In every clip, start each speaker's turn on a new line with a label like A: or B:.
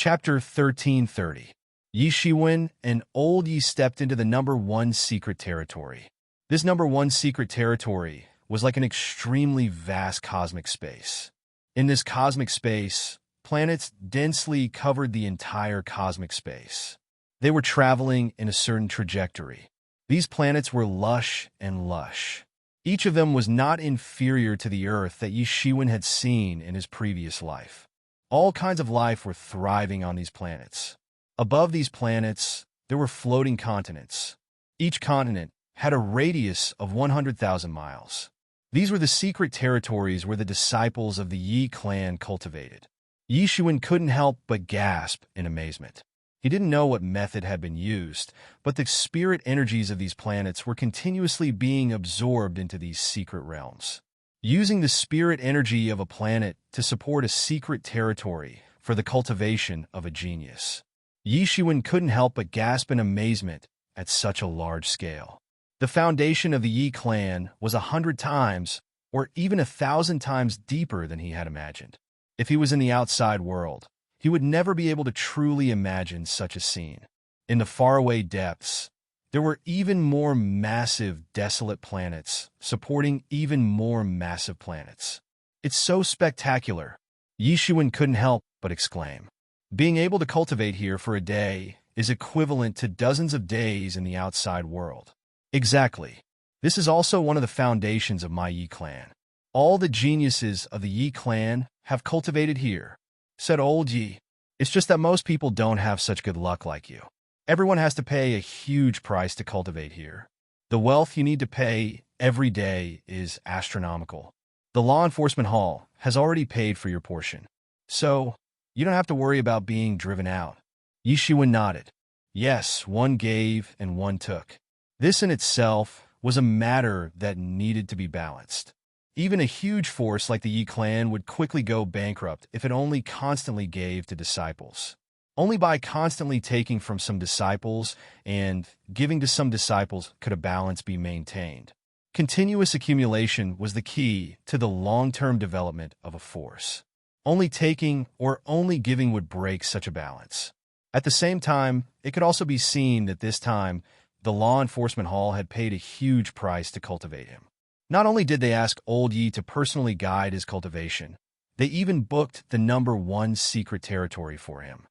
A: Chapter 1330. Yi Shiwen and Old Yi stepped into the number one secret territory. This number one secret territory was like an extremely vast cosmic space. In this cosmic space, planets densely covered the entire cosmic space. They were traveling in a certain trajectory. These planets were lush and lush. Each of them was not inferior to the Earth that Yi Shiwen had seen in his previous life. All kinds of life were thriving on these planets. Above these planets, there were floating continents. Each continent had a radius of 100,000 miles. These were the secret territories where the disciples of the Yi clan cultivated. Yi Shiwen couldn't help but gasp in amazement. He didn't know what method had been used, but the spirit energies of these planets were continuously being absorbed into these secret realms. Using the spirit energy of a planet to support a secret territory for the cultivation of a genius. Yi Shiwen couldn't help but gasp in amazement at such a large scale. The foundation of the Yi clan was 100 times, or even 1,000 times deeper than he had imagined. If he was in the outside world, he would never be able to truly imagine such a scene. In the faraway depths, there were even more massive, desolate planets supporting even more massive planets. It's so spectacular, Yi Shiwen couldn't help but exclaim. Being able to cultivate here for a day is equivalent to dozens of days in the outside world. Exactly. This is also one of the foundations of my Yi clan. All the geniuses of the Yi clan have cultivated here, said Old Yi. It's just that most people don't have such good luck like you. Everyone has to pay a huge price to cultivate here. The wealth you need to pay every day is astronomical. The law enforcement hall has already paid for your portion. So, you don't have to worry about being driven out. Yi Shiwen nodded. Yes, one gave and one took. This in itself was a matter that needed to be balanced. Even a huge force like the Yi clan would quickly go bankrupt if it only constantly gave to disciples. Only by constantly taking from some disciples and giving to some disciples could a balance be maintained. Continuous accumulation was the key to the long-term development of a force. Only taking or only giving would break such a balance. At the same time, it could also be seen that this time, the law enforcement hall had paid a huge price to cultivate him. Not only did they ask Old Yi to personally guide his cultivation, they even booked the number one secret territory for him.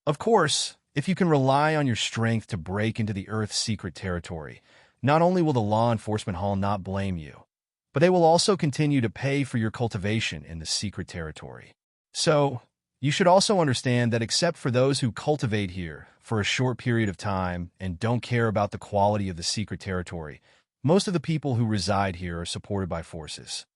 A: Of course, if you can rely on your strength to break into the Earth's secret territory, not only will the law enforcement hall not blame you, but they will also continue to pay for your cultivation in the secret territory. So, you should also understand that except for those who cultivate here for a short period of time and don't care about the quality of the secret territory, most of the people who reside here are supported by forces.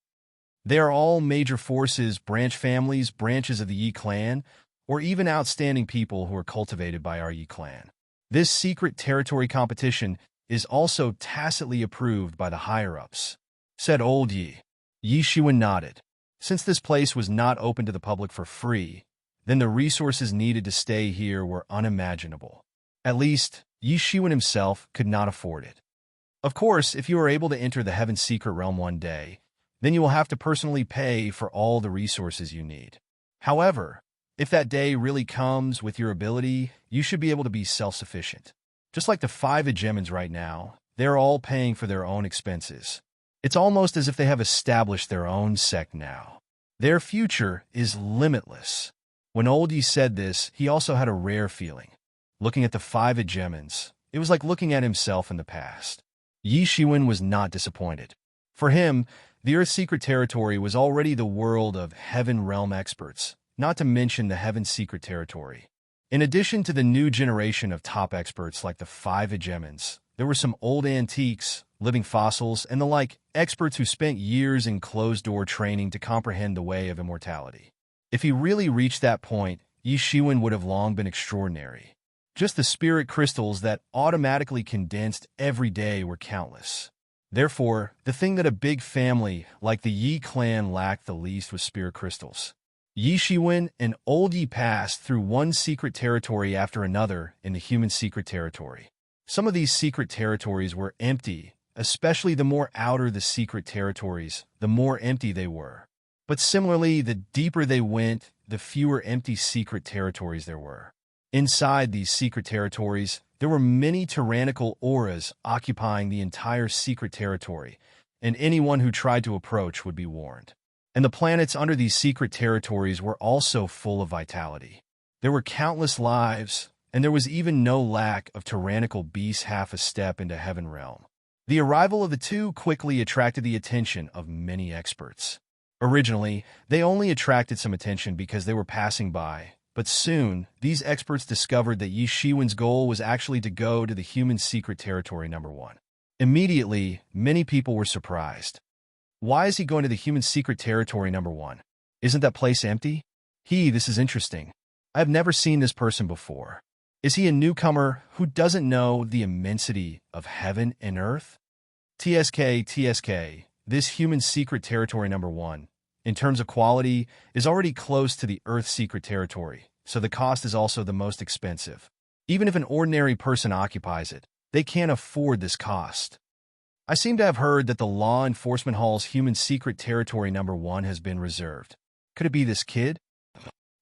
A: They are all major forces, branch families, branches of the Yi clan, or even outstanding people who are cultivated by our Yi clan. This secret territory competition is also tacitly approved by the higher-ups, said Old Yi. Yi Shiwen nodded. Since this place was not open to the public for free, then the resources needed to stay here were unimaginable. At least, Yi Shiwen himself could not afford it. Of course, if you are able to enter the Heaven's Secret Realm one day, then you will have to personally pay for all the resources you need. However, if that day really comes with your ability, you should be able to be self-sufficient. Just like the 5 hegemons right now, they're all paying for their own expenses. It's almost as if they have established their own sect now. Their future is limitless. When Old Yi said this, he also had a rare feeling. Looking at the 5 hegemons, it was like looking at himself in the past. Yi Shiwen was not disappointed. For him, the Earth's secret territory was already the world of Heaven Realm experts, not to mention the Heaven's secret territory. In addition to the new generation of top experts like the 5 hegemons, there were some old antiques, living fossils, and the like experts who spent years in closed-door training to comprehend the way of immortality. If he really reached that point, Yi Shiwen would have long been extraordinary. Just the spirit crystals that automatically condensed every day were countless. Therefore, the thing that a big family like the Yi clan lacked the least was spirit crystals. Yi Shiwen and Old Yi passed through one secret territory after another in the human secret territory. Some of these secret territories were empty, especially the more outer the secret territories, the more empty they were. But similarly, the deeper they went, the fewer empty secret territories there were. Inside these secret territories, there were many tyrannical auras occupying the entire secret territory, and anyone who tried to approach would be warned. And the planets under these secret territories were also full of vitality. There were countless lives, and there was even no lack of tyrannical beasts half a step into Heaven Realm. The arrival of the two quickly attracted the attention of many experts. Originally, they only attracted some attention because they were passing by, but soon, these experts discovered that Yi Shiwen's goal was actually to go to the human secret territory number 1. Immediately, many people were surprised. Why is he going to the human secret territory number 1? Isn't that place empty? This is interesting. I have never seen this person before. Is he a newcomer who doesn't know the immensity of heaven and earth? TSK, this human secret territory number 1, in terms of quality, is already close to the Earth secret territory, so the cost is also the most expensive. Even if an ordinary person occupies it, they can't afford this cost. I seem to have heard that the Law Enforcement Hall's human secret territory number 1 has been reserved. Could it be this kid?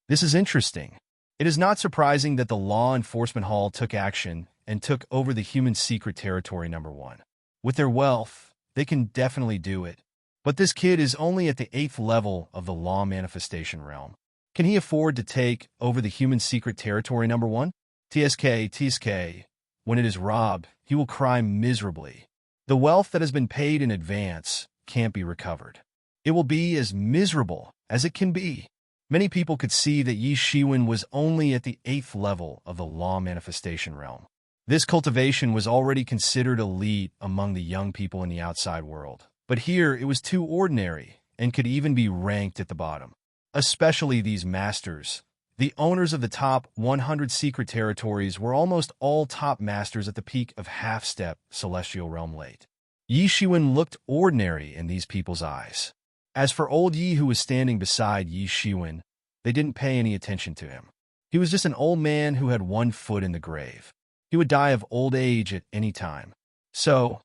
A: This is interesting. It is not surprising that the Law Enforcement Hall took action and took over the human secret territory number 1. With their wealth, they can definitely do it. But this kid is only at the 8th level of the law manifestation realm. Can he afford to take over the human secret territory number 1? TSK, when it is robbed, he will cry miserably. The wealth that has been paid in advance can't be recovered. It will be as miserable as it can be. Many people could see that Yi Shiwen was only at the 8th level of the law manifestation realm. This cultivation was already considered elite among the young people in the outside world. But here it was too ordinary and could even be ranked at the bottom. Especially these masters. The owners of the top 100 secret territories were almost all top masters at the peak of half-step celestial realm late. Yi Shiwen looked ordinary in these people's eyes. As for old Yi who was standing beside Yi Shiwen, they didn't pay any attention to him. He was just an old man who had one foot in the grave. He would die of old age at any time. So,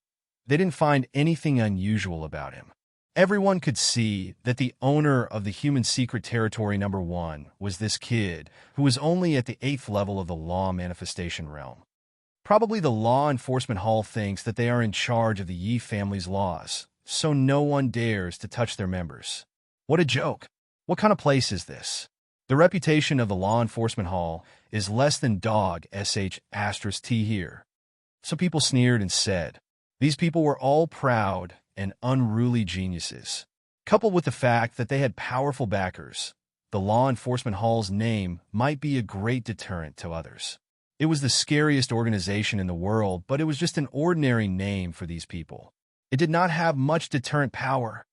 A: they didn't find anything unusual about him. Everyone could see that the owner of the human secret territory number 1 was this kid who was only at the 8th level of the law manifestation realm. Probably the Law Enforcement Hall thinks that they are in charge of the Yi family's laws, so no one dares to touch their members. What a joke. What kind of place is this? The reputation of the Law Enforcement Hall is less than dog sh*t here. Some people sneered and said, these people were all proud and unruly geniuses. Coupled with the fact that they had powerful backers, the Law Enforcement Hall's name might be a great deterrent to others. It was the scariest organization in the world, but it was just an ordinary name for these people. It did not have much deterrent power.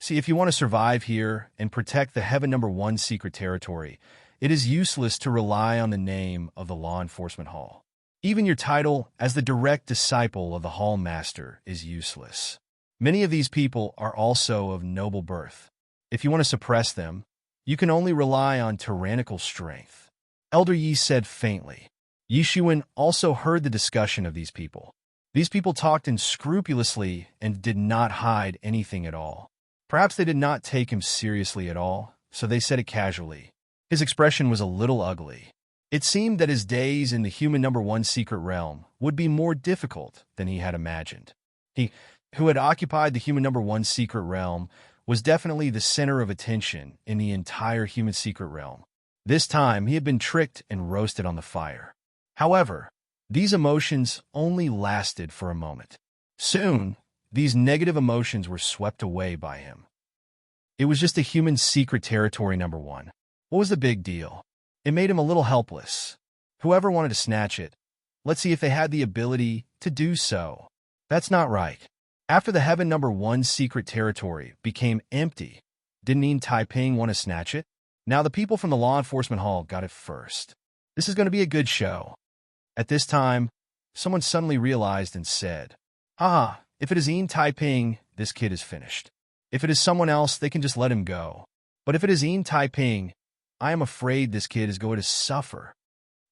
A: See, if you want to survive here and protect the Heaven number 1 secret territory, it is useless to rely on the name of the Law Enforcement Hall. Even your title as the direct disciple of the Hall Master is useless. Many of these people are also of noble birth. If you want to suppress them, you can only rely on tyrannical strength. Elder Yi said faintly. Yi Shiwen also heard the discussion of these people. These people talked unscrupulously and did not hide anything at all. Perhaps they did not take him seriously at all, so they said it casually. His expression was a little ugly. It seemed that his days in the human number 1 secret realm would be more difficult than he had imagined. He, who had occupied the human number 1 secret realm, was definitely the center of attention in the entire human secret realm. This time, he had been tricked and roasted on the fire. However, these emotions only lasted for a moment. Soon, these negative emotions were swept away by him. It was just a human secret territory number 1. What was the big deal? It made him a little helpless. Whoever wanted to snatch it, let's see if they had the ability to do so. That's not right. After the Heaven number 1 secret territory became empty, didn't Yin Taiping want to snatch it? Now the people from the Law Enforcement Hall got it first. This is going to be a good show. At this time, someone suddenly realized and said, if it is Yin Taiping, this kid is finished. If it is someone else, they can just let him go. But if it is Yin Taiping, I am afraid this kid is going to suffer.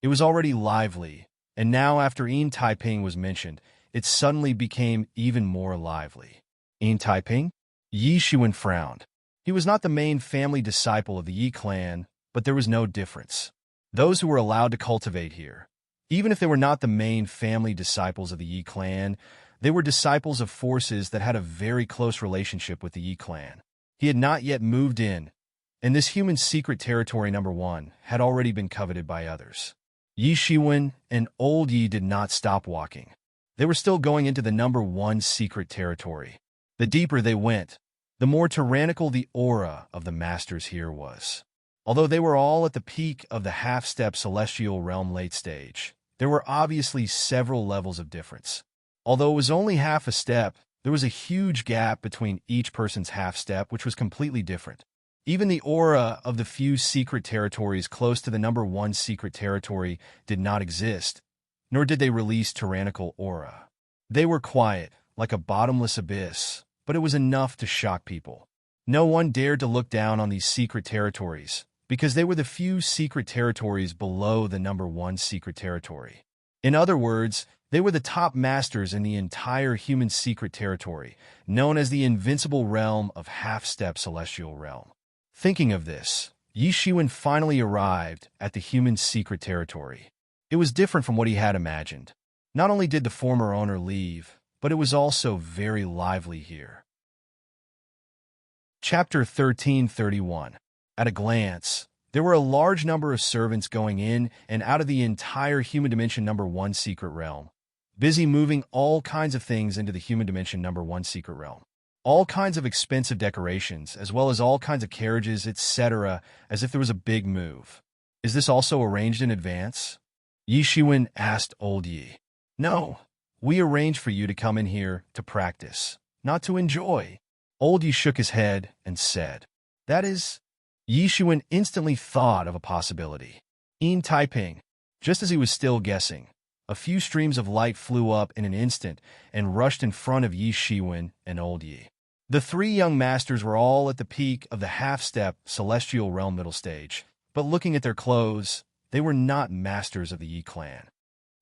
A: It was already lively, and now after Yin Taiping was mentioned, it suddenly became even more lively. Yin Taiping? Yi Shiwen frowned. He was not the main family disciple of the Yi clan, but there was no difference. Those who were allowed to cultivate here, even if they were not the main family disciples of the Yi clan, they were disciples of forces that had a very close relationship with the Yi clan. He had not yet moved in, and this human secret territory number 1 had already been coveted by others. Yi Shiwen and Old Yi did not stop walking. They were still going into the number 1 secret territory. The deeper they went, the more tyrannical the aura of the masters here was. Although they were all at the peak of the half-step celestial realm late stage, there were obviously several levels of difference. Although it was only half a step, there was a huge gap between each person's half-step, which was completely different. Even the aura of the few secret territories close to the number 1 secret territory did not exist, nor did they release tyrannical aura. They were quiet, like a bottomless abyss, but it was enough to shock people. No one dared to look down on these secret territories, because they were the few secret territories below the number 1 secret territory. In other words, they were the top masters in the entire human secret territory, known as the invincible realm of half-step celestial realm. Thinking of this, Yi Shiwen finally arrived at the human secret territory. It was different from what he had imagined. Not only did the former owner leave, but it was also very lively here. Chapter 1331. At a glance, there were a large number of servants going in and out of the entire human dimension number 1 secret realm, busy moving all kinds of things into the human dimension number 1 secret realm. All kinds of expensive decorations, as well as all kinds of carriages, etc., as if there was a big move. Is this also arranged in advance? Yi Shiwen asked Old Yi. No, we arranged for you to come in here to practice, not to enjoy. Old Yi shook his head and said, that is... Yi Shiwen instantly thought of a possibility. In Taiping, just as he was still guessing, a few streams of light flew up in an instant and rushed in front of Yi Shiwen and Old Yi. The 3 young masters were all at the peak of the half-step celestial realm middle stage, but looking at their clothes, they were not masters of the Yi clan.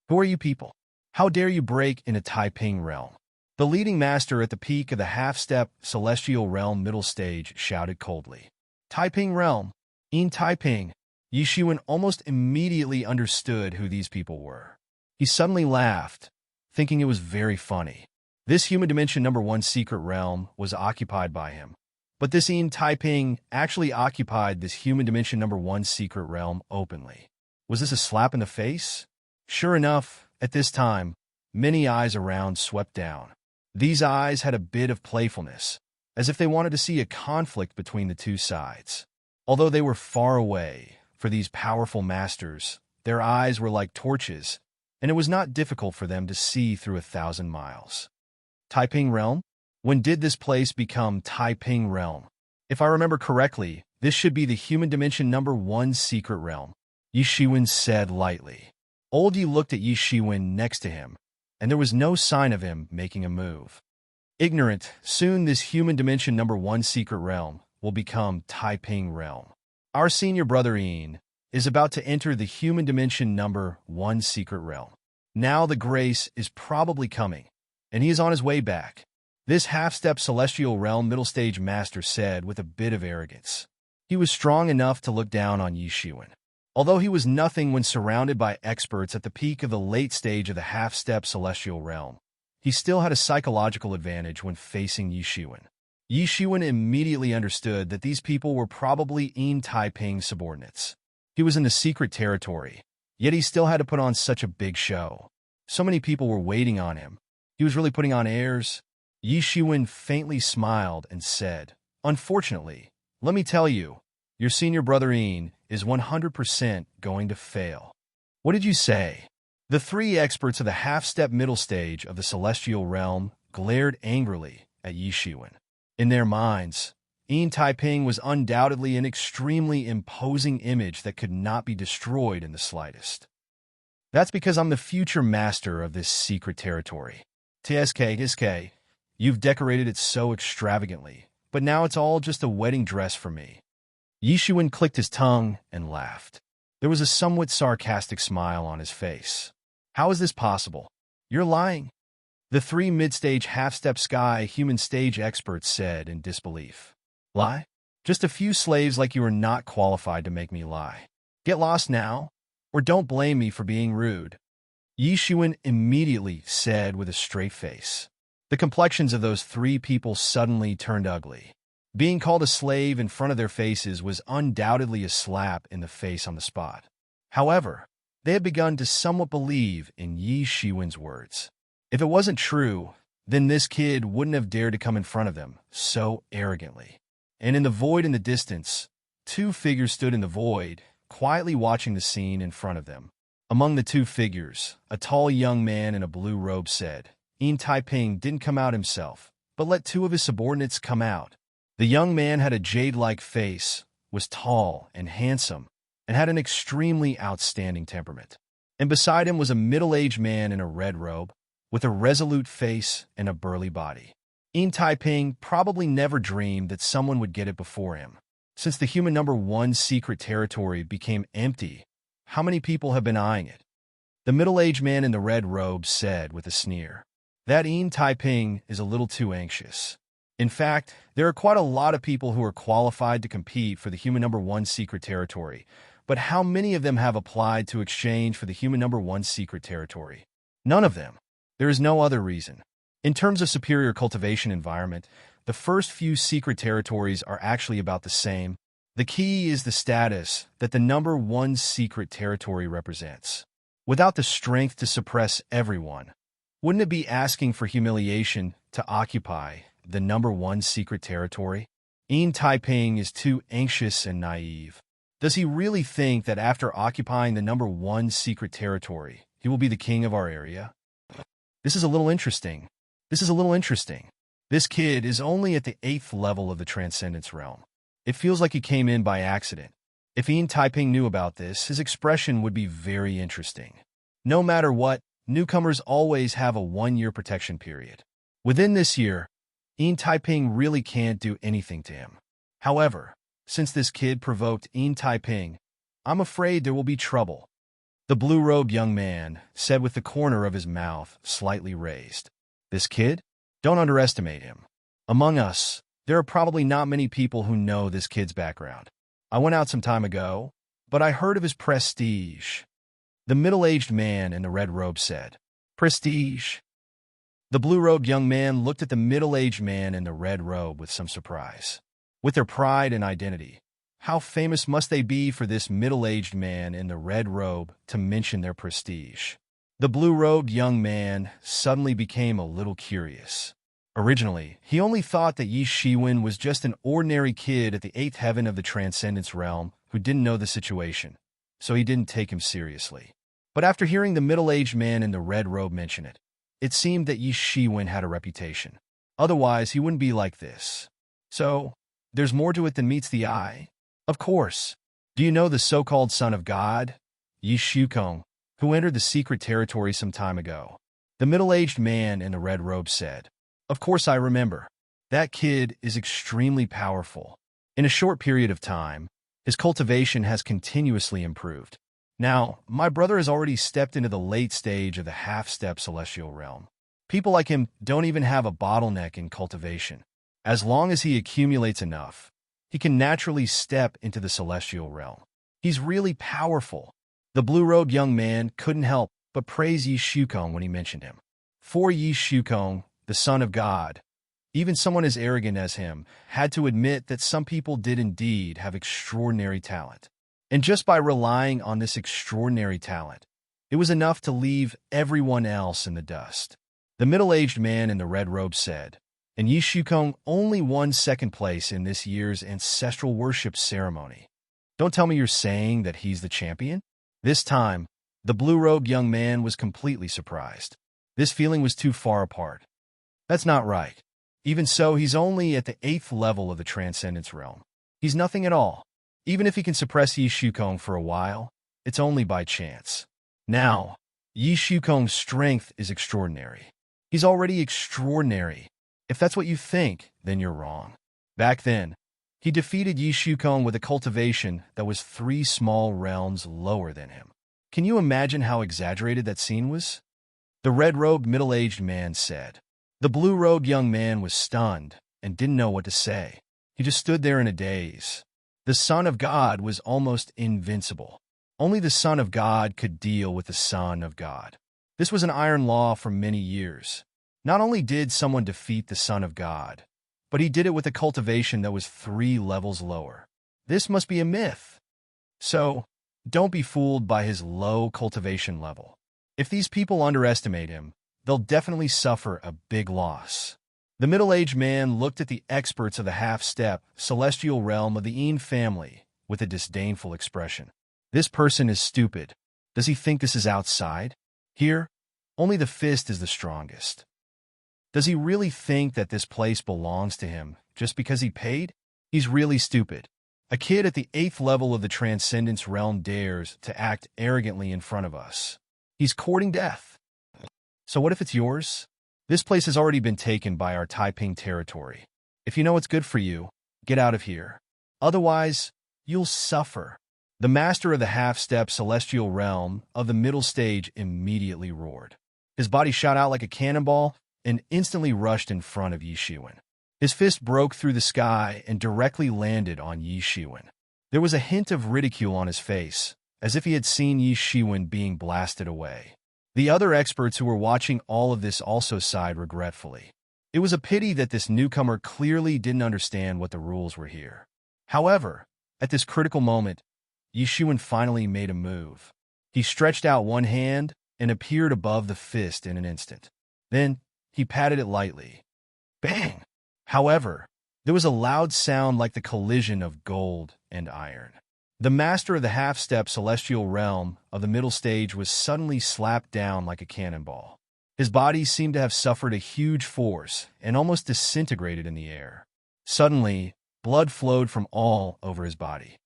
A: Who are you people? How dare you break into Taiping realm? The leading master at the peak of the half-step celestial realm middle stage shouted coldly. Taiping realm, in Taiping. Yi Shiwen almost immediately understood who these people were. He suddenly laughed, thinking it was very funny. This human dimension number 1 secret realm was occupied by him, but this in Taiping actually occupied this human dimension number 1 secret realm openly. Was this a slap in the face? Sure enough, at this time, many eyes around swept down. These eyes had a bit of playfulness, as if they wanted to see a conflict between the 2 sides. Although they were far away, for these powerful masters, their eyes were like torches, and it was not difficult for them to see through 1,000 miles. Taiping realm? When did this place become Taiping realm? If I remember correctly, this should be the human dimension number 1 secret realm, Yi Shiwen said lightly. Old Yi looked at Yi Shiwen next to him, and there was no sign of him making a move. Ignorant, soon this human dimension number 1 secret realm will become Taiping realm. Our senior brother Ian is about to enter the human dimension number 1 secret realm. Now the grace is probably coming, and he is on his way back. This half-step celestial realm middle stage master said with a bit of arrogance. He was strong enough to look down on Yi Shiwen. Although he was nothing when surrounded by experts at the peak of the late stage of the half-step celestial realm, he still had a psychological advantage when facing Yi Shiwen. Yi Shiwen immediately understood that these people were probably in Taiping's subordinates. He was in the secret territory, yet he still had to put on such a big show. So many people were waiting on him. He was really putting on airs. Yi Shiwen faintly smiled and said, unfortunately, let me tell you, your senior brother Ian is 100% going to fail. What did you say? The 3 experts of the half-step middle stage of the celestial realm glared angrily at Yi Shiwen. In their minds, Ian Taiping was undoubtedly an extremely imposing image that could not be destroyed in the slightest. That's because I'm the future master of this secret territory. TSK, you've decorated it so extravagantly, but now it's all just a wedding dress for me. Yi Shiwen clicked his tongue and laughed. There was a somewhat sarcastic smile on his face. How is this possible? You're lying. The 3 mid-stage half-step sky human stage experts said in disbelief. Lie? Just a few slaves like you are not qualified to make me lie. Get lost now, or don't blame me for being rude. Yi Shiwen immediately said with a straight face. The complexions of those three people suddenly turned ugly. Being called a slave in front of their faces was undoubtedly a slap in the face on the spot. However, they had begun to somewhat believe in Yi Shiwen's words. If it wasn't true, then this kid wouldn't have dared to come in front of them so arrogantly. And in the void in the distance, two figures stood in the void, quietly watching the scene in front of them. Among the two figures, a tall young man in a blue robe said, "Yin Taiping didn't come out himself, but let two of his subordinates come out." The young man had a jade-like face, was tall and handsome, and had an extremely outstanding temperament. And beside him was a middle-aged man in a red robe, with a resolute face and a burly body. Yin Taiping probably never dreamed that someone would get it before him. Since the human number one secret territory became empty, how many people have been eyeing it? The middle-aged man in the red robe said with a sneer, "That Yin Taiping is a little too anxious." In fact, there are quite a lot of people who are qualified to compete for the human number one secret territory, but how many of them have applied to exchange for the human number one secret territory? None of them. There is no other reason. In terms of superior cultivation environment, the first few secret territories are actually about the same. The key is the status that the number one secret territory represents. Without the strength to suppress everyone, wouldn't it be asking for humiliation to occupy the number one secret territory? Yin Taiping is too anxious and naive. Does he really think that after occupying the number one secret territory, he will be the king of our area? This is a little interesting. This kid is only at the 8th level of the Transcendence realm. It feels like he came in by accident. If Yin Taiping knew about this, his expression would be very interesting. No matter what, newcomers always have a 1-year protection period. Within this year, Yin Taiping really can't do anything to him. However, since this kid provoked Yin Taiping, I'm afraid there will be trouble. The blue-robed young man said with the corner of his mouth slightly raised. This kid? Don't underestimate him. Among us, there are probably not many people who know this kid's background. I went out some time ago, but I heard of his prestige. The middle-aged man in the red robe said, "Prestige?" The blue-robed young man looked at the middle-aged man in the red robe with some surprise. With their pride and identity, how famous must they be for this middle-aged man in the red robe to mention their prestige? The blue-robed young man suddenly became a little curious. Originally, he only thought that Yi Shiwen was just an ordinary kid at the 8th heaven of the Transcendence realm who didn't know the situation, so he didn't take him seriously. But after hearing the middle-aged man in the red robe mention it, it seemed that Yi Shiwen had a reputation. Otherwise, he wouldn't be like this. So, there's more to it than meets the eye. Of course. Do you know the so-called son of God, Yi Shukong, who entered the secret territory some time ago? The middle-aged man in the red robe said, "Of course I remember. That kid is extremely powerful. In a short period of time, his cultivation has continuously improved. Now, my brother has already stepped into the late stage of the half-step celestial realm. People like him don't even have a bottleneck in cultivation. As long as he accumulates enough, he can naturally step into the celestial realm. He's really powerful." The blue-robed young man couldn't help but praise Yi Shukong when he mentioned him. For Yi Shukong, the son of God, even someone as arrogant as him, had to admit that some people did indeed have extraordinary talent. And just by relying on this extraordinary talent, it was enough to leave everyone else in the dust. The middle-aged man in the red robe said, "And Yi Shukong only won second place in this year's ancestral worship ceremony. Don't tell me you're saying that he's the champion?" This time, the blue-robed young man was completely surprised. This feeling was too far apart. That's not right. Even so, he's only at the 8th level of the Transcendence realm. He's nothing at all. Even if he can suppress Yi Shukong for a while, it's only by chance. Now, Yi Shukong's strength is extraordinary. He's already extraordinary. If that's what you think, then you're wrong. Back then, he defeated Yi Shukong with a cultivation that was 3 small realms lower than him. Can you imagine how exaggerated that scene was? The red-robed middle-aged man said. The blue-robed young man was stunned and didn't know what to say. He just stood there in a daze. The Son of God was almost invincible. Only the Son of God could deal with the Son of God. This was an iron law for many years. Not only did someone defeat the Son of God, but he did it with a cultivation that was 3 levels lower. This must be a myth. So, don't be fooled by his low cultivation level. If these people underestimate him, they'll definitely suffer a big loss. The middle-aged man looked at the experts of the half-step, celestial realm of the Een family with a disdainful expression. This person is stupid. Does he think this is outside? Here, only the fist is the strongest. Does he really think that this place belongs to him just because he paid? He's really stupid. A kid at the 8th level of the Transcendence realm dares to act arrogantly in front of us. He's courting death. So what if it's yours? This place has already been taken by our Taiping territory. If you know what's good for you, get out of here. Otherwise, you'll suffer. The master of the half-step celestial realm of the middle stage immediately roared. His body shot out like a cannonball and instantly rushed in front of Yi Shiwen. His fist broke through the sky and directly landed on Yi Shiwen. There was a hint of ridicule on his face, as if he had seen Yi Shiwen being blasted away. The other experts who were watching all of this also sighed regretfully. It was a pity that this newcomer clearly didn't understand what the rules were here. However, at this critical moment, Yi Shiwen finally made a move. He stretched out one hand and appeared above the fist in an instant. Then, he patted it lightly. Bang! However, there was a loud sound like the collision of gold and iron. The master of the half-step celestial realm of the middle stage was suddenly slapped down like a cannonball. His body seemed to have suffered a huge force and almost disintegrated in the air. Suddenly, blood flowed from all over his body.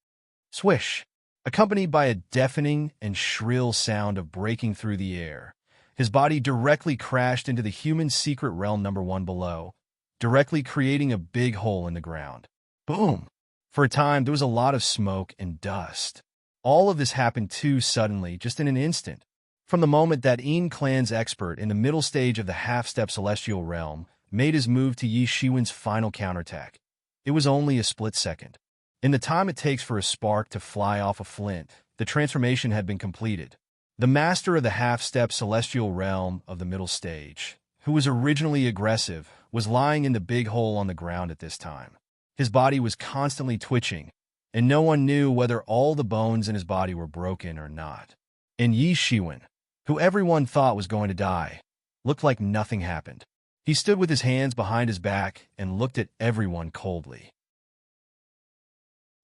A: Swish! Accompanied by a deafening and shrill sound of breaking through the air, his body directly crashed into the human secret realm number 1 below, directly creating a big hole in the ground. Boom! For a time, there was a lot of smoke and dust. All of this happened too suddenly, just in an instant. From the moment that Een clan's expert in the middle stage of the half-step celestial realm made his move to Yi Shiwen's final counterattack, it was only a split second. In the time it takes for a spark to fly off a flint, the transformation had been completed. The master of the half-step celestial realm of the middle stage, who was originally aggressive, was lying in the big hole on the ground at this time. His body was constantly twitching, and no one knew whether all the bones in his body were broken or not. And Yi Shiwen, who everyone thought was going to die, looked like nothing happened. He stood with his hands behind his back and looked at everyone coldly.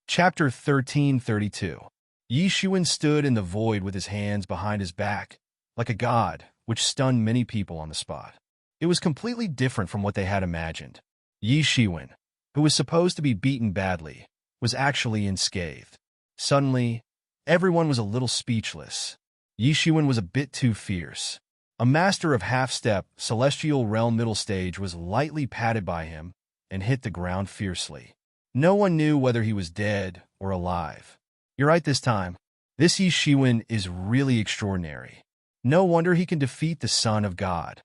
A: Chapter 1332. Yi Shiwen stood in the void with his hands behind his back, like a god, which stunned many people on the spot. It was completely different from what they had imagined. Yi Shiwen, who was supposed to be beaten badly, was actually unscathed. Suddenly, everyone was a little speechless. Yi Shiwen was a bit too fierce. A master of half-step, celestial realm middle stage was lightly patted by him and hit the ground fiercely. No one knew whether he was dead or alive. You're right this time. This Yi Shiwen is really extraordinary. No wonder he can defeat the Son of God.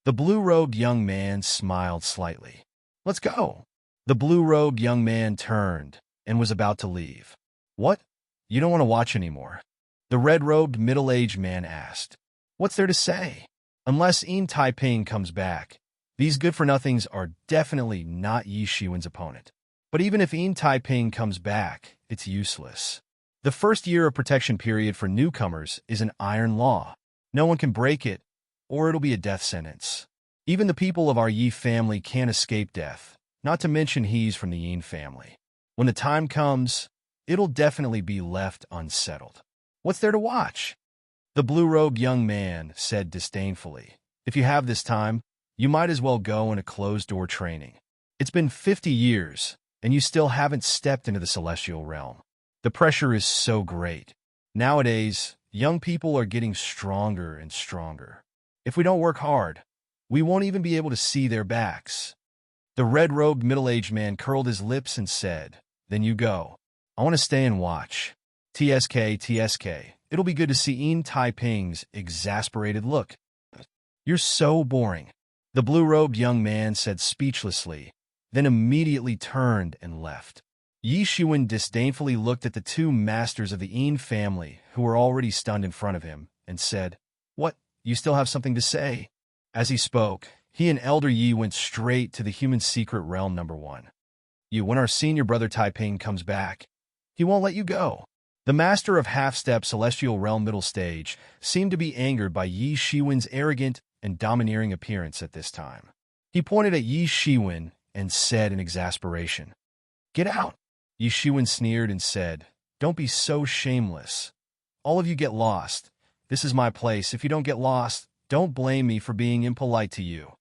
A: The blue-robed young man smiled slightly. Let's go. The blue-robed young man turned and was about to leave. What? You don't want to watch anymore? The red-robed middle-aged man asked. What's there to say? Unless Een Taiping comes back, these good-for-nothings are definitely not Yi Shiwen's opponent. But even if Een Taiping comes back, it's useless. The first year of protection period for newcomers is an iron law. No one can break it, or it'll be a death sentence. Even the people of our Yi family can't escape death, not to mention he's from the Een family. When the time comes, it'll definitely be left unsettled. What's there to watch? The blue-robed young man said disdainfully. If you have this time, you might as well go in a closed-door training. It's been 50 years, and you still haven't stepped into the celestial realm. The pressure is so great. Nowadays, young people are getting stronger and stronger. If we don't work hard, we won't even be able to see their backs. The red-robed middle-aged man curled his lips and said, Then you go. I want to stay and watch. TSK. It'll be good to see Een Taiping's exasperated look. You're so boring. The blue-robed young man said speechlessly, then immediately turned and left. Yi Shiwen disdainfully looked at the two masters of the Yin family who were already stunned in front of him and said, "What, you still have something to say?" As he spoke, he and Elder Yi went straight to the human secret realm number 1. When our senior brother Taiping comes back, he won't let you go." The master of half-step celestial realm middle stage seemed to be angered by Yi Shiwen's arrogant and domineering appearance at this time. He pointed at Yi Shiwen and said in exasperation, "Get out." Yi Shiwen sneered and said, "Don't be so shameless. All of you get lost. This is my place. If you don't get lost, don't blame me for being impolite to you."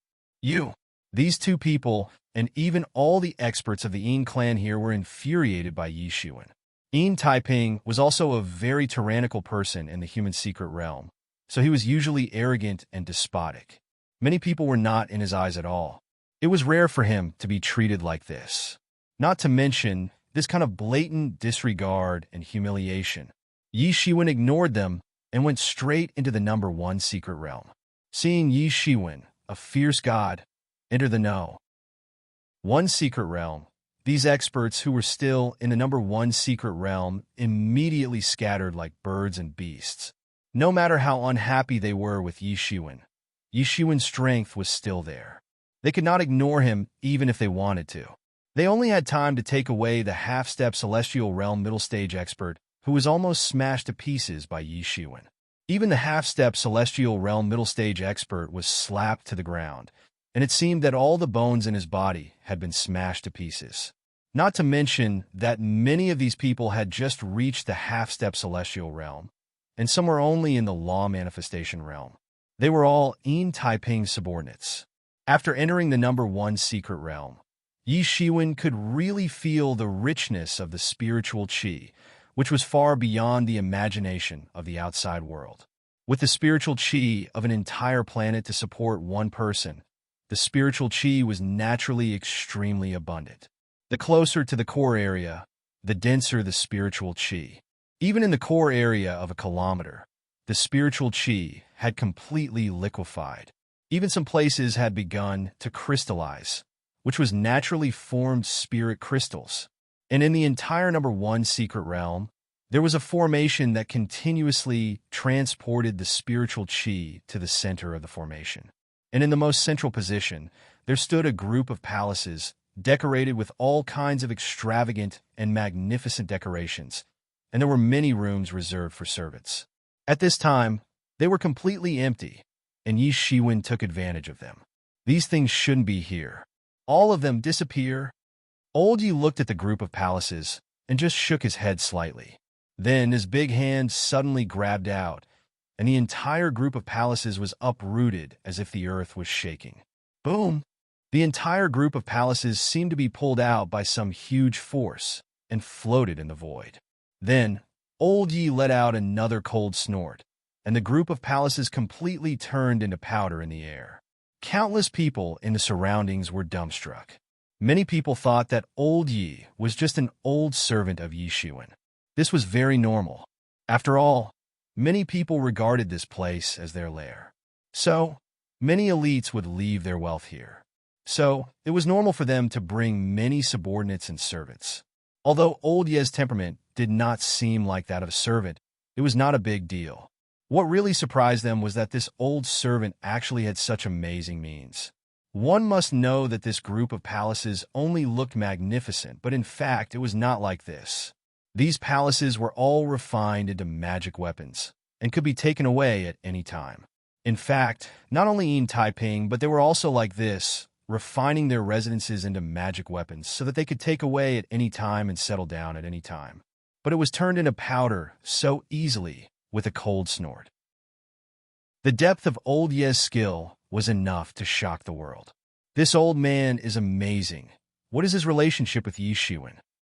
A: These two people, and even all the experts of the Yin clan here, were infuriated by Yi Shiwen. Yin Taiping was also a very tyrannical person in the human secret realm, so he was usually arrogant and despotic. Many people were not in his eyes at all. It was rare for him to be treated like this. Not to mention this kind of blatant disregard and humiliation. Yi Shiwen ignored them and went straight into the number 1 secret realm. Seeing Yi Shiwen, a fierce god, enter the No. 1 secret realm, these experts who were still in the number 1 secret realm immediately scattered like birds and beasts. No matter how unhappy they were with Yi Shiwen's strength was still there. They could not ignore him even if they wanted to. They only had time to take away the half-step celestial realm middle stage expert who was almost smashed to pieces by Yi Shiwen. Even the half-step celestial realm middle stage expert was slapped to the ground, and it seemed that all the bones in his body had been smashed to pieces. Not to mention that many of these people had just reached the half-step celestial realm, and some were only in the law manifestation realm. They were all Yin Taiping's subordinates. After entering the number 1 secret realm, Yi Shiwen could really feel the richness of the spiritual qi, which was far beyond the imagination of the outside world. With the spiritual qi of an entire planet to support one person, the spiritual qi was naturally extremely abundant. The closer to the core area, the denser the spiritual qi. Even in the core area of a kilometer, the spiritual qi had completely liquefied. Even some places had begun to crystallize, which was naturally formed spirit crystals. And in the entire number 1 secret realm, there was a formation that continuously transported the spiritual qi to the center of the formation. And in the most central position, there stood a group of palaces decorated with all kinds of extravagant and magnificent decorations, and there were many rooms reserved for servants. At this time, they were completely empty, and Yi Shiwen took advantage of them. These things shouldn't be here. All of them disappear. Old Yi looked at the group of palaces and just shook his head slightly. Then his big hand suddenly grabbed out, and the entire group of palaces was uprooted as if the earth was shaking. Boom! The entire group of palaces seemed to be pulled out by some huge force and floated in the void. Then, Old Yi let out another cold snort, and the group of palaces completely turned into powder in the air. Countless people in the surroundings were dumbstruck. Many people thought that Old Yi was just an old servant of Yi Shiwen. This was very normal. After all, many people regarded this place as their lair. So, many elites would leave their wealth here. So, it was normal for them to bring many subordinates and servants. Although Old Ye's temperament did not seem like that of a servant, it was not a big deal. What really surprised them was that this old servant actually had such amazing means. One must know that this group of palaces only looked magnificent, but in fact it was not like this. These palaces were all refined into magic weapons and could be taken away at any time. In fact, not only Yin Taiping, but they were also like this, refining their residences into magic weapons so that they could take away at any time and settle down at any time. But it was turned into powder so easily with a cold snort. The depth of Old Ye's skill was enough to shock the world. This old man is amazing. What is his relationship with Yi Shiwen?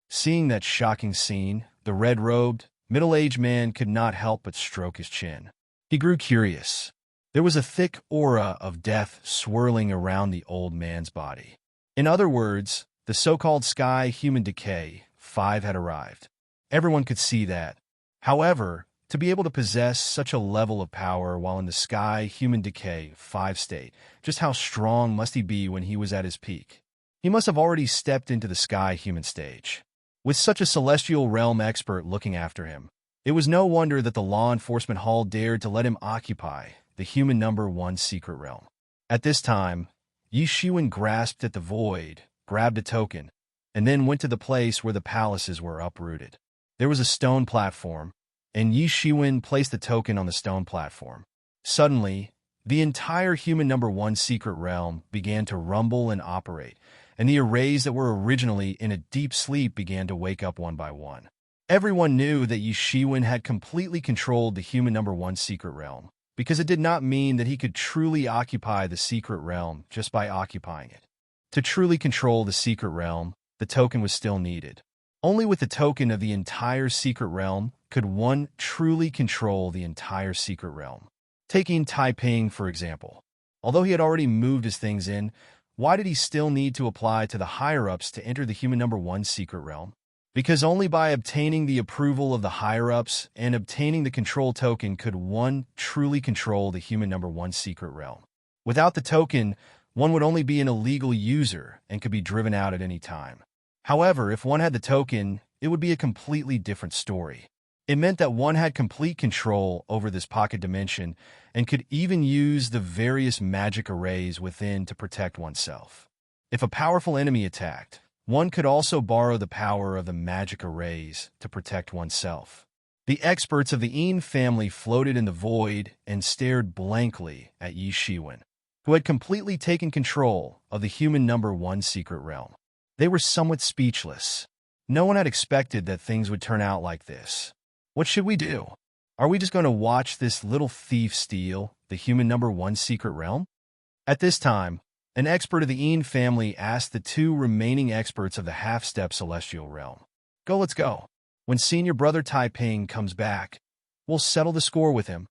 A: Seeing that shocking scene, the red-robed, middle-aged man could not help but stroke his chin. He grew curious. There was a thick aura of death swirling around the old man's body. In other words, the so-called sky human decay 5 had arrived. Everyone could see that. However, to be able to possess such a level of power while in the sky human decay 5 state, just how strong must he be when he was at his peak? He must have already stepped into the sky human stage. With such a celestial realm expert looking after him, it was no wonder that the law enforcement hall dared to let him occupy the human number 1 secret realm. At this time, Yi Shiwen grasped at the void, grabbed a token, and then went to the place where the palaces were uprooted. There was a stone platform, and Yi Shiwen placed the token on the stone platform. Suddenly, the entire human number 1 secret realm began to rumble and operate, and the arrays that were originally in a deep sleep began to wake up one by one. Everyone knew that Yi Shiwen had completely controlled the human number 1 secret realm, because it did not mean that he could truly occupy the secret realm just by occupying it. To truly control the secret realm, the token was still needed. Only with the token of the entire secret realm could one truly control the entire secret realm. Taking Taiping, for example. Although he had already moved his things in, why did he still need to apply to the higher-ups to enter the human number 1 secret realm? Because only by obtaining the approval of the higher-ups and obtaining the control token could one truly control the human number 1 secret realm. Without the token, one would only be an illegal user and could be driven out at any time. However, if one had the token, it would be a completely different story. It meant that one had complete control over this pocket dimension and could even use the various magic arrays within to protect oneself. If a powerful enemy attacked, one could also borrow the power of the magic arrays to protect oneself. The experts of the Yin family floated in the void and stared blankly at Yi Shiwen, who had completely taken control of the human number 1 secret realm. They were somewhat speechless. No one had expected that things would turn out like this. What should we do? Are we just going to watch this little thief steal the human number 1 secret realm? At this time, an expert of the Yin family asked the 2 remaining experts of the half-step celestial realm, let's go. When senior brother Taiping comes back, we'll settle the score with him."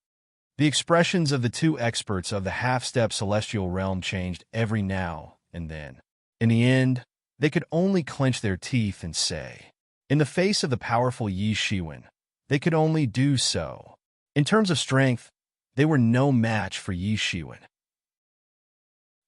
A: The expressions of the 2 experts of the half-step celestial realm changed every now and then. In the end, they could only clench their teeth and say, in the face of the powerful Yi Shiwen, they could only do so. In terms of strength, they were no match for Yi Shiwen.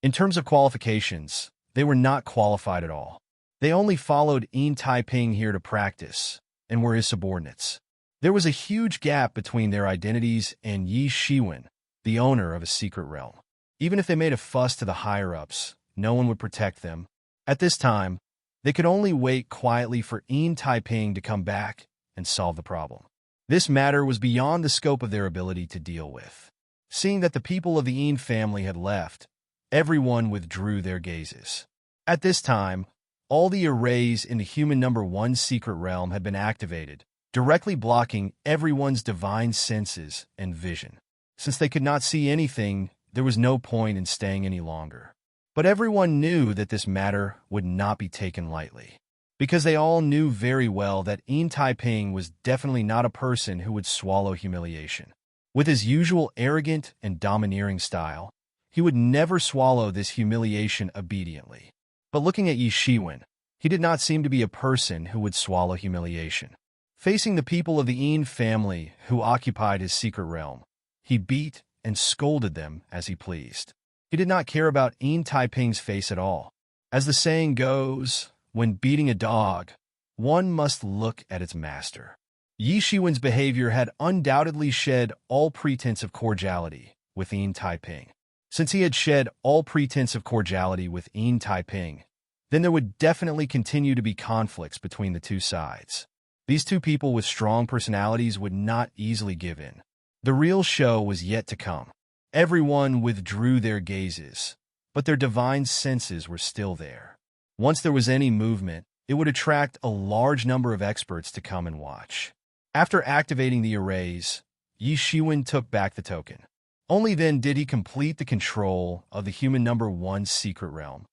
A: In terms of qualifications, they were not qualified at all. They only followed Yin Taiping here to practice, and were his subordinates. There was a huge gap between their identities and Yi Shiwen, the owner of a secret realm. Even if they made a fuss to the higher-ups, no one would protect them. At this time, they could only wait quietly for Yin Taiping to come back and solve the problem. This matter was beyond the scope of their ability to deal with. Seeing that the people of the Yin family had left, everyone withdrew their gazes. At this time, all the arrays in the human number 1 secret realm had been activated, directly blocking everyone's divine senses and vision. Since they could not see anything, there was no point in staying any longer. But everyone knew that this matter would not be taken lightly, because they all knew very well that Yin Taiping was definitely not a person who would swallow humiliation. With his usual arrogant and domineering style, he would never swallow this humiliation obediently. But looking at Yi Shiwen, he did not seem to be a person who would swallow humiliation. Facing the people of the Yin family who occupied his secret realm, he beat and scolded them as he pleased. He did not care about Yin Taiping's face at all. As the saying goes, when beating a dog, one must look at its master. Yi Shiwen's behavior had undoubtedly shed all pretense of cordiality with Yin Taiping. Since he had shed all pretense of cordiality with Yin Taiping, then there would definitely continue to be conflicts between the 2 sides. These 2 people with strong personalities would not easily give in. The real show was yet to come. Everyone withdrew their gazes, but their divine senses were still there. Once there was any movement, it would attract a large number of experts to come and watch. After activating the arrays, Yi Shiwen took back the token. Only then did he complete the control of the human number 1 secret realm.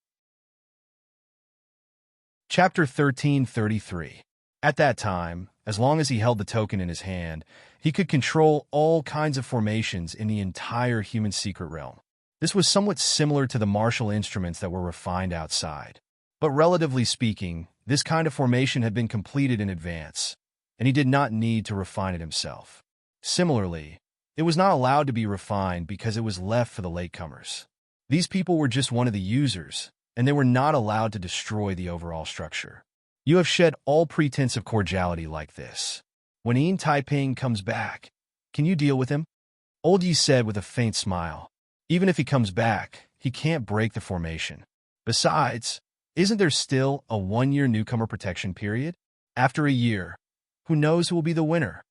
A: Chapter 1333. At that time, as long as he held the token in his hand, he could control all kinds of formations in the entire human secret realm. This was somewhat similar to the martial instruments that were refined outside. But relatively speaking, this kind of formation had been completed in advance, and he did not need to refine it himself. Similarly, it was not allowed to be refined because it was left for the latecomers. These people were just one of the users, and they were not allowed to destroy the overall structure. You have shed all pretense of cordiality like this. When Ian Taiping comes back, can you deal with him? Old Yi said with a faint smile. Even if he comes back, he can't break the formation. Besides, isn't there still a 1-year newcomer protection period? After a year, who knows who will be the winner?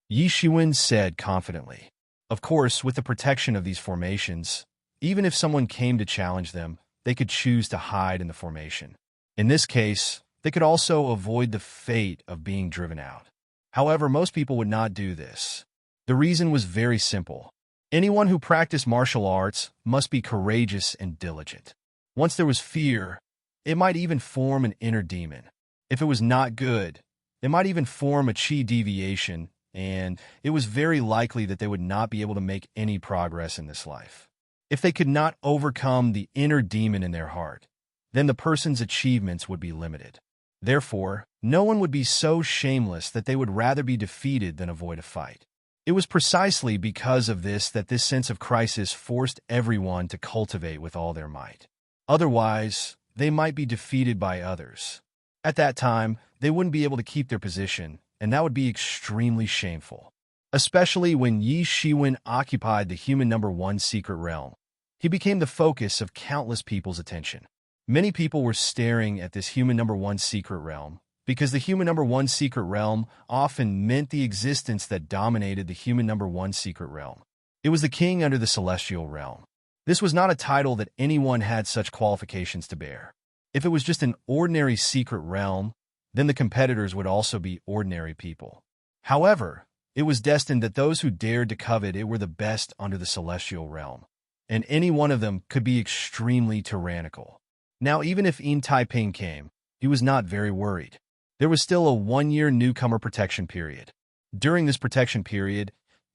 A: Yi Shiwen said confidently. Of course, with the protection of these formations, even if someone came to challenge them, they could choose to hide in the formation. In this case, they could also avoid the fate of being driven out. However, most people would not do this. The reason was very simple. Anyone who practiced martial arts must be courageous and diligent. Once there was fear, it might even form an inner demon. If it was not good, it might even form a chi deviation, and it was very likely that they would not be able to make any progress in this life. If they could not overcome the inner demon in their heart, then the person's achievements would be limited. Therefore, no one would be so shameless that they would rather be defeated than avoid a fight. It was precisely because of this that this sense of crisis forced everyone to cultivate with all their might. Otherwise, they might be defeated by others. At that time, they wouldn't be able to keep their position, and that would be extremely shameful. Especially when Yi Shiwen occupied the human number 1 secret realm. He became the focus of countless people's attention. Many people were staring at this human number 1 secret realm, because the human number 1 secret realm often meant the existence that dominated the human number 1 secret realm. It was the king under the celestial realm. This was not a title that anyone had such qualifications to bear. If it was just an ordinary secret realm, then the competitors would also be ordinary people. However, it was destined that those who dared to covet it were the best under the celestial realm, and any one of them could be extremely tyrannical. Now, even if Ian Taiping came, he was not very worried. There was still a 1-year newcomer protection period. During this protection period,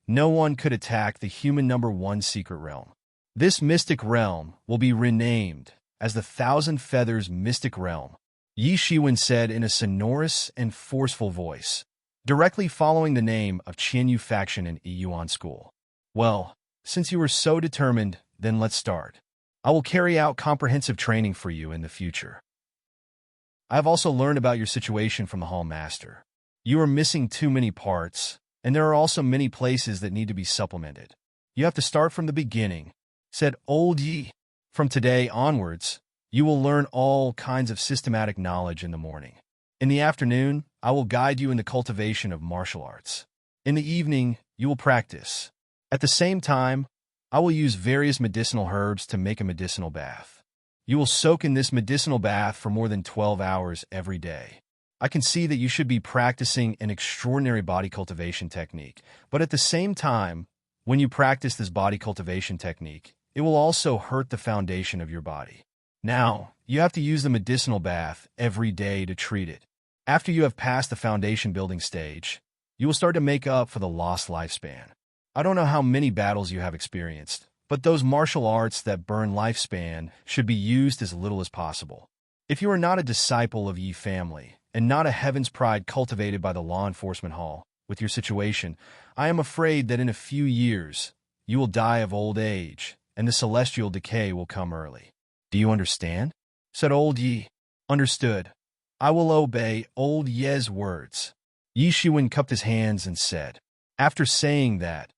A: no one could attack the human number 1 secret realm. This mystic realm will be renamed as the Thousand Feathers Mystic Realm, Yi Shiwen said in a sonorous and forceful voice, directly following the name of Qianyu faction in Yuan School. Well, since you were so determined, then let's start. I will carry out comprehensive training for you in the future. I have also learned about your situation from the Hall Master. You are missing too many parts, and there are also many places that need to be supplemented. You have to start from the beginning, said Old Yi. From today onwards, you will learn all kinds of systematic knowledge in the morning. In the afternoon, I will guide you in the cultivation of martial arts. In the evening, you will practice. At the same time, I will use various medicinal herbs to make a medicinal bath. You will soak in this medicinal bath for more than 12 hours every day. I can see that you should be practicing an extraordinary body cultivation technique, but at the same time, when you practice this body cultivation technique, it will also hurt the foundation of your body. Now, you have to use the medicinal bath every day to treat it. After you have passed the foundation building stage, you will start to make up for the lost lifespan. I don't know how many battles you have experienced, but those martial arts that burn lifespan should be used as little as possible. If you are not a disciple of Yi family, and not a heaven's pride cultivated by the law enforcement hall, with your situation, I am afraid that in a few years, you will die of old age, and the celestial decay will come early. Do you understand? Said Old Yi. Understood. I will obey Old Ye's words. Yi Shiwen cupped his hands and said. After saying that,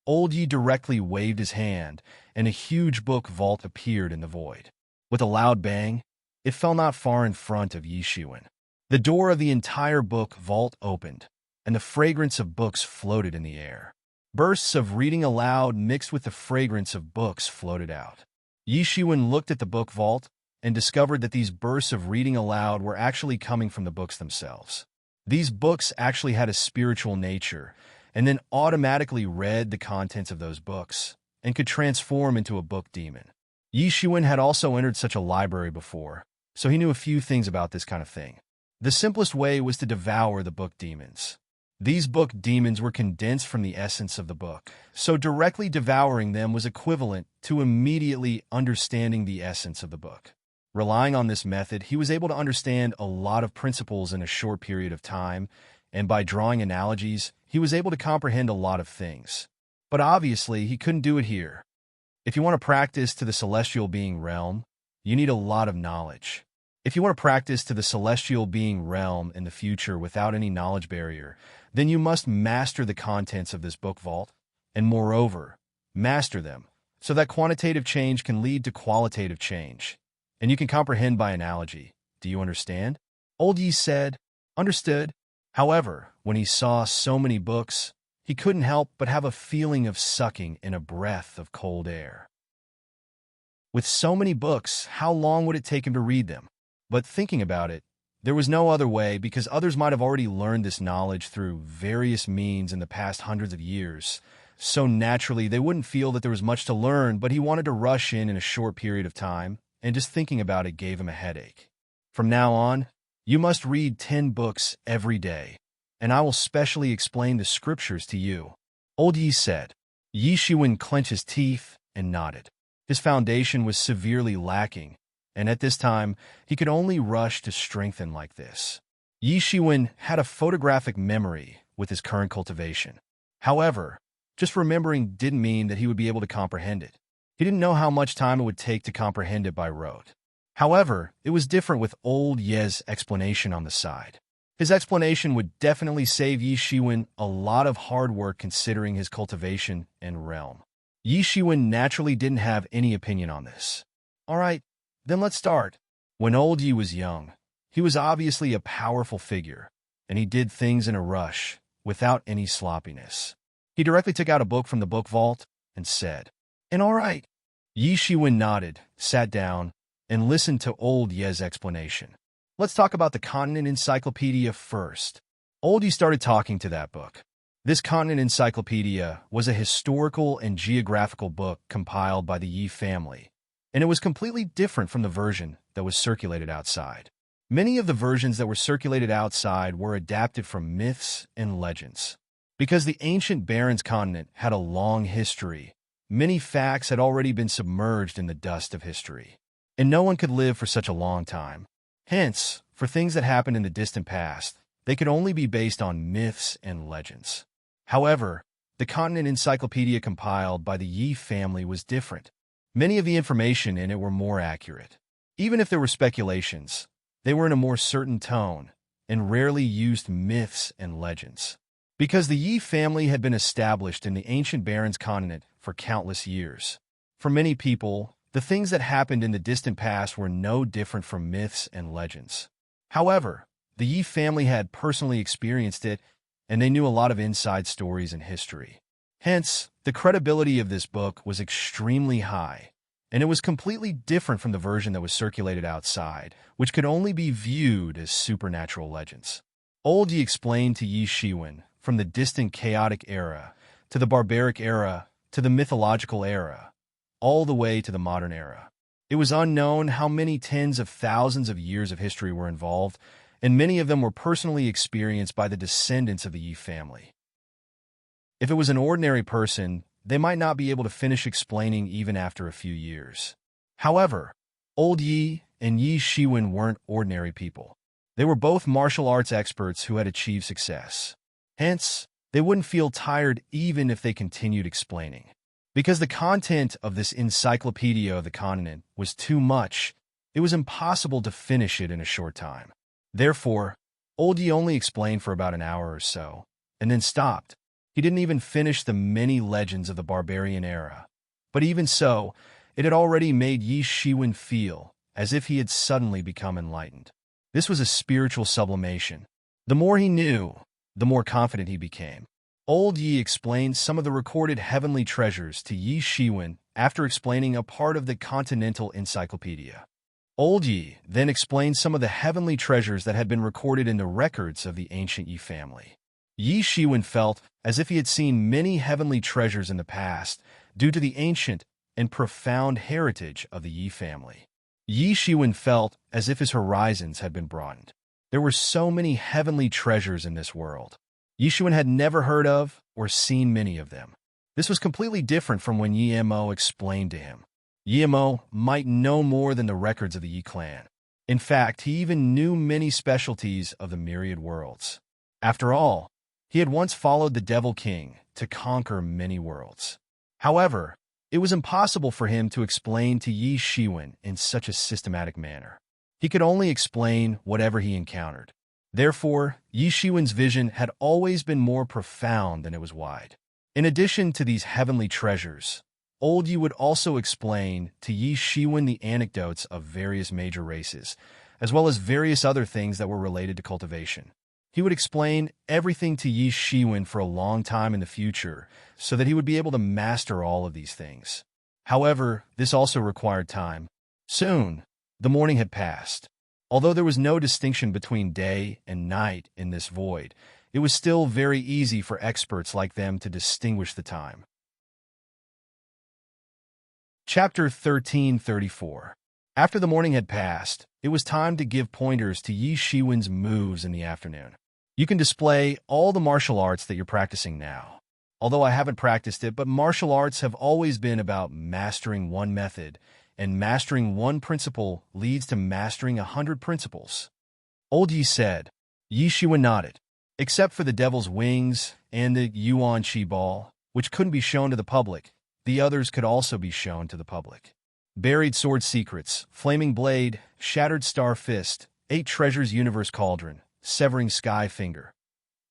A: Old Yi directly waved his hand, and a huge book vault appeared in the void. With a loud bang, it fell not far in front of Yi Shiwen. The door of the entire book vault opened, and the fragrance of books floated in the air. Bursts of reading aloud mixed with the fragrance of books floated out. Yi Shiwen looked at the book vault and discovered that these bursts of reading aloud were actually coming from the books themselves. These books actually had a spiritual nature, and then automatically read the contents of those books, and could transform into a book demon. Yi Shiwen had also entered such a library before, so he knew a few things about this kind of thing. The simplest way was to devour the book demons. These book demons were condensed from the essence of the book, so directly devouring them was equivalent to immediately understanding the essence of the book. Relying on this method, he was able to understand a lot of principles in a short period of time, and by drawing analogies, he was able to comprehend a lot of things. But obviously, he couldn't do it here. If you want to practice to the celestial being realm, you need a lot of knowledge. If you want to practice to the celestial being realm in the future without any knowledge barrier, then you must master the contents of this book vault, and moreover, master them, so that quantitative change can lead to qualitative change. And you can comprehend by analogy. Do you understand? Old Yi said, understood. However, when he saw so many books, he couldn't help but have a feeling of sucking in a breath of cold air. With so many books, how long would it take him to read them? But thinking about it, there was no other way because others might have already learned this knowledge through various means in the past hundreds of years. So naturally, they wouldn't feel that there was much to learn, but he wanted to rush in a short period of time, and just thinking about it gave him a headache. From now on, you must read 10 books every day, and I will specially explain the scriptures to you. Old Yi said. Yi Shiwen clenched his teeth and nodded. His foundation was severely lacking, and at this time, he could only rush to strengthen like this. Yi Shiwen had a photographic memory with his current cultivation. However, just remembering didn't mean that he would be able to comprehend it. He didn't know how much time it would take to comprehend it by rote. However, it was different with Old Ye's explanation on the side. His explanation would definitely save Yi Shiwen a lot of hard work considering his cultivation and realm. Yi Shiwen naturally didn't have any opinion on this. All right, then let's start. When Old Yi was young, he was obviously a powerful figure, and he did things in a rush, without any sloppiness. He directly took out a book from the book vault and said, "And all right." Yi Shiwen nodded, sat down, and listened to Old Ye's explanation. Let's talk about the Continent Encyclopedia first. Old Yi started talking to that book. This Continent Encyclopedia was a historical and geographical book compiled by the Yi family, and it was completely different from the version that was circulated outside. Many of the versions that were circulated outside were adapted from myths and legends. Because the ancient Barrens continent had a long history, many facts had already been submerged in the dust of history, and no one could live for such a long time. Hence, for things that happened in the distant past, they could only be based on myths and legends. However, the Continent Encyclopedia compiled by the Yi family was different. Many of the information in it were more accurate. Even if there were speculations, they were in a more certain tone and rarely used myths and legends. Because the Yi family had been established in the ancient Barrens continent for countless years. For many people, the things that happened in the distant past were no different from myths and legends. However, the Yi family had personally experienced it, and they knew a lot of inside stories and history. Hence, the credibility of this book was extremely high, and it was completely different from the version that was circulated outside, which could only be viewed as supernatural legends. Old Yi explained to Yi Shiwen from the distant chaotic era, to the barbaric era, to the mythological era, all the way to the modern era. It was unknown how many tens of thousands of years of history were involved, and many of them were personally experienced by the descendants of the Yi family. If it was an ordinary person, they might not be able to finish explaining even after a few years. However, Old Yi and Yi Shiwen weren't ordinary people. They were both martial arts experts who had achieved success. Hence, they wouldn't feel tired even if they continued explaining. Because the content of this encyclopedia of the continent was too much, it was impossible to finish it in a short time. Therefore, Old Yi only explained for about an hour or so, and then stopped. He didn't even finish the many legends of the barbarian era. But even so, it had already made Yi Shiwen feel as if he had suddenly become enlightened. This was a spiritual sublimation. The more he knew, the more confident he became. Old Yi explained some of the recorded heavenly treasures to Yi Shiwen after explaining a part of the Continental Encyclopedia. Old Yi then explained some of the heavenly treasures that had been recorded in the records of the ancient Yi family. Yi Shiwen felt as if he had seen many heavenly treasures in the past due to the ancient and profound heritage of the Yi family. Yi Shiwen felt as if his horizons had been broadened. There were so many heavenly treasures in this world. Yi Shiwen had never heard of or seen many of them. This was completely different from when Yi Mo explained to him. Yi Mo might know more than the records of the Yi clan. In fact, he even knew many specialties of the myriad worlds. After all, he had once followed the Devil King to conquer many worlds. However, It was impossible for him to explain to Yi Shiwen in such a systematic manner. He could only explain whatever he encountered. Therefore, Yi Shiwen's vision had always been more profound than it was wide. In addition to these heavenly treasures, Old Yi would also explain to Yi Shiwen the anecdotes of various major races, as well as various other things that were related to cultivation. He would explain everything to Yi Shiwen for a long time in the future, so that he would be able to master all of these things. However, this also required time. Soon, the morning had passed. Although there was no distinction between day and night in this void, it was still very easy for experts like them to distinguish the time. Chapter 1334. After the morning had passed, it was time to give pointers to Yi Shiwen's moves in the afternoon. You can display all the martial arts that you're practicing now. Although I haven't practiced it, but martial arts have always been about mastering one method, and mastering one principle leads to mastering 100 principles. Old Yi said. Yi Shiwen nodded. Except for the devil's wings and the Yuan Qi ball, which couldn't be shown to the public, the others could also be shown to the public. Buried sword secrets, flaming blade, shattered star fist, 8 treasures universe cauldron, severing sky finger.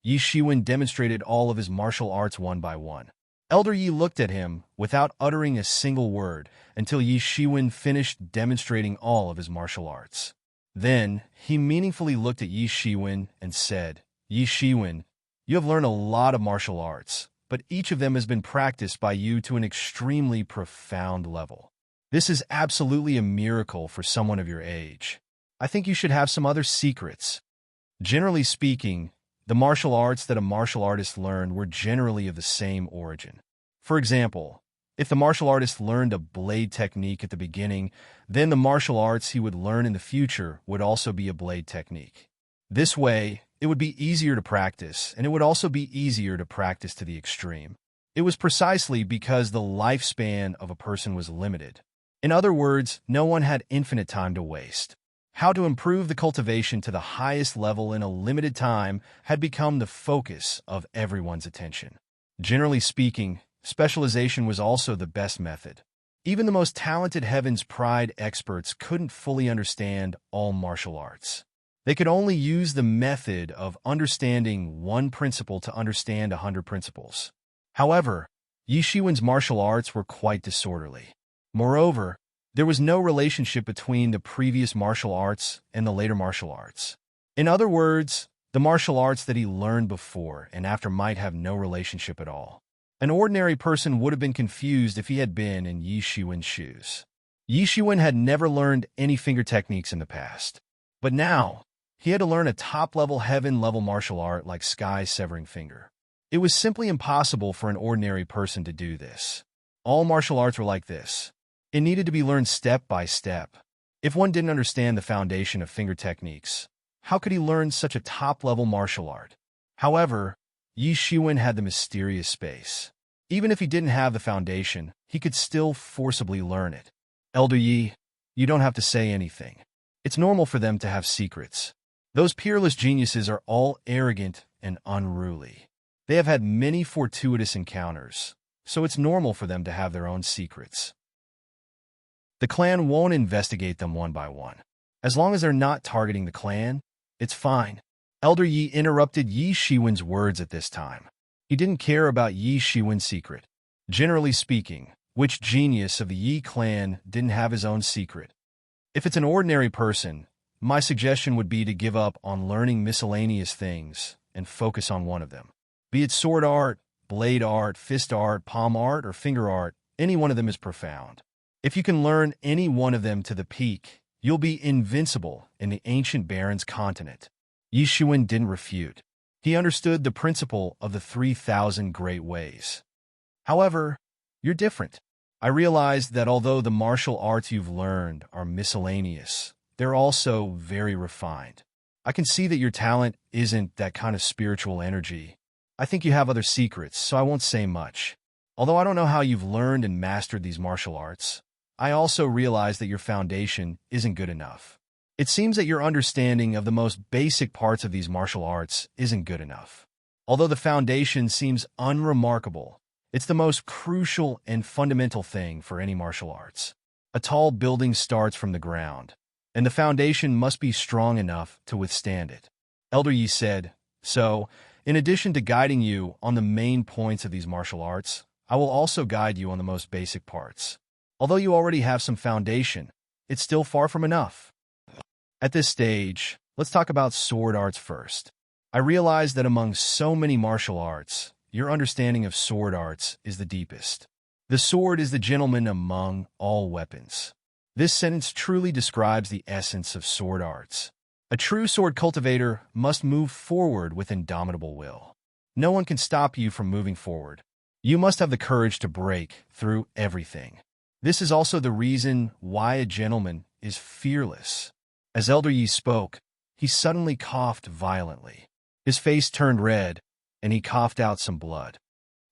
A: Yi Shiwen demonstrated all of his martial arts one by one. Elder Yi looked at him without uttering a single word until Yi Shiwen finished demonstrating all of his martial arts. Then, he meaningfully looked at Yi Shiwen and said, Yi Shiwen, you have learned a lot of martial arts, but each of them has been practiced by you to an extremely profound level. This is absolutely a miracle for someone of your age. I think you should have some other secrets. Generally speaking, the martial arts that a martial artist learned were generally of the same origin. For example, if the martial artist learned a blade technique at the beginning, then the martial arts he would learn in the future would also be a blade technique. This way, it would be easier to practice, and it would also be easier to practice to the extreme. It was precisely because the lifespan of a person was limited. In other words, no one had infinite time to waste. How to improve the cultivation to the highest level in a limited time had become the focus of everyone's attention. Generally speaking, specialization was also the best method. Even the most talented Heaven's Pride experts couldn't fully understand all martial arts. They could only use the method of understanding one principle to understand 100 principles. However, Yi Shiwen's martial arts were quite disorderly. Moreover, there was no relationship between the previous martial arts and the later martial arts. In other words, the martial arts that he learned before and after might have no relationship at all. An ordinary person would have been confused if he had been in Yi Shiwen's shoes. Yi Shiwen had never learned any finger techniques in the past. But now, he had to learn a top-level heaven-level martial art like Sky's severing finger. It was simply impossible for an ordinary person to do this. All martial arts were like this. It needed to be learned step by step. If one didn't understand the foundation of finger techniques, how could he learn such a top-level martial art? However, Yi Shiwen had the mysterious space. Even if he didn't have the foundation, he could still forcibly learn it. Elder Yi, you don't have to say anything. It's normal for them to have secrets. Those peerless geniuses are all arrogant and unruly. They have had many fortuitous encounters, so it's normal for them to have their own secrets. The clan won't investigate them one by one. As long as they're not targeting the clan, it's fine. Elder Yi interrupted Yi Shiwen's words at this time. He didn't care about Yi Shiwen's secret. Generally speaking, which genius of the Yi clan didn't have his own secret? If it's an ordinary person, my suggestion would be to give up on learning miscellaneous things and focus on one of them. Be it sword art, blade art, fist art, palm art, or finger art, any one of them is profound. If you can learn any one of them to the peak, you'll be invincible in the ancient Baron's continent. Yi Shiwen didn't refute. He understood the principle of the 3,000 great ways. However, you're different. I realized that although the martial arts you've learned are miscellaneous, they're also very refined. I can see that your talent isn't that kind of spiritual energy. I think you have other secrets, so I won't say much. Although I don't know how you've learned and mastered these martial arts, I also realize that your foundation isn't good enough. It seems that your understanding of the most basic parts of these martial arts isn't good enough. Although the foundation seems unremarkable, It's the most crucial and fundamental thing for any martial arts. A tall building starts from the ground, and the foundation must be strong enough to withstand it. Elder Yi said, "So, in addition to guiding you on the main points of these martial arts, I will also guide you on the most basic parts. Although you already have some foundation, it's still far from enough." At this stage, let's talk about sword arts first. I realize that among so many martial arts, your understanding of sword arts is the deepest. The sword is the gentleman among all weapons. This sentence truly describes the essence of sword arts. A true sword cultivator must move forward with indomitable will. No one can stop you from moving forward. You must have the courage to break through everything. This is also the reason why a gentleman is fearless. As Elder Yi spoke, he suddenly coughed violently. His face turned red, and he coughed out some blood.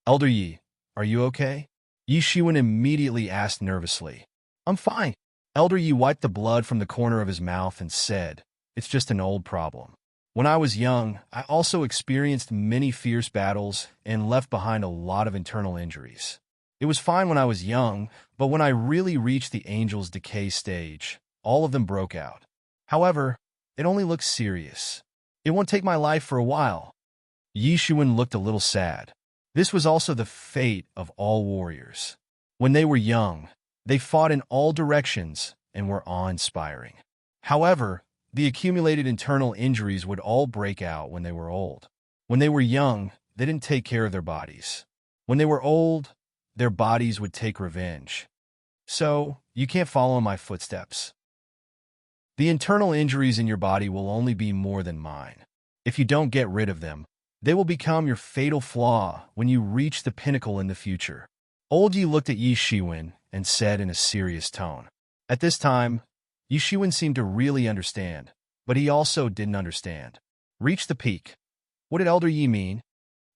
A: "Elder Yi, are you okay?" Yi Shiwen immediately asked nervously. "I'm fine." Elder Yi wiped the blood from the corner of his mouth and said, "It's just an old problem. When I was young, I also experienced many fierce battles and left behind a lot of internal injuries. It was fine when I was young, but when I really reached the angel's decay stage, all of them broke out. However, it only looks serious. It won't take my life for a while." Yi Shiwen looked a little sad. This was also the fate of all warriors. When they were young, they fought in all directions and were awe-inspiring. However, the accumulated internal injuries would all break out when they were old. When they were young, they didn't take care of their bodies. When they were old, their bodies would take revenge. So, you can't follow in my footsteps. The internal injuries in your body will only be more than mine. If you don't get rid of them, they will become your fatal flaw when you reach the pinnacle in the future. Old Yi looked at Yi Shiwen and said in a serious tone. At this time, Yi Shiwen seemed to really understand, but he also didn't understand. "Reach the peak." What did Elder Yi mean?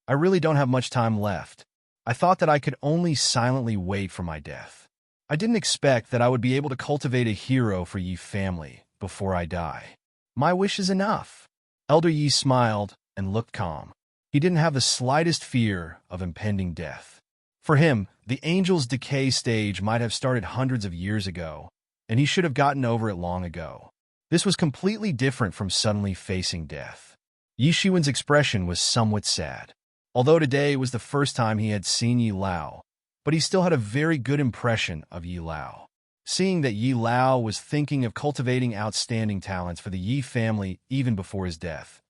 A: "I really don't have much time left. I thought that I could only silently wait for my death. I didn't expect that I would be able to cultivate a hero for Yi family before I die. My wish is enough." Elder Yi smiled and looked calm. He didn't have the slightest fear of impending death. For him, the angel's decay stage might have started hundreds of years ago, and he should have gotten over it long ago. This was completely different from suddenly facing death. Yi Shiwen's expression was somewhat sad. Although today was the first time he had seen Yi Lao, but he still had a very good impression of Yi Lao. Seeing that Yi Lao was thinking of cultivating outstanding talents for the Yi family even before his death,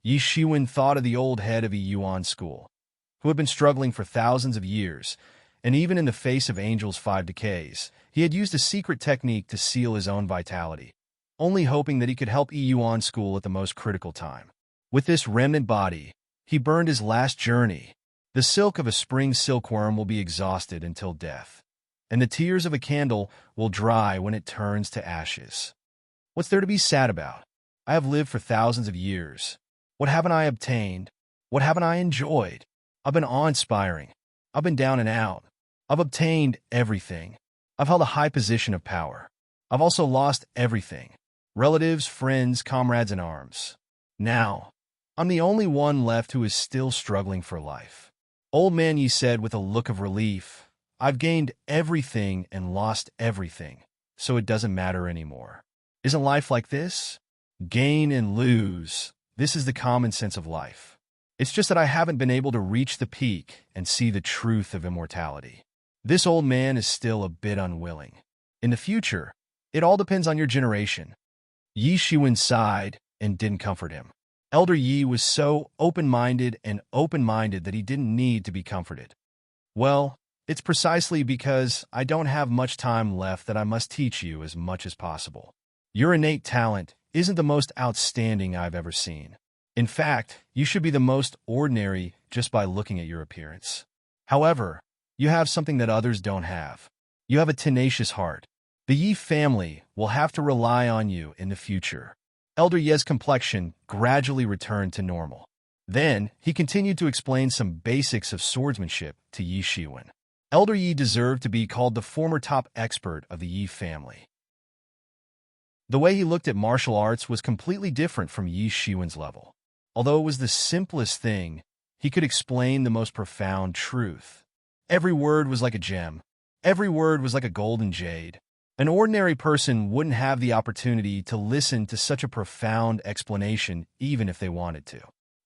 A: Yi Shiwen thought of the old head of a Yuan school, who had been struggling for thousands of years, and even in the face of Angel's 5 decays, he had used a secret technique to seal his own vitality, only hoping that he could help Yuan school at the most critical time. With this remnant body, he burned his last journey. The silk of a spring silkworm will be exhausted until death, and the tears of a candle will dry when it turns to ashes. What's there to be sad about? I have lived for thousands of years. What haven't I obtained? What haven't I enjoyed? I've been awe-inspiring. I've been down and out. I've obtained everything. I've held a high position of power. I've also lost everything. Relatives, friends, comrades in arms. Now, I'm the only one left who is still struggling for life. Old Man Yi said with a look of relief, "I've gained everything and lost everything, so it doesn't matter anymore. Isn't life like this? Gain and lose. This is the common sense of life. It's just that I haven't been able to reach the peak and see the truth of immortality." This old man is still a bit unwilling. In the future, it all depends on your generation. Yi Shiwen sighed and didn't comfort him. Elder Yi was so open-minded that he didn't need to be comforted. "Well, it's precisely because I don't have much time left that I must teach you as much as possible. Your innate talent isn't the most outstanding I've ever seen. In fact, you should be the most ordinary just by looking at your appearance. However, you have something that others don't have. You have a tenacious heart. The Yi family will have to rely on you in the future." Elder Ye's complexion gradually returned to normal. Then, he continued to explain some basics of swordsmanship to Yi Shiwen. Elder Yi deserved to be called the former top expert of the Yi family. The way he looked at martial arts was completely different from Yi Shiwen's level. Although it was the simplest thing, he could explain the most profound truth. Every word was like a gem. Every word was like a golden jade. An ordinary person wouldn't have the opportunity to listen to such a profound explanation even if they wanted to.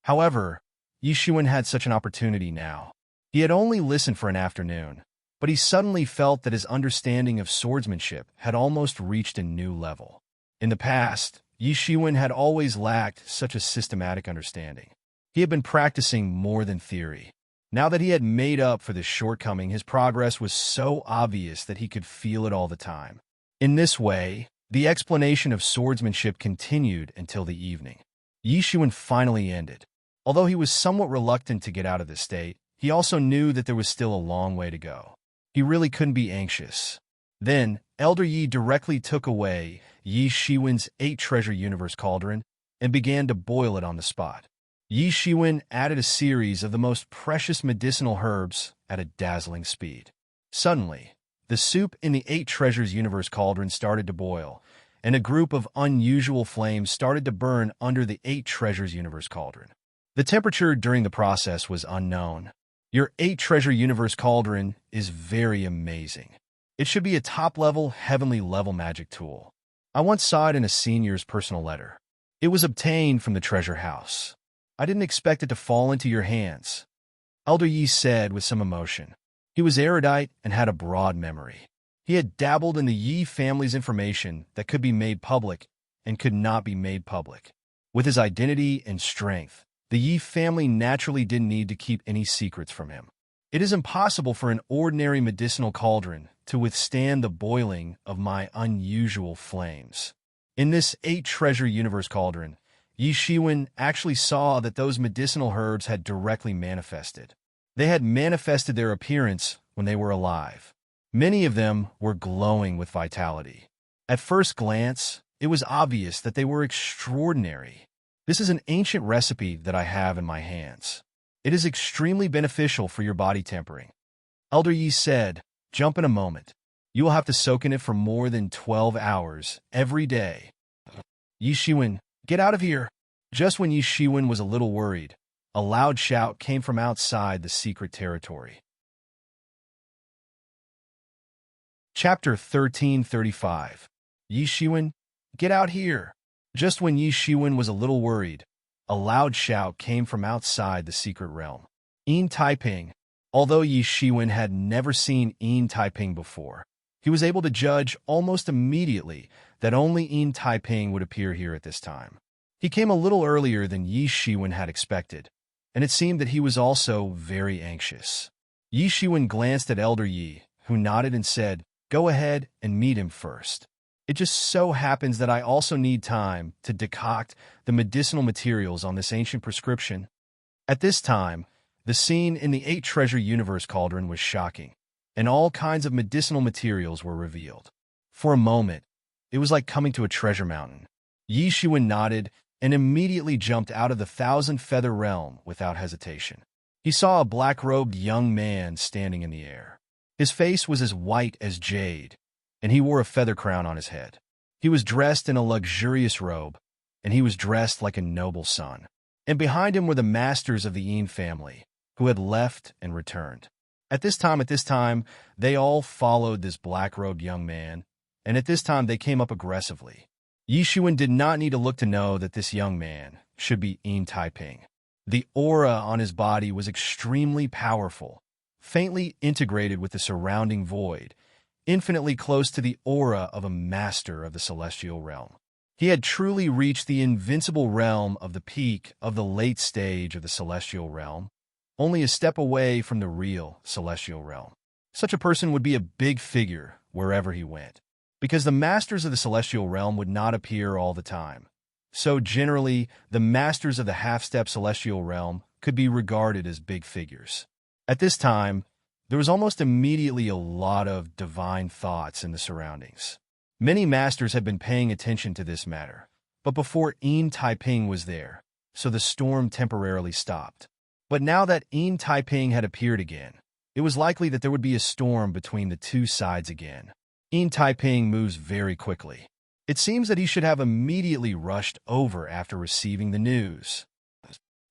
A: However, Yi Shiwen had such an opportunity now. He had only listened for an afternoon, but he suddenly felt that his understanding of swordsmanship had almost reached a new level. In the past, Yi Shiwen had always lacked such a systematic understanding. He had been practicing more than theory. Now that he had made up for this shortcoming, his progress was so obvious that he could feel it all the time. In this way, the explanation of swordsmanship continued until the evening. Yi Shiwen finally ended. Although he was somewhat reluctant to get out of this state, he also knew that there was still a long way to go. He really couldn't be anxious. Then, Elder Yi directly took away Yi Shiwen's 8-treasure universe cauldron and began to boil it on the spot. Yi Shiwen added a series of the most precious medicinal herbs at a dazzling speed. Suddenly, the soup in the 8-treasures universe cauldron started to boil, and a group of unusual flames started to burn under the 8-treasures universe cauldron. The temperature during the process was unknown. Your 8-treasure universe cauldron is very amazing. It should be a top-level, heavenly-level magic tool. I once saw it in a senior's personal letter. It was obtained from the treasure house. I didn't expect it to fall into your hands, Elder Yi said with some emotion. He was erudite and had a broad memory. He had dabbled in the Yi family's information that could be made public and could not be made public. With his identity and strength, the Yi family naturally didn't need to keep any secrets from him. It is impossible for an ordinary medicinal cauldron to withstand the boiling of my unusual flames. In this 8-treasure universe cauldron, Yi Shiwen actually saw that those medicinal herbs had directly manifested. They had manifested their appearance when they were alive. Many of them were glowing with vitality. At first glance, it was obvious that they were extraordinary. This is an ancient recipe that I have in my hands. It is extremely beneficial for your body tempering. Elder Yi said, "Jump in a moment. You will have to soak in it for more than 12 hours every day." Yi Shiwen, "Get out of here!" Just when Yi Shiwen was a little worried, a loud shout came from outside the secret territory. Chapter 1335. Yi Shiwen, "Get out here!" Just when Yi Shiwen was a little worried, a loud shout came from outside the secret realm. Yin Taiping. Although Yi Shiwen had never seen Yin Taiping before, he was able to judge almost immediately that only Yin Taiping would appear here at this time. He came a little earlier than Yi Shiwen had expected, and it seemed that he was also very anxious. Yi Shiwen glanced at Elder Yi, who nodded and said, "Go ahead and meet him first. It just so happens that I also need time to decoct the medicinal materials on this ancient prescription." At this time, the scene in the 8-treasure universe cauldron was shocking, and all kinds of medicinal materials were revealed. For a moment, it was like coming to a treasure mountain. Yi Shiwen nodded and immediately jumped out of the 1,000-feather realm without hesitation. He saw a black-robed young man standing in the air. His face was as white as jade, and he wore a feather crown on his head. He was dressed in a luxurious robe, and he was dressed like a noble son. And behind him were the masters of the Yin family, who had left and returned. At this time, they all followed this black-robed young man, and at this time they came up aggressively. Yi Shiwen did not need to look to know that this young man should be Yin Taiping. The aura on his body was extremely powerful, faintly integrated with the surrounding void, infinitely close to the aura of a master of the celestial realm. He had truly reached the invincible realm of the peak of the late stage of the celestial realm, only a step away from the real celestial realm. Such a person would be a big figure wherever he went, because the masters of the celestial realm would not appear all the time. So generally, the masters of the half-step celestial realm could be regarded as big figures. At this time, there was almost immediately a lot of divine thoughts in the surroundings. Many masters had been paying attention to this matter, but before Yin Taiping was there, so the storm temporarily stopped. But now that Yin Taiping had appeared again, it was likely that there would be a storm between the two sides again. Yin Taiping moves very quickly. It seems that he should have immediately rushed over after receiving the news.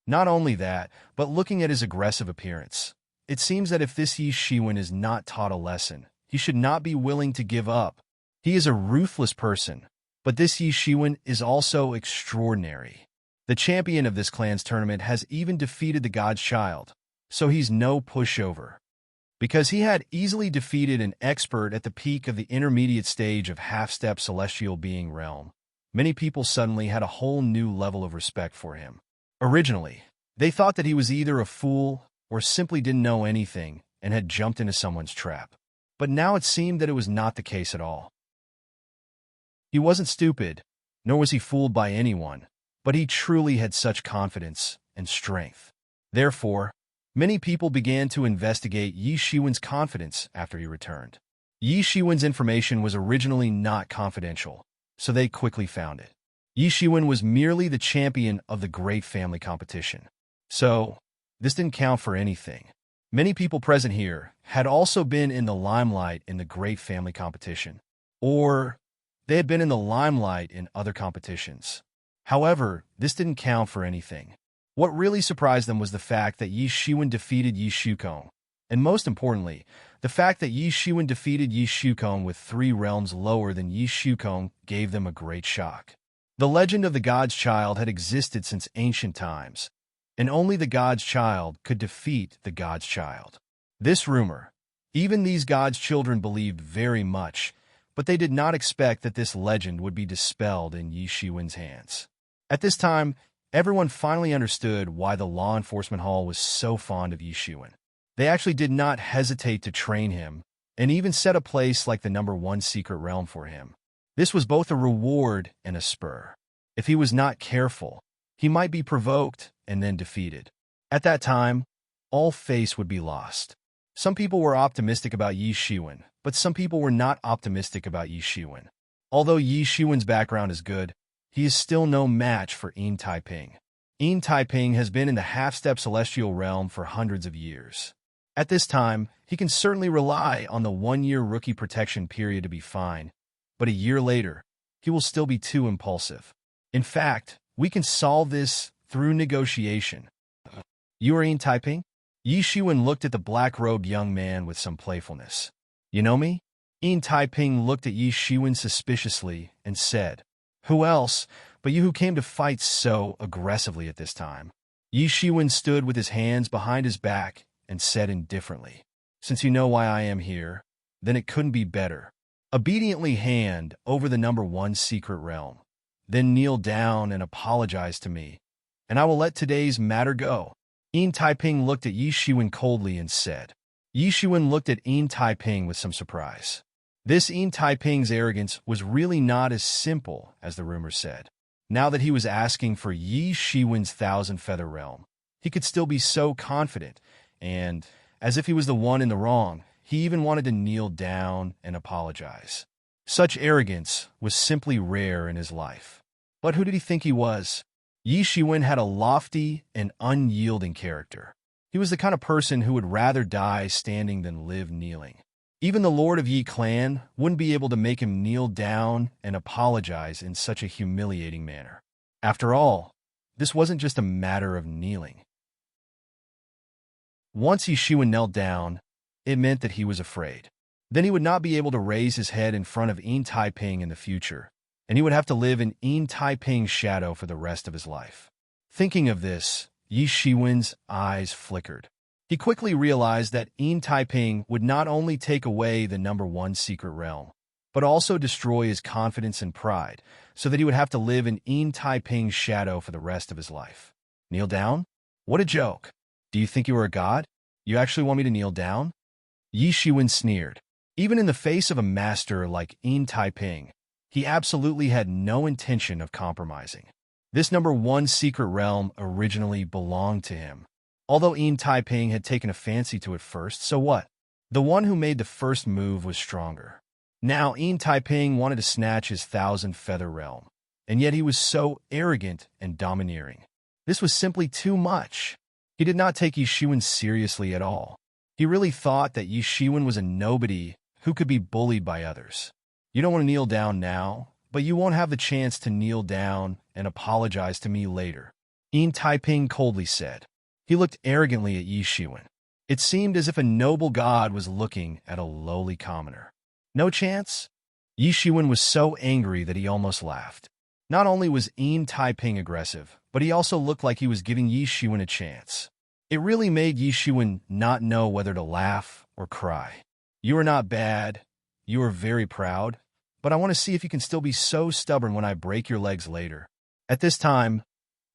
A: Not only that, but looking at his aggressive appearance, it seems that if this Yi Shiwen is not taught a lesson, he should not be willing to give up. He is a ruthless person, but this Yi Shiwen is also extraordinary. The champion of this clan's tournament has even defeated the God's Child, so he's no pushover. Because he had easily defeated an expert at the peak of the intermediate stage of half-step celestial being realm, many people suddenly had a whole new level of respect for him. Originally, they thought that he was either a fool or simply didn't know anything and had jumped into someone's trap. But now it seemed that it was not the case at all. He wasn't stupid, nor was he fooled by anyone, but he truly had such confidence and strength. Therefore, many people began to investigate Yi Shiwen's confidence after he returned. Yi Shiwen's information was originally not confidential, so they quickly found it. Yi Shiwen was merely the champion of the Great Family competition. So, this didn't count for anything. Many people present here had also been in the limelight in the Great Family competition, or they had been in the limelight in other competitions. However, this didn't count for anything. What really surprised them was the fact that Yi Shiwen defeated Yi Shukong, and most importantly, the fact that Yi Shiwen defeated Yi Shukong with 3 realms lower than Yi Shukong gave them a great shock. The legend of the God's Child had existed since ancient times, and only the God's Child could defeat the God's Child. This rumor, even these God's children believed very much, but they did not expect that this legend would be dispelled in Yi Shiwen's hands. At this time, everyone finally understood why the law enforcement hall was so fond of Yi Shiwen. They actually did not hesitate to train him, and even set a place like the #1 secret realm for him. This was both a reward and a spur. If he was not careful, he might be provoked and then defeated. At that time, all face would be lost. Some people were optimistic about Yi Shiwen, but some people were not optimistic about Yi Shiwen. Although Yi Shiwen's background is good, he is still no match for Yin Taiping. Yin Taiping has been in the half-step celestial realm for hundreds of years. At this time, he can certainly rely on the 1-year rookie protection period to be fine, but a year later, he will still be too impulsive. In fact, we can solve this through negotiation. You are Yin Taiping? Yi Shiwen looked at the black-robed young man with some playfulness. You know me? Yin Taiping looked at Yi Shiwen suspiciously and said, Who else but you who came to fight so aggressively at this time? Yi Shiwen stood with his hands behind his back and said indifferently, Since you know why I am here, then it couldn't be better. Obediently hand over the #1 secret realm, then kneel down and apologize to me, and I will let today's matter go. Yin Taiping looked at Yi Shiwen coldly and said. Yi Shiwen looked at Yin Taiping with some surprise. This Yin Taiping's arrogance was really not as simple as the rumor said. Now that he was asking for Yi Shiwen's 1,000-feather realm, he could still be so confident, and, as if he was the one in the wrong, he even wanted to kneel down and apologize. Such arrogance was simply rare in his life. But who did he think he was? Yi Shiwen had a lofty and unyielding character. He was the kind of person who would rather die standing than live kneeling. Even the Lord of Yi clan wouldn't be able to make him kneel down and apologize in such a humiliating manner. After all, this wasn't just a matter of kneeling. Once Yi Shiwen knelt down, it meant that he was afraid. Then he would not be able to raise his head in front of Yin Taiping in the future, and he would have to live in Yin Taiping's shadow for the rest of his life. Thinking of this, Yi Shiwen's eyes flickered. He quickly realized that Yin Taiping would not only take away the #1 secret realm, but also destroy his confidence and pride, so that he would have to live in Yin Taiping's shadow for the rest of his life. Kneel down? What a joke. Do you think you are a god? You actually want me to kneel down? Yi Shiwen sneered. Even in the face of a master like Yin Taiping, he absolutely had no intention of compromising. This #1 secret realm originally belonged to him. Although Yin Taiping had taken a fancy to it first, so what? The one who made the first move was stronger. Now Yin Taiping wanted to snatch his 1,000-feather realm, and yet he was so arrogant and domineering. This was simply too much. He did not take Yi Shiwen seriously at all. He really thought that Yi Shiwen was a nobody who could be bullied by others. You don't want to kneel down now, but you won't have the chance to kneel down and apologize to me later, Yin Taiping coldly said. He looked arrogantly at Yi Shiwen. It seemed as if a noble god was looking at a lowly commoner. No chance? Yi Shiwen was so angry that he almost laughed. Not only was Yin Taiping aggressive, but he also looked like he was giving Yi Shiwen a chance. It really made Yi Shiwen not know whether to laugh or cry. You are not bad. You are very proud. But I want to see if you can still be so stubborn when I break your legs later. At this time,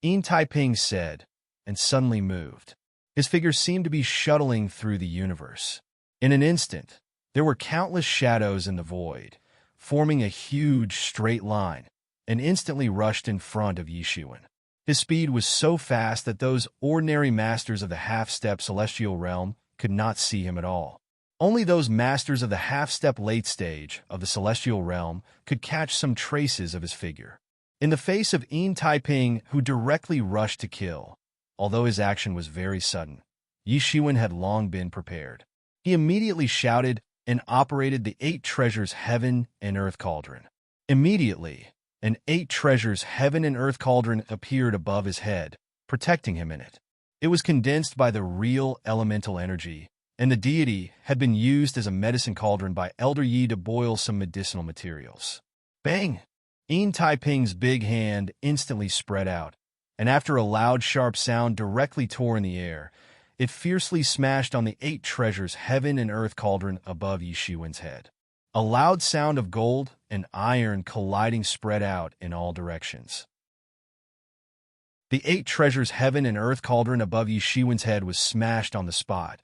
A: Yin Taiping said, and suddenly moved. His figure seemed to be shuttling through the universe. In an instant, there were countless shadows in the void, forming a huge straight line, and instantly rushed in front of Yi Shiwen. His speed was so fast that those ordinary masters of the half-step celestial realm could not see him at all. Only those masters of the half-step late stage of the celestial realm could catch some traces of his figure. In the face of Yin Taiping, who directly rushed to kill, although his action was very sudden, Yi Shiwen had long been prepared. He immediately shouted and operated the 8 treasures heaven and earth cauldron. Immediately, an 8 treasures heaven and earth cauldron appeared above his head, protecting him in it. It was condensed by the real elemental energy, and the deity had been used as a medicine cauldron by Elder Yi to boil some medicinal materials. Bang! Yin Taiping's big hand instantly spread out, and after a loud, sharp sound directly tore in the air, it fiercely smashed on the 8 treasures heaven and earth cauldron above Yi Shiwen's head. A loud sound of gold and iron colliding spread out in all directions. The 8 treasures heaven and earth cauldron above Yi Shiwen's head was smashed on the spot,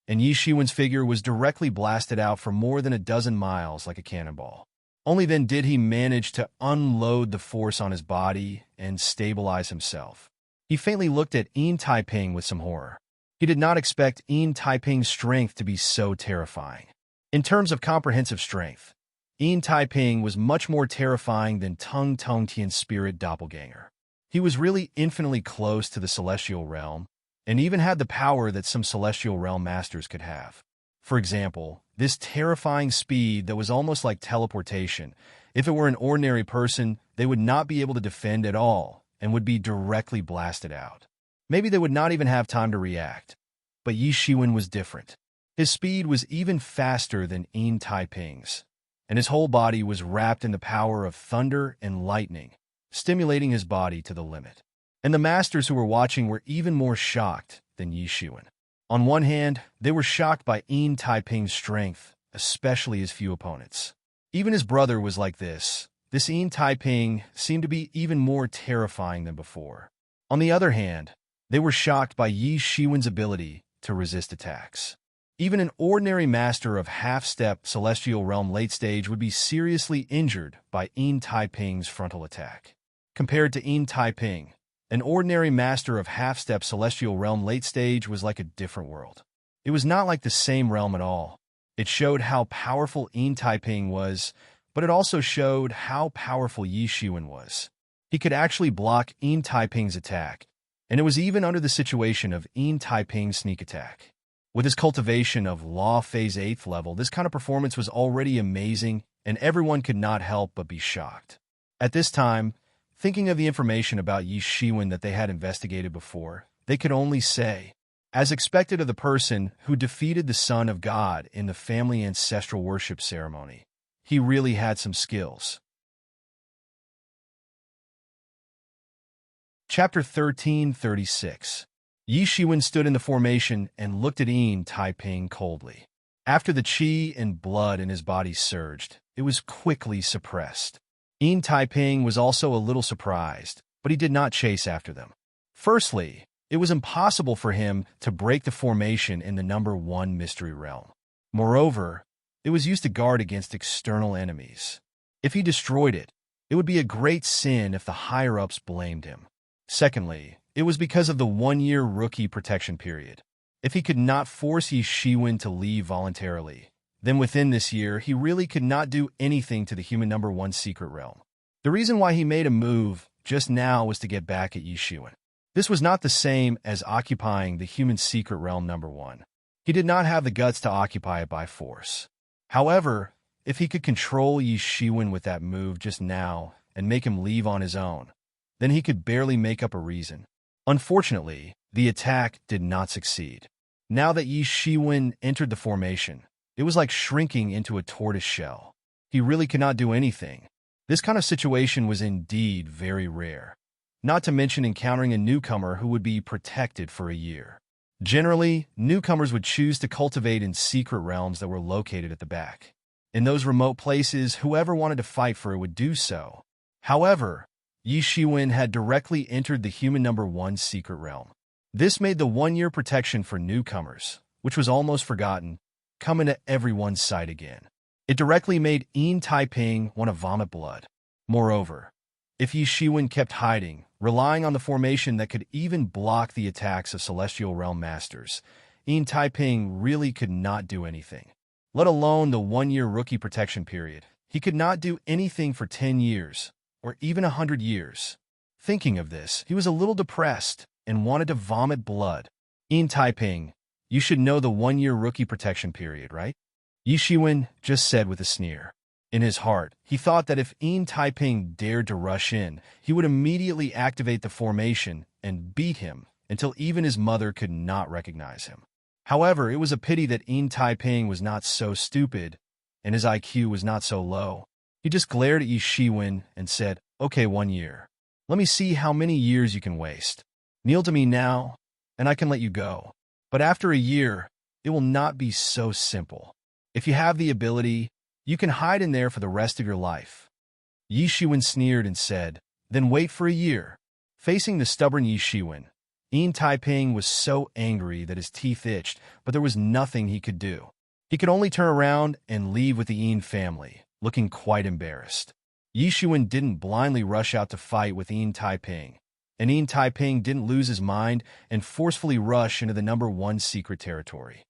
A: and Yi Shiwen's figure was directly blasted out for more than a dozen miles like a cannonball. Only then did he manage to unload the force on his body and stabilize himself. He faintly looked at Yin Taiping with some horror. He did not expect Yin Taiping's strength to be so terrifying. In terms of comprehensive strength, Yin Taiping was much more terrifying than Tung Tung Tian's spirit doppelganger. He was really infinitely close to the celestial realm, and even had the power that some celestial realm masters could have. For example, this terrifying speed that was almost like teleportation. If it were an ordinary person, they would not be able to defend at all and would be directly blasted out. Maybe they would not even have time to react. But Yi Shiwen was different. His speed was even faster than Yin Taiping's, and his whole body was wrapped in the power of thunder and lightning, stimulating his body to the limit. And the masters who were watching were even more shocked than Yi Shiwen. On one hand, they were shocked by Yin Taiping's strength, especially his few opponents. Even his brother was like this. This Yin Taiping seemed to be even more terrifying than before. On the other hand, they were shocked by Yi Shiwen's ability to resist attacks. Even an ordinary master of half-step celestial realm late stage would be seriously injured by Yin Taiping's frontal attack. Compared to Yin Taiping, an ordinary master of half-step celestial realm late stage was like a different world. It was not like the same realm at all. It showed how powerful Yin Taiping was, but it also showed how powerful Yi Shiwen was. He could actually block Yin Taiping's attack, and it was even under the situation of Yin Taiping's sneak attack. With his cultivation of Law Phase 8th level, this kind of performance was already amazing, and everyone could not help but be shocked. At this time, thinking of the information about Yi Shiwen that they had investigated before, they could only say, as expected of the person who defeated the Son of God in the family ancestral worship ceremony, he really had some skills. Chapter 1336. Yi Shiwen stood in the formation and looked at Yin Taiping coldly. After the qi and blood in his body surged, it was quickly suppressed. Yin Taiping was also a little surprised, but he did not chase after them. Firstly, it was impossible for him to break the formation in the number 1 mystery realm. Moreover, it was used to guard against external enemies. If he destroyed it, it would be a great sin if the higher-ups blamed him. Secondly, it was because of the 1-year rookie protection period. If he could not force Yi Shiwen to leave voluntarily, then within this year, he really could not do anything to the human number 1 secret realm. The reason why he made a move just now was to get back at Yi Shiwen. This was not the same as occupying the human secret realm number 1. He did not have the guts to occupy it by force. However, if he could control Yi Shiwen with that move just now and make him leave on his own, then he could barely make up a reason. Unfortunately, the attack did not succeed. Now that Yi Shiwen entered the formation, it was like shrinking into a tortoise shell. He really could not do anything. This kind of situation was indeed very rare, not to mention encountering a newcomer who would be protected for a year. Generally, newcomers would choose to cultivate in secret realms that were located at the back. In those remote places, whoever wanted to fight for it would do so. However, Yi Shiwen had directly entered the human number 1 secret realm. This made the 1-year protection for newcomers, which was almost forgotten, come into everyone's sight again. It directly made Yin Taiping want to vomit blood. Moreover, if Yi Shiwen kept hiding, relying on the formation that could even block the attacks of Celestial Realm Masters, Yin Taiping really could not do anything. Let alone the 1-year rookie protection period. He could not do anything for 10 years, or even 100 years. Thinking of this, he was a little depressed and wanted to vomit blood. Yin Taiping, you should know the 1-year rookie protection period, right? Yi Shiwen just said with a sneer. In his heart, he thought that if Yin Taiping dared to rush in, he would immediately activate the formation and beat him until even his mother could not recognize him. However, it was a pity that Yin Taiping was not so stupid and his IQ was not so low. He just glared at Yi Shiwen and said, "Okay, 1 year. Let me see how many years you can waste. Kneel to me now, and I can let you go. But after a year, it will not be so simple. If you have the ability, you can hide in there for the rest of your life." Yi Shiwen sneered and said, "Then wait for a year." Facing the stubborn Yi Shiwen, Yin Taiping was so angry that his teeth itched, but there was nothing he could do. He could only turn around and leave with the Yin family, looking quite embarrassed. Yi Shiwen didn't blindly rush out to fight with Yin Taiping, and Yin Taiping didn't lose his mind and forcefully rush into the number 1 secret territory.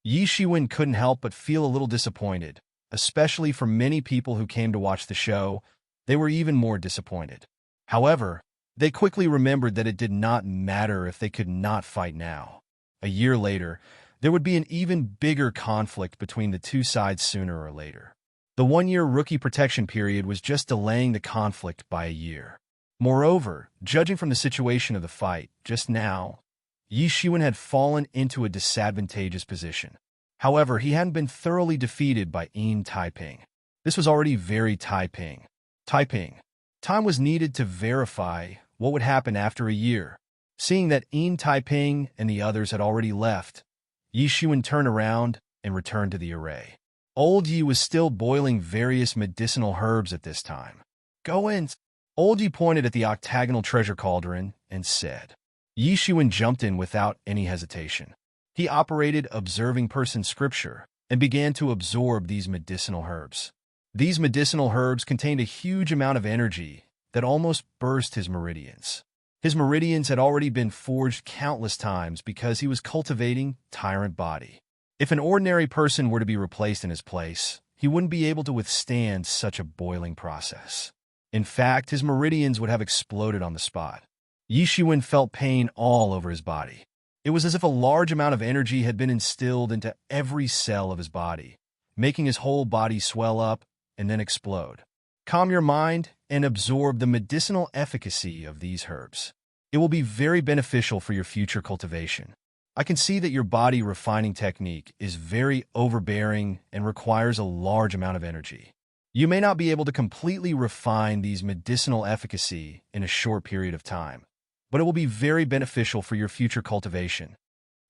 A: Yi Shiwen couldn't help but feel a little disappointed, especially for many people who came to watch the show. They were even more disappointed. However, they quickly remembered that it did not matter if they could not fight now. A year later, there would be an even bigger conflict between the two sides sooner or later. The 1-year rookie protection period was just delaying the conflict by a year. Moreover, judging from the situation of the fight just now, Yi Shiwen had fallen into a disadvantageous position. However, he hadn't been thoroughly defeated by Yin Taiping. This was already very Taiping. Time was needed to verify what would happen after a year. Seeing that Yin Taiping and the others had already left, Yi Shiwen turned around and returned to the array. Old Yi was still boiling various medicinal herbs at this time. "Go in." Old Yi pointed at the octagonal treasure cauldron and said. Yi Shiwen jumped in without any hesitation. He operated observing person scripture and began to absorb these medicinal herbs. These medicinal herbs contained a huge amount of energy that almost burst his meridians. His meridians had already been forged countless times because he was cultivating Tyrant Body. If an ordinary person were to be replaced in his place, he wouldn't be able to withstand such a boiling process. In fact, his meridians would have exploded on the spot. Yi Shiwen felt pain all over his body. It was as if a large amount of energy had been instilled into every cell of his body, making his whole body swell up and then explode. Calm your mind and absorb the medicinal efficacy of these herbs. It will be very beneficial for your future cultivation. I can see that your body refining technique is very overbearing and requires a large amount of energy. You may not be able to completely refine these medicinal efficacy in a short period of time, but it will be very beneficial for your future cultivation.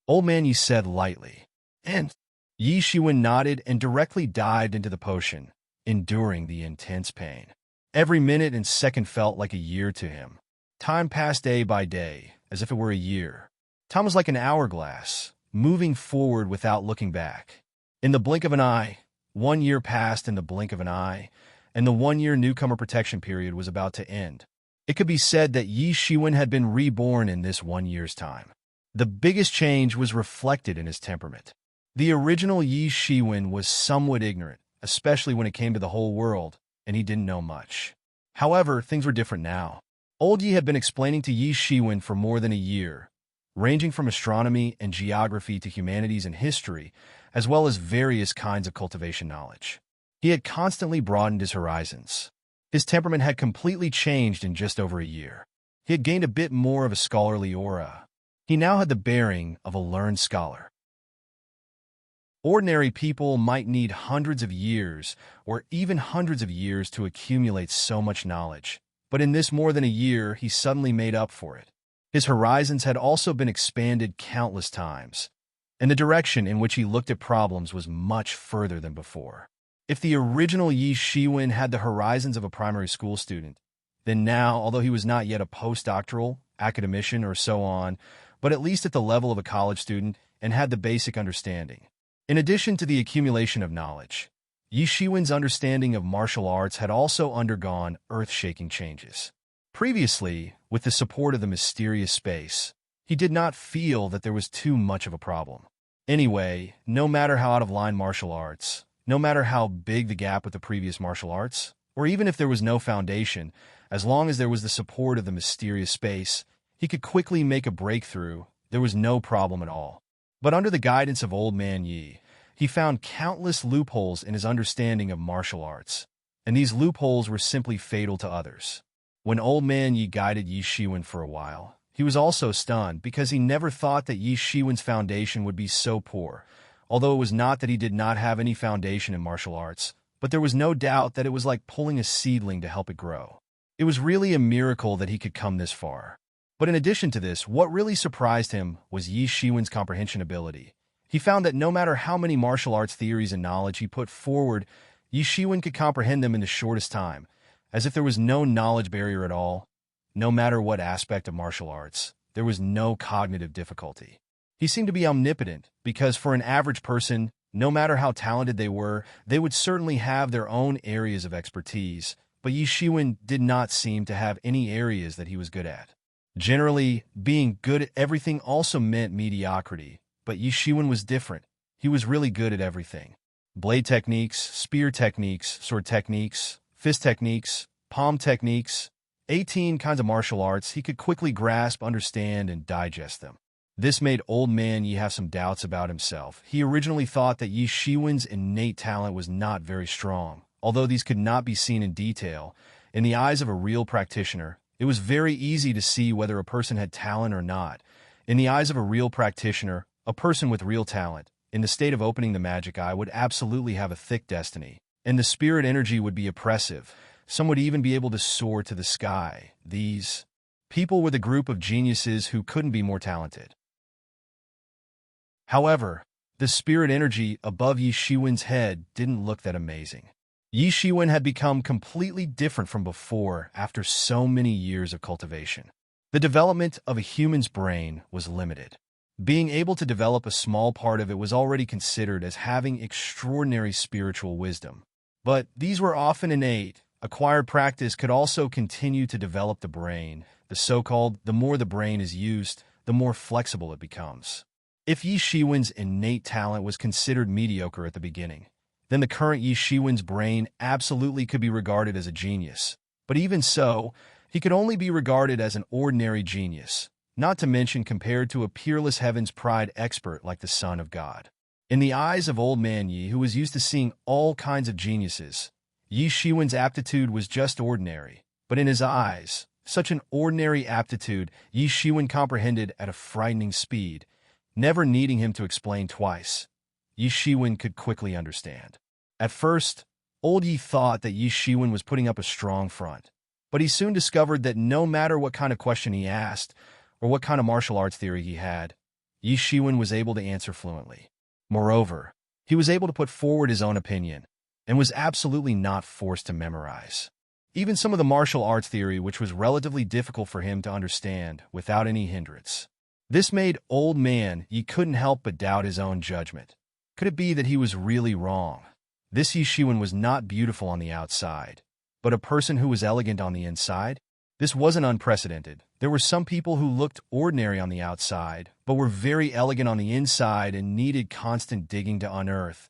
A: Old man Yi said lightly. And Yi Shiwen nodded and directly dived into the potion, enduring the intense pain. Every minute and second felt like a year to him. Time passed day by day, as if it were a year. Time was like an hourglass, moving forward without looking back. In the blink of an eye, 1 year passed in the blink of an eye, and the 1-year newcomer protection period was about to end. It could be said that Yi Shiwen had been reborn in this 1 year's time. The biggest change was reflected in his temperament. The original Yi Shiwen was somewhat ignorant, especially when it came to the whole world, and he didn't know much. However, things were different now. Old Yi had been explaining to Yi Shiwen for more than a year, ranging from astronomy and geography to humanities and history, as well as various kinds of cultivation knowledge. He had constantly broadened his horizons. His temperament had completely changed in just over a year. He had gained a bit more of a scholarly aura, He now had the bearing of a learned scholar. Ordinary people might need hundreds of years or even hundreds of years to accumulate so much knowledge, but in this more than a year, he suddenly made up for it. His horizons had also been expanded countless times, and the direction in which he looked at problems was much further than before. If the original Yi Shiwen had the horizons of a primary school student, then now, although he was not yet a postdoctoral, academician, or so on, but at least at the level of a college student and had the basic understanding. In addition to the accumulation of knowledge, Yi Shiwen's understanding of martial arts had also undergone earth-shaking changes. Previously, with the support of the mysterious space, he did not feel that there was too much of a problem. Anyway, no matter how out of line martial arts, no matter how big the gap with the previous martial arts, or even if there was no foundation, as long as there was the support of the mysterious space, he could quickly make a breakthrough. There was no problem at all. But under the guidance of Old Man Yi, he found countless loopholes in his understanding of martial arts, and these loopholes were simply fatal to others. When Old Man Yi guided Yi Shiwen for a while, he was also stunned because he never thought that Yi Shiwen's foundation would be so poor, although it was not that he did not have any foundation in martial arts, but there was no doubt that it was like pulling a seedling to help it grow. It was really a miracle that he could come this far. But in addition to this, what really surprised him was Yi Shiwen's comprehension ability. He found that no matter how many martial arts theories and knowledge he put forward, Yi Shiwen could comprehend them in the shortest time, as if there was no knowledge barrier at all. No matter what aspect of martial arts, there was no cognitive difficulty. He seemed to be omnipotent, because for an average person, no matter how talented they were, they would certainly have their own areas of expertise, but Yi Shiwen did not seem to have any areas that he was good at. Generally, being good at everything also meant mediocrity, but Yi Shiwen was different. He was really good at everything. Blade techniques, spear techniques, sword techniques, fist techniques, palm techniques, 18 kinds of martial arts, he could quickly grasp, understand, and digest them. This made Old Man Yi have some doubts about himself. He originally thought that Yi Shiwen's innate talent was not very strong. Although these could not be seen in detail, in the eyes of a real practitioner, it was very easy to see whether a person had talent or not. In the eyes of a real practitioner, a person with real talent, in the state of opening the magic eye, would absolutely have a thick destiny, and the spirit energy would be oppressive. Some would even be able to soar to the sky. These people were the group of geniuses who couldn't be more talented. However, the spirit energy above Yi Shiwen's head didn't look that amazing. Yi Shiwen had become completely different from before after so many years of cultivation. The development of a human's brain was limited. Being able to develop a small part of it was already considered as having extraordinary spiritual wisdom. But these were often innate. Acquired practice could also continue to develop the brain. The more the brain is used, the more flexible it becomes. If Yi Shiwen's innate talent was considered mediocre at the beginning, then the current Yi Shiwen's brain absolutely could be regarded as a genius. But even so, he could only be regarded as an ordinary genius, not to mention compared to a peerless heaven's pride expert like the Son of God. In the eyes of Old Man Yi, who was used to seeing all kinds of geniuses, Yi Shiwen's aptitude was just ordinary. But in his eyes, such an ordinary aptitude Yi Shiwen comprehended at a frightening speed, never needing him to explain twice. Yi Shiwen could quickly understand. At first, Old Yi thought that Yi Shiwen was putting up a strong front, but he soon discovered that no matter what kind of question he asked or what kind of martial arts theory he had, Yi Shiwen was able to answer fluently. Moreover, he was able to put forward his own opinion and was absolutely not forced to memorize. Even some of the martial arts theory, which was relatively difficult for him to understand without any hindrance. This made Old Man Yi couldn't help but doubt his own judgment. Could it be that he was really wrong? This Yi Shiwen was not beautiful on the outside, but a person who was elegant on the inside? This wasn't unprecedented. There were some people who looked ordinary on the outside, but were very elegant on the inside and needed constant digging to unearth.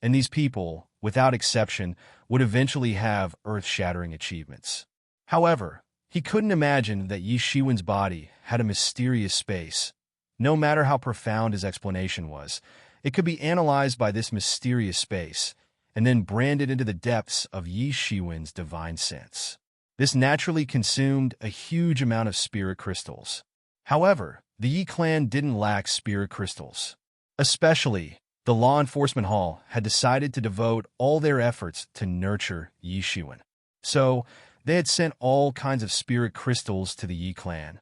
A: And these people, without exception, would eventually have earth-shattering achievements. However, he couldn't imagine that Yi Shiwen's body had a mysterious space. No matter how profound his explanation was, it could be analyzed by this mysterious space and then branded into the depths of Yi Shiwen's divine sense. This naturally consumed a huge amount of spirit crystals. However, the Yi clan didn't lack spirit crystals. Especially, the law enforcement hall had decided to devote all their efforts to nurture Yi Shiwen. So, they had sent all kinds of spirit crystals to the Yi clan.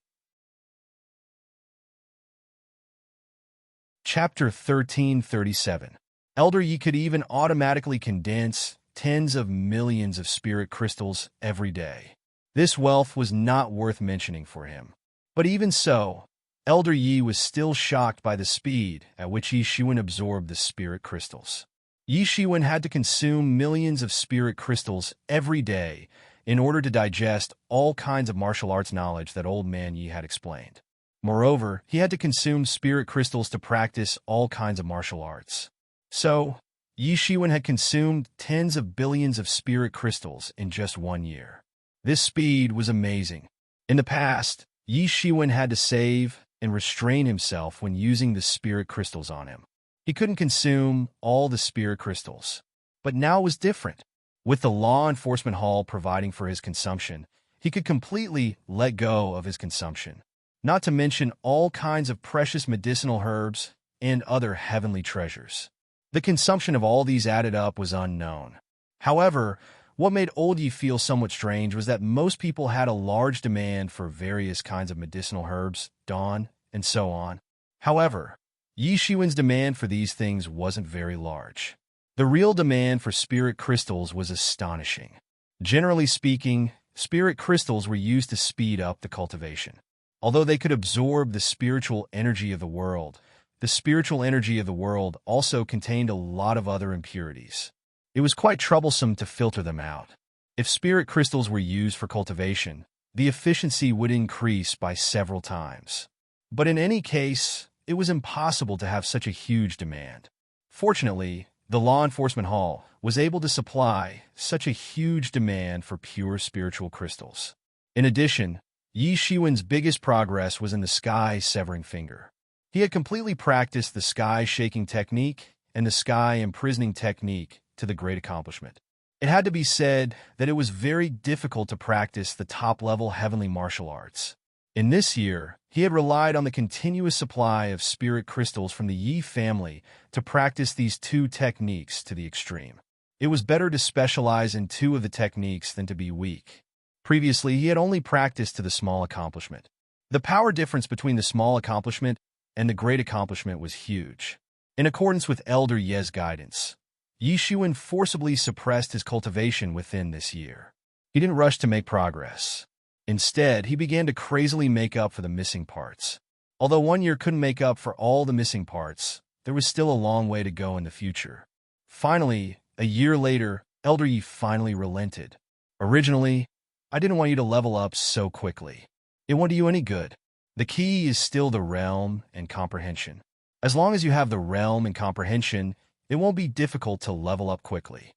A: Chapter 1337. Elder Yi could even automatically condense tens of millions of spirit crystals every day. This wealth was not worth mentioning for him. But even so, Elder Yi was still shocked by the speed at which Yi Shiwen absorbed the spirit crystals. Yi Shiwen had to consume millions of spirit crystals every day in order to digest all kinds of martial arts knowledge that Old Man Yi had explained. Moreover, he had to consume spirit crystals to practice all kinds of martial arts. So, Yi Shiwen had consumed tens of billions of spirit crystals in just 1 year. This speed was amazing. In the past, Yi Shiwen had to save and restrain himself when using the spirit crystals on him. He couldn't consume all the spirit crystals. But now it was different. With the law enforcement hall providing for his consumption, he could completely let go of his consumption. Not to mention all kinds of precious medicinal herbs and other heavenly treasures. The consumption of all these added up was unknown. However, what made Old Yi feel somewhat strange was that most people had a large demand for various kinds of medicinal herbs, dawn, and so on. However, Yi Shiwen's demand for these things wasn't very large. The real demand for spirit crystals was astonishing. Generally speaking, spirit crystals were used to speed up the cultivation. Although they could absorb the spiritual energy of the world, the spiritual energy of the world also contained a lot of other impurities. It was quite troublesome to filter them out. If spirit crystals were used for cultivation, the efficiency would increase by several times. But in any case, it was impossible to have such a huge demand. Fortunately, the law enforcement hall was able to supply such a huge demand for pure spiritual crystals. In addition, Yi Shiwen's biggest progress was in the sky-severing finger. He had completely practiced the sky-shaking technique and the sky-imprisoning technique to the great accomplishment. It had to be said that it was very difficult to practice the top-level heavenly martial arts. In this year, he had relied on the continuous supply of spirit crystals from the Yi family to practice these two techniques to the extreme. It was better to specialize in two of the techniques than to be weak. Previously, he had only practiced to the small accomplishment. The power difference between the small accomplishment and the great accomplishment was huge. In accordance with Elder Ye's guidance, Yi Shiwen forcibly suppressed his cultivation within this year. He didn't rush to make progress. Instead, he began to crazily make up for the missing parts. Although 1 year couldn't make up for all the missing parts, there was still a long way to go in the future. Finally, a year later, Elder Yi finally relented. Originally, I didn't want you to level up so quickly. It won't do you any good. The key is still the realm and comprehension. As long as you have the realm and comprehension, it won't be difficult to level up quickly.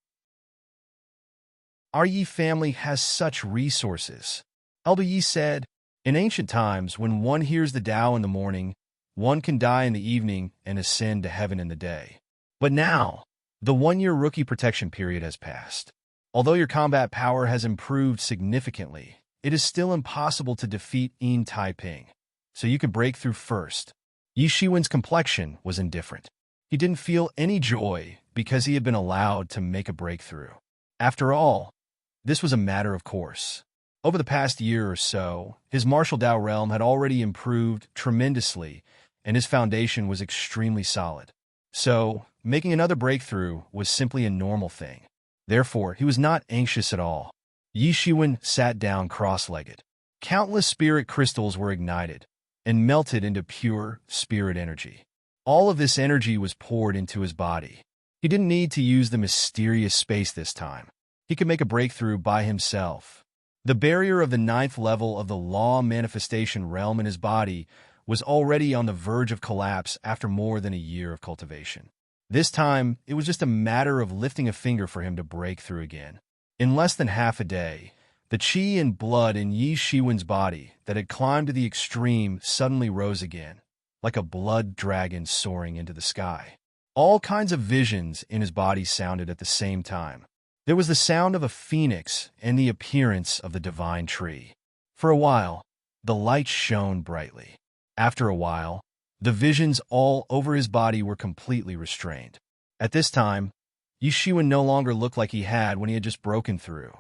A: Our Yi family has such resources. Elder Yi said, in ancient times, when one hears the Tao in the morning, one can die in the evening and ascend to heaven in the day. But now, the 1-year rookie protection period has passed. Although your combat power has improved significantly, it is still impossible to defeat Yin Taiping, so you can break through first. Yi Shiwen's complexion was indifferent. He didn't feel any joy because he had been allowed to make a breakthrough. After all, this was a matter of course. Over the past year or so, his martial Tao realm had already improved tremendously, and his foundation was extremely solid. So, making another breakthrough was simply a normal thing. Therefore, he was not anxious at all. Yi Shiwen sat down cross-legged. Countless spirit crystals were ignited and melted into pure spirit energy. All of this energy was poured into his body. He didn't need to use the mysterious space this time. He could make a breakthrough by himself. The barrier of the 9th level of the law manifestation realm in his body was already on the verge of collapse after more than a year of cultivation. This time, it was just a matter of lifting a finger for him to break through again. In less than half a day, the qi and blood in Yi Shiwen's body that had climbed to the extreme suddenly rose again, like a blood dragon soaring into the sky. All kinds of visions in his body sounded at the same time. There was the sound of a phoenix and the appearance of the divine tree. For a while, the light shone brightly. After a while, the visions all over his body were completely restrained. At this time, Yi Shiwen no longer looked like he had when he had just broken through.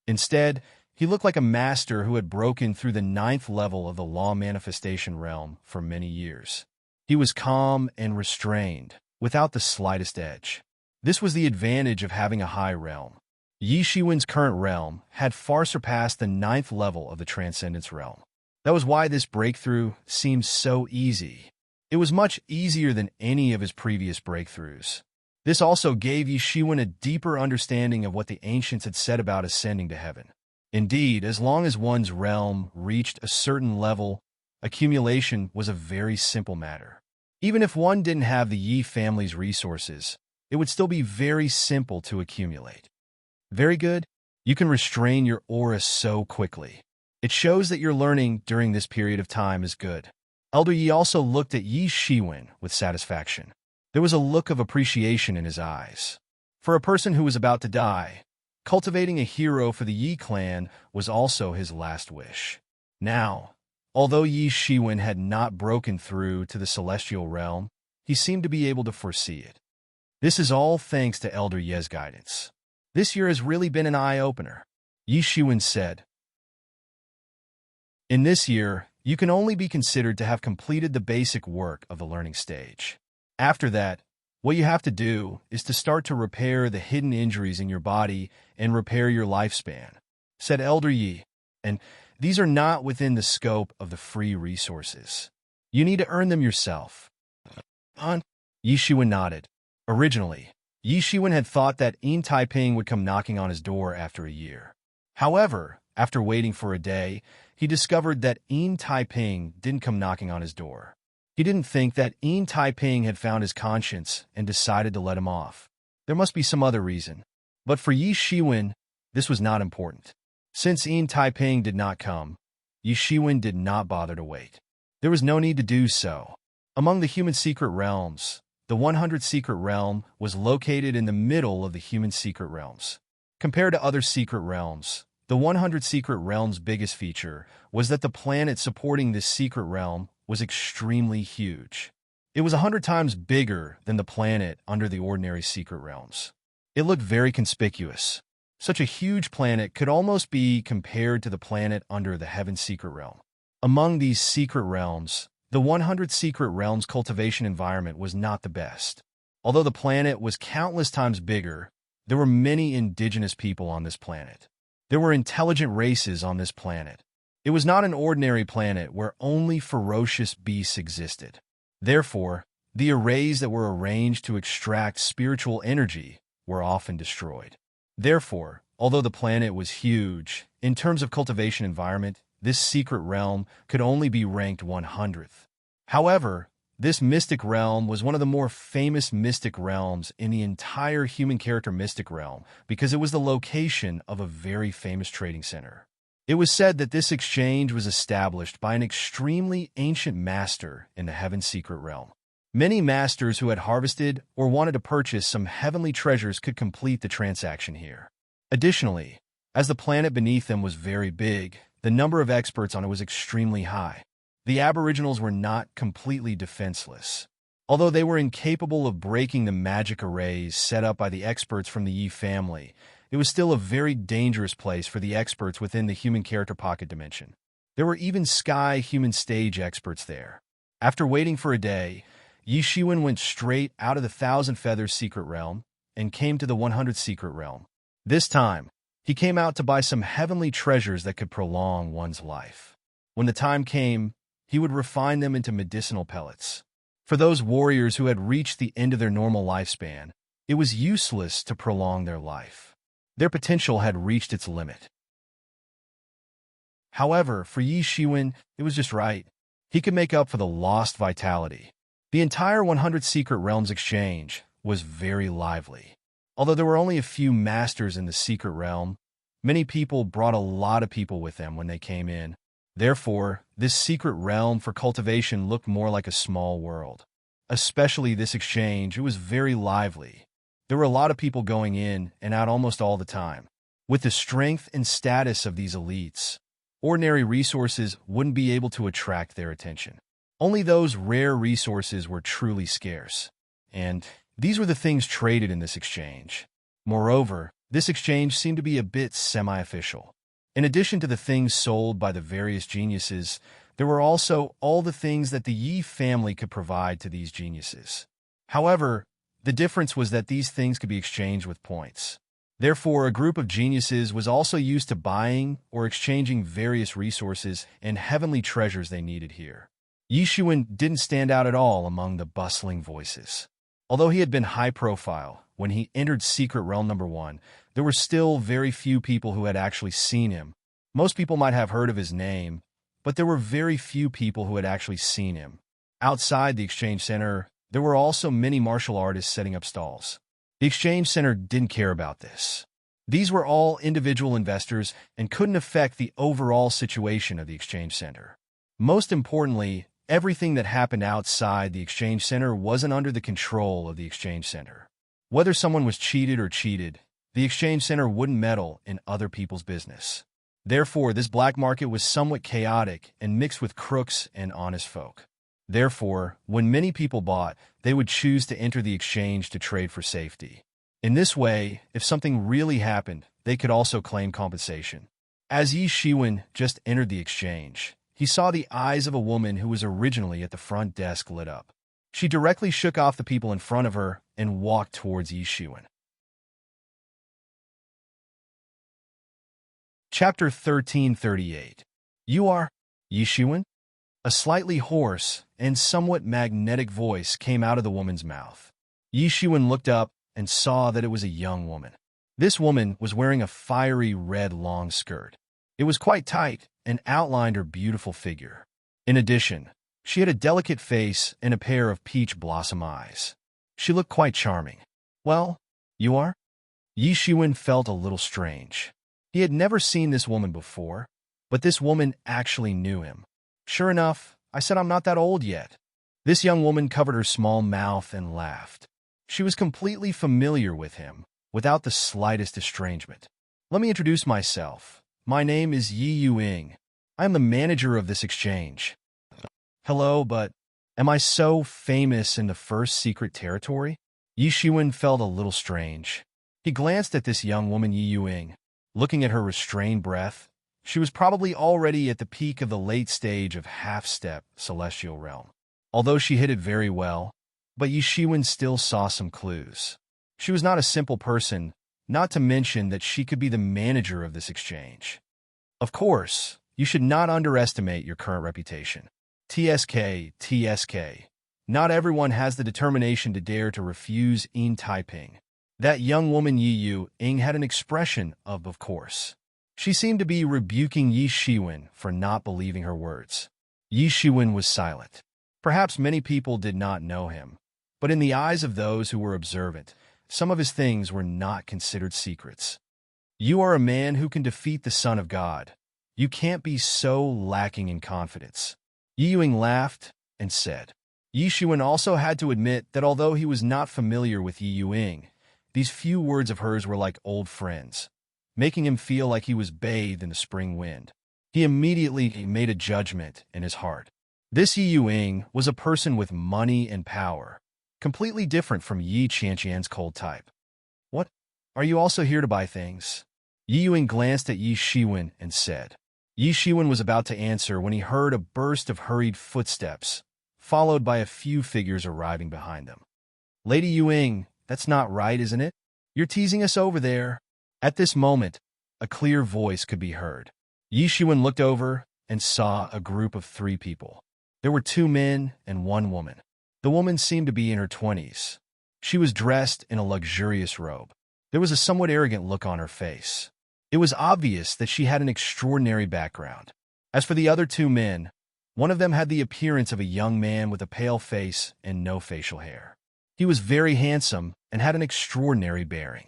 A: Instead, he looked like a master who had broken through the 9th level of the law manifestation realm for many years. He was calm and restrained, without the slightest edge. This was the advantage of having a high realm. Yi Shiwen's current realm had far surpassed the 9th level of the Transcendence realm. That was why this breakthrough seemed so easy. It was much easier than any of his previous breakthroughs. This also gave Yi Shiwen a deeper understanding of what the ancients had said about ascending to heaven. Indeed, as long as one's realm reached a certain level, accumulation was a very simple matter. Even if one didn't have the Yi family's resources, it would still be very simple to accumulate. Very good. You can restrain your aura so quickly. It shows that your learning during this period of time is good. Elder Yi also looked at Yi Shiwen with satisfaction. There was a look of appreciation in his eyes. For a person who was about to die, cultivating a hero for the Yi clan was also his last wish. Now, although Yi Shiwen had not broken through to the celestial realm, he seemed to be able to foresee it. This is all thanks to Elder Ye's guidance. This year has really been an eye-opener, Yi Shiwen said. In this year, you can only be considered to have completed the basic work of the learning stage. After that, what you have to do is to start to repair the hidden injuries in your body and repair your lifespan, said Elder Yi, and these are not within the scope of the free resources. You need to earn them yourself. Yi Shiwen nodded. Originally, Yi Shiwen had thought that Yin Taiping would come knocking on his door after a year. However, after waiting for a day, he discovered that Yin Taiping didn't come knocking on his door. He didn't think that Yin Taiping had found his conscience and decided to let him off. There must be some other reason. But for Yi Shiwen, this was not important. Since Yin Taiping did not come, Yi Shiwen did not bother to wait. There was no need to do so. Among the human secret realms, the 100 secret realm was located in the middle of the human secret realms. Compared to other secret realms, the 100 secret realm's biggest feature was that the planet supporting this secret realm was extremely huge. It was 100 times bigger than the planet under the ordinary secret realms. It looked very conspicuous. Such a huge planet could almost be compared to the planet under the heaven secret realm. Among these secret realms, the 100 secret realms cultivation environment was not the best. Although the planet was countless times bigger, there were many indigenous people on this planet. There were intelligent races on this planet. It was not an ordinary planet where only ferocious beasts existed. Therefore, the arrays that were arranged to extract spiritual energy were often destroyed. Therefore, although the planet was huge, in terms of cultivation environment, this secret realm could only be ranked 100th. However, this mystic realm was one of the more famous mystic realms in the entire human character mystic realm because it was the location of a very famous trading center. It was said that this exchange was established by an extremely ancient master in the heaven secret realm. Many masters who had harvested or wanted to purchase some heavenly treasures could complete the transaction here. Additionally, as the planet beneath them was very big, the number of experts on it was extremely high. The Aboriginals were not completely defenseless. Although they were incapable of breaking the magic arrays set up by the experts from the Yi family, it was still a very dangerous place for the experts within the human character pocket dimension. There were even sky human stage experts there. After waiting for a day, Yi Shiwen went straight out of the 1,000 Feathers secret realm and came to the 100 secret realm. This time, he came out to buy some heavenly treasures that could prolong one's life. When the time came, he would refine them into medicinal pellets. For those warriors who had reached the end of their normal lifespan, it was useless to prolong their life. Their potential had reached its limit. However, for Yi Shiwen, it was just right. He could make up for the lost vitality. The entire 100 Secret Realms exchange was very lively. Although there were only a few masters in the secret realm, many people brought a lot of people with them when they came in. Therefore, this secret realm for cultivation looked more like a small world. Especially this exchange, it was very lively. There were a lot of people going in and out almost all the time. With the strength and status of these elites, ordinary resources wouldn't be able to attract their attention. Only those rare resources were truly scarce. And these were the things traded in this exchange. Moreover, this exchange seemed to be a bit semi-official. In addition to the things sold by the various geniuses, there were also all the things that the Yi family could provide to these geniuses. However, the difference was that these things could be exchanged with points. Therefore, a group of geniuses was also used to buying or exchanging various resources and heavenly treasures they needed here. Yi Xuan didn't stand out at all among the bustling voices. Although he had been high profile when he entered Secret Realm number 1, there were still very few people who had actually seen him. Most people might have heard of his name, but there were very few people who had actually seen him. Outside the exchange center, there were also many martial artists setting up stalls. The exchange center didn't care about this. These were all individual investors and couldn't affect the overall situation of the exchange center. Most importantly, everything that happened outside the exchange center wasn't under the control of the exchange center. Whether someone was cheated or cheated, the exchange center wouldn't meddle in other people's business. Therefore, this black market was somewhat chaotic and mixed with crooks and honest folk. Therefore, when many people bought, they would choose to enter the exchange to trade for safety. In this way, if something really happened, they could also claim compensation. As Yi Shiwen just entered the exchange, he saw the eyes of a woman who was originally at the front desk lit up. She directly shook off the people in front of her and walked towards Yi Shiwen. Chapter 1338. You are Yi Shiwen? A slightly hoarse and somewhat magnetic voice came out of the woman's mouth. Yi Shiwen looked up and saw that it was a young woman. This woman was wearing a fiery red long skirt. It was quite tight and outlined her beautiful figure. In addition, she had a delicate face and a pair of peach blossom eyes. She looked quite charming. Well, you are? Yi Shiwen felt a little strange. He had never seen this woman before, but this woman actually knew him. Sure enough, I said I'm not that old yet. This young woman covered her small mouth and laughed. She was completely familiar with him, without the slightest estrangement. Let me introduce myself. My name is Yi Yuing. I am the manager of this exchange. Hello, but am I so famous in the first secret territory? Yi Shiwen felt a little strange. He glanced at this young woman Yi Yuing. Looking at her restrained breath, she was probably already at the peak of the late stage of half-step celestial realm. Although she hit it very well, but Yi Shiwen still saw some clues. She was not a simple person, not to mention that she could be the manager of this exchange. Of course, you should not underestimate your current reputation. TSK. Not everyone has the determination to dare to refuse Yin Taiping. That young woman Yi Yuing had an expression of course. She seemed to be rebuking Yi Shiwen for not believing her words. Yi Shiwen was silent. Perhaps many people did not know him, but in the eyes of those who were observant, some of his things were not considered secrets. You are a man who can defeat the Son of God. You can't be so lacking in confidence. Yi Yuing laughed and said. Yi Shiwen also had to admit that although he was not familiar with Yi Yuing, these few words of hers were like old friends, making him feel like he was bathed in the spring wind. He immediately made a judgment in his heart. This Yi Yuing was a person with money and power, completely different from Yi Qianqian's cold type. What? Are you also here to buy things? Yi Yuing glanced at Yi Shiwen and said. Yi Shiwen was about to answer when he heard a burst of hurried footsteps, followed by a few figures arriving behind them. Lady Yuing, that's not right, isn't it? You're teasing us over there. At this moment, a clear voice could be heard. Yi Shiwen looked over and saw a group of 3 people. There were 2 men and 1 woman. The woman seemed to be in her 20s. She was dressed in a luxurious robe. There was a somewhat arrogant look on her face. It was obvious that she had an extraordinary background. As for the other 2 men, one of them had the appearance of a young man with a pale face and no facial hair. He was very handsome and had an extraordinary bearing.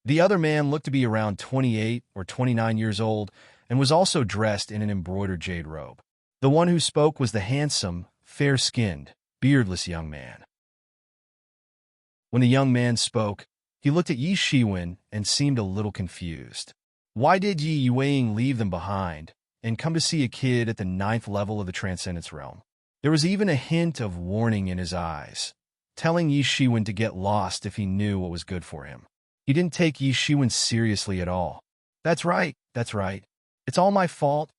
A: The other man looked to be around 28 or 29 years old and was also dressed in an embroidered jade robe. The one who spoke was the handsome, fair-skinned, beardless young man. When the young man spoke, he looked at Yi Shiwen and seemed a little confused. Why did Yi Yuing leave them behind and come to see a kid at the 9th level of the Transcendence Realm? There was even a hint of warning in his eyes, telling Yi Shiwen to get lost if he knew what was good for him. He didn't take Yi Shiwen seriously at all. That's right. It's all my fault.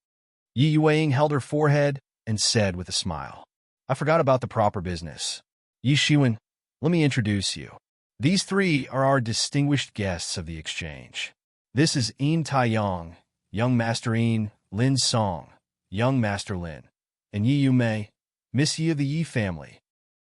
A: Yi Yueying held her forehead and said with a smile. I forgot about the proper business. Yi Shiwen, let me introduce you. These three are our distinguished guests of the exchange. This is Yin Taiyang, young Master Yin, Lin Song, young Master Lin, and Yi Yumei, Miss Yi of the Yi family.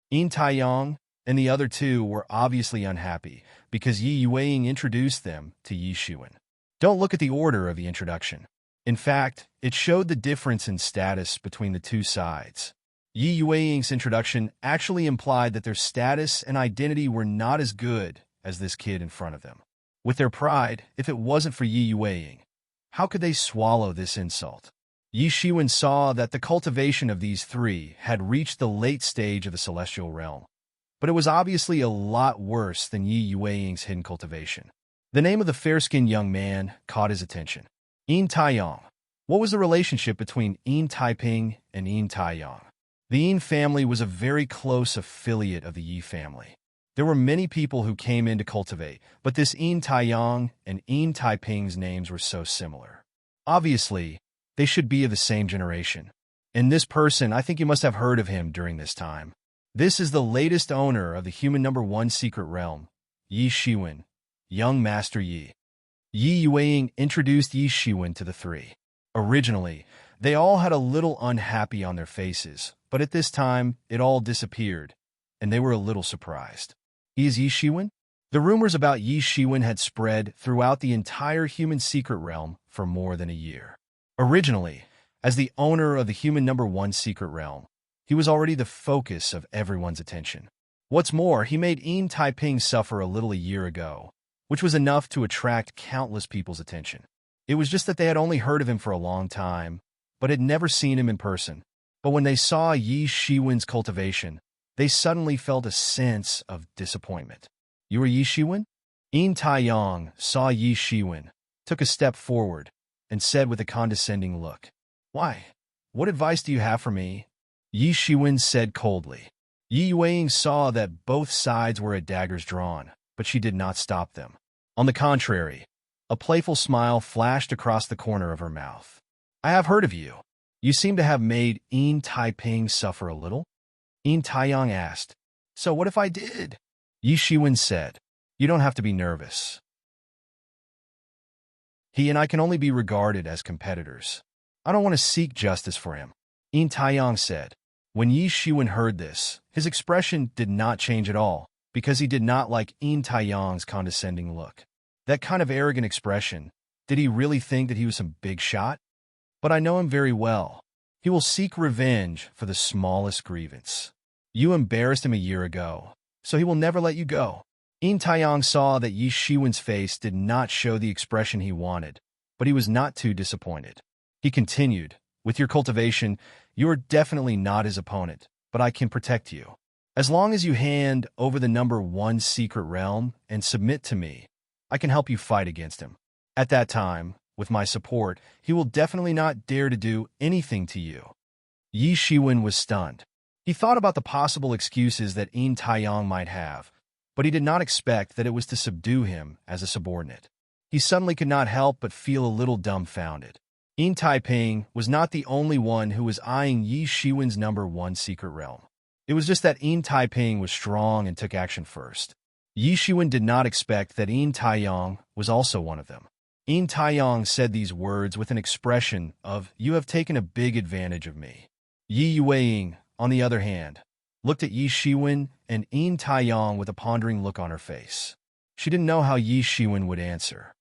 A: Yin Taiyang and the other two were obviously unhappy because Yi Yueying introduced them to Yi Shiwen. Don't look at the order of the introduction. In fact, it showed the difference in status between the two sides. Yi Yueying's introduction actually implied that their status and identity were not as good as this kid in front of them. With their pride, if it wasn't for Yi Yueying, how could they swallow this insult? Yi Shiwen saw that the cultivation of these three had reached the late stage of the celestial realm, but it was obviously a lot worse than Yi Yueying's hidden cultivation. The name of the fair-skinned young man caught his attention. Yin Taiyang. What was the relationship between Yin Taiping and Yin Taiyang? The Yin family was a very close affiliate of the Yi family. There were many people who came in to cultivate, but this Yin Taiyang and Yin Taiping's names were so similar. Obviously, they should be of the same generation. And this person, I think you must have heard of him during this time. This is the latest owner of the human number 1 secret realm, Yi Shiwen, young Master Yi. Yi Yueying introduced Yi Shiwen to the three. Originally, they all had a little unhappy on their faces, but at this time, it all disappeared, and they were a little surprised. He is Yi Shiwen? The rumors about Yi Shiwen had spread throughout the entire human secret realm for more than a year. Originally, as the owner of the human number 1 secret realm, he was already the focus of everyone's attention. What's more, he made Yin Taiping suffer a little a year ago, which was enough to attract countless people's attention. It was just that they had only heard of him for a long time, but had never seen him in person. But when they saw Yi Shiwen's cultivation, they suddenly felt a sense of disappointment. You are Yi Shiwen? Yin Taiyang saw Yi Shiwen, took a step forward, and said with a condescending look, Why? What advice do you have for me? Yi Shiwen said coldly. Yi Yueying saw that both sides were at daggers drawn, but she did not stop them. On the contrary, a playful smile flashed across the corner of her mouth. I have heard of you. You seem to have made Yin Taiping suffer a little? Yin Taiyang asked. So what if I did? Yi Shiwen said. You don't have to be nervous. He and I can only be regarded as competitors. I don't want to seek justice for him. Yin Taiyang said. When Yi Shiwen heard this, his expression did not change at all, because he did not like Yin Taiyang's condescending look. That kind of arrogant expression, did he really think that he was some big shot? But I know him very well. He will seek revenge for the smallest grievance. You embarrassed him a year ago, so he will never let you go. Yin Taiyang saw that Yi Shiwen's face did not show the expression he wanted, but he was not too disappointed. He continued, With your cultivation, you are definitely not his opponent, but I can protect you. As long as you hand over the number 1 secret realm and submit to me, I can help you fight against him. At that time, with my support, he will definitely not dare to do anything to you. Yi Shiwen was stunned. He thought about the possible excuses that Yin Taiyang might have, but he did not expect that it was to subdue him as a subordinate. He suddenly could not help but feel a little dumbfounded. Yin Taiping was not the only one who was eyeing Yi Shiwen's number 1 secret realm. It was just that Yin Taiping was strong and took action first. Yi Shiwen did not expect that Yin Taiyang was also one of them. Yin Taiyang said these words with an expression of, You have taken a big advantage of me. Yi Yueying, on the other hand, looked at Yi Shiwen and Yin Taiyang with a pondering look on her face. She didn't know how Yi Shiwen would answer.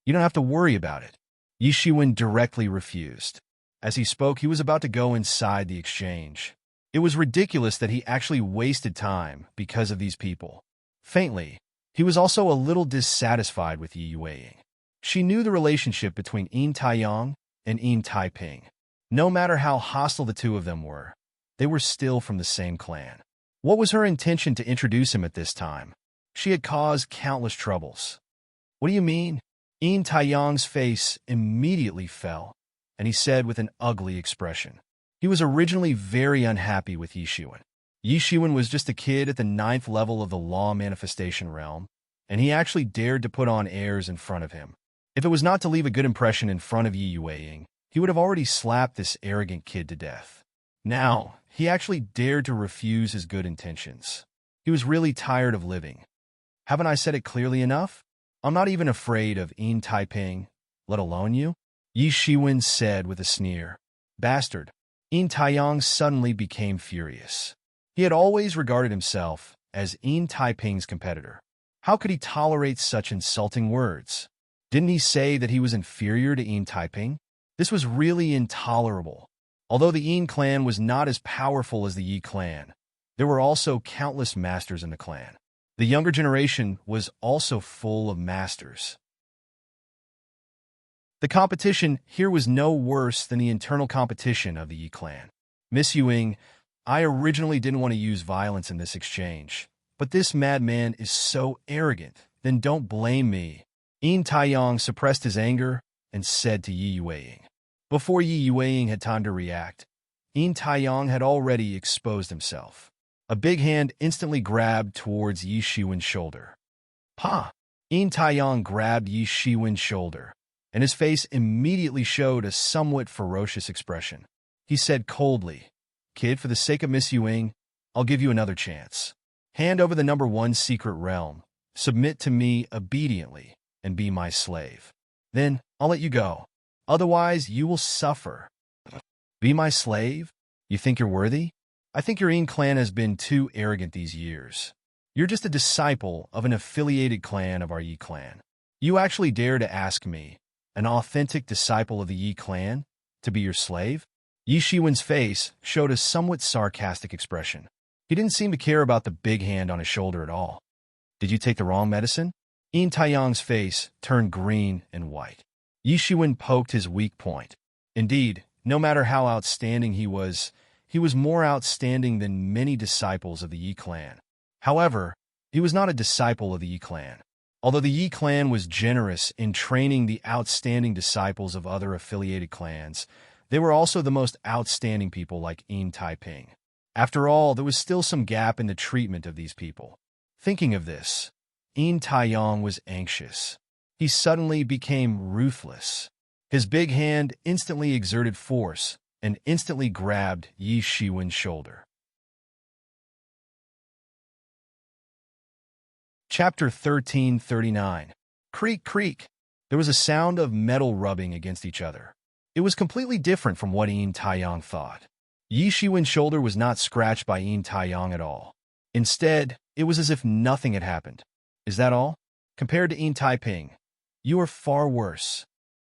A: You don't have to worry about it. Yi Shiwen directly refused. As he spoke, he was about to go inside the exchange. It was ridiculous that he actually wasted time because of these people. Faintly, he was also a little dissatisfied with Yi Yueying. She knew the relationship between Yin Taiyang and Yin Taiping. No matter how hostile the two of them were, they were still from the same clan. What was her intention to introduce him at this time? She had caused countless troubles. What do you mean? Yin Taiyang's face immediately fell, and he said with an ugly expression. He was originally very unhappy with Yi Shiwen. Yi Shiwen was just a kid at the 9th level of the law manifestation realm, and he actually dared to put on airs in front of him. If it was not to leave a good impression in front of Yi Yueying, he would have already slapped this arrogant kid to death. Now, he actually dared to refuse his good intentions. He was really tired of living. Haven't I said it clearly enough? I'm not even afraid of Yin Taiping, let alone you, Yi Shiwen said with a sneer. Bastard. Yin Taiyang suddenly became furious. He had always regarded himself as Yin Taiping's competitor. How could he tolerate such insulting words? Didn't he say that he was inferior to Yin Taiping? This was really intolerable. Although the Yin clan was not as powerful as the Yi clan, there were also countless masters in the clan. The younger generation was also full of masters. The competition here was no worse than the internal competition of the Yi clan. Miss Yuing, I originally didn't want to use violence in this exchange, but this madman is so arrogant, then don't blame me. Yin Taiyang suppressed his anger and said to Yi Yueying. Before Yi Yueying had time to react, Yin Taiyang had already exposed himself. A big hand instantly grabbed towards Yi Shiwen's shoulder. Pa! Yin Taiyang grabbed Yi Shiwen's shoulder, and his face immediately showed a somewhat ferocious expression. He said coldly, Kid, for the sake of Miss Yuing, I'll give you another chance. Hand over the number 1 secret realm, submit to me obediently, and be my slave. Then I'll let you go. Otherwise, you will suffer. Be my slave? You think you're worthy? I think your Yin clan has been too arrogant these years. You're just a disciple of an affiliated clan of our Yi clan. You actually dare to ask me, an authentic disciple of the Yi clan, to be your slave? Yi Shiwen's face showed a somewhat sarcastic expression. He didn't seem to care about the big hand on his shoulder at all. Did you take the wrong medicine? Yin Taiyang's face turned green and white. Yi Shiwen poked his weak point. Indeed, no matter how outstanding he was more outstanding than many disciples of the Yi clan. However, he was not a disciple of the Yi clan. Although the Yi clan was generous in training the outstanding disciples of other affiliated clans, they were also the most outstanding people like Yin Taiping. After all, there was still some gap in the treatment of these people. Thinking of this, Yin Taiyang was anxious. He suddenly became ruthless. His big hand instantly exerted force and instantly grabbed Yi Shiwen's shoulder. Chapter 1339. Creak, creak. There was a sound of metal rubbing against each other. It was completely different from what Yin Taiyang thought. Yi Shiwen's shoulder was not scratched by Yin Taiyang at all. Instead, it was as if nothing had happened. Is that all? Compared to Yin Taiping, you are far worse.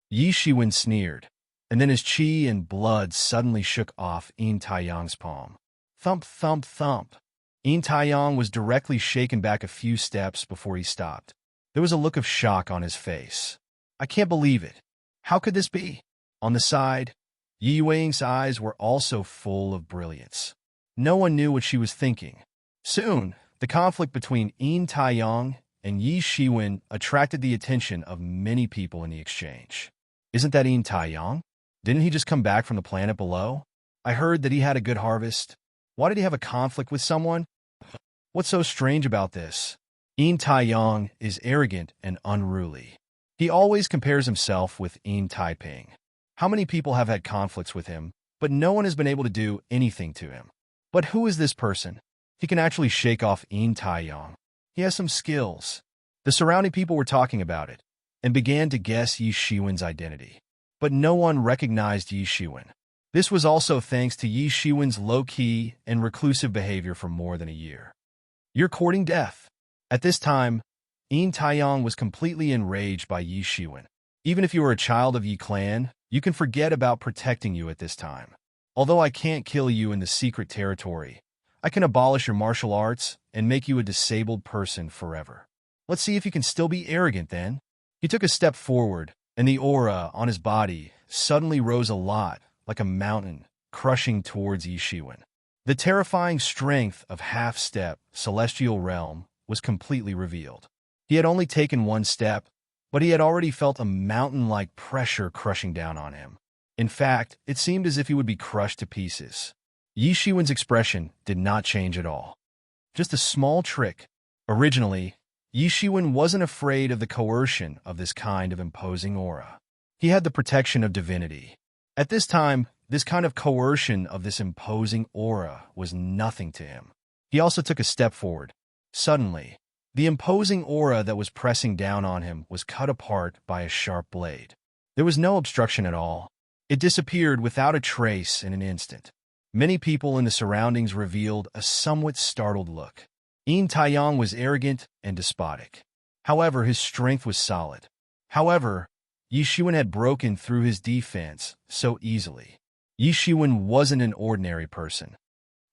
A: Yi Shiwen sneered, and then his qi and blood suddenly shook off Yin Taiyang's palm. Thump, thump, thump. Yin Taiyang was directly shaken back a few steps before he stopped. There was a look of shock on his face. I can't believe it. How could this be? On the side, Yi Yueying's eyes were also full of brilliance. No one knew what she was thinking. Soon, the conflict between Yin Taiyang and Yi Shiwen attracted the attention of many people in the exchange. Isn't that Yin Taiyang? Didn't he just come back from the planet below? I heard that he had a good harvest. Why did he have a conflict with someone? What's so strange about this? Yin Taiyang is arrogant and unruly. He always compares himself with Yin Taiping. How many people have had conflicts with him, but no one has been able to do anything to him? But who is this person? He can actually shake off Yin Taiyang. He has some skills. The surrounding people were talking about it, and began to guess Yi Shiwen's identity. But no one recognized Yi Shiwen. This was also thanks to Yi Shiwen's low-key and reclusive behavior for more than a year. You're courting death. At this time, Yin Taiyang was completely enraged by Yi Shiwen. Even if you are a child of Yi clan, you can forget about protecting you at this time. Although I can't kill you in the secret territory, I can abolish your martial arts and make you a disabled person forever. Let's see if you can still be arrogant then. He took a step forward, and the aura on his body suddenly rose a lot, like a mountain, crushing towards Yi Shiwen. The terrifying strength of half-step, celestial realm was completely revealed. He had only taken one step, but he had already felt a mountain-like pressure crushing down on him. In fact, it seemed as if he would be crushed to pieces. Yi Shiwen's expression did not change at all. Just a small trick. Originally, Yi Shiwen wasn't afraid of the coercion of this kind of imposing aura. He had the protection of divinity. At this time, this kind of coercion of this imposing aura was nothing to him. He also took a step forward. Suddenly, the imposing aura that was pressing down on him was cut apart by a sharp blade. There was no obstruction at all. It disappeared without a trace in an instant. Many people in the surroundings revealed a somewhat startled look. Yin Taiyang was arrogant and despotic. However, his strength was solid. However, Yi Shiwen had broken through his defense so easily. Yi Shiwen wasn't an ordinary person.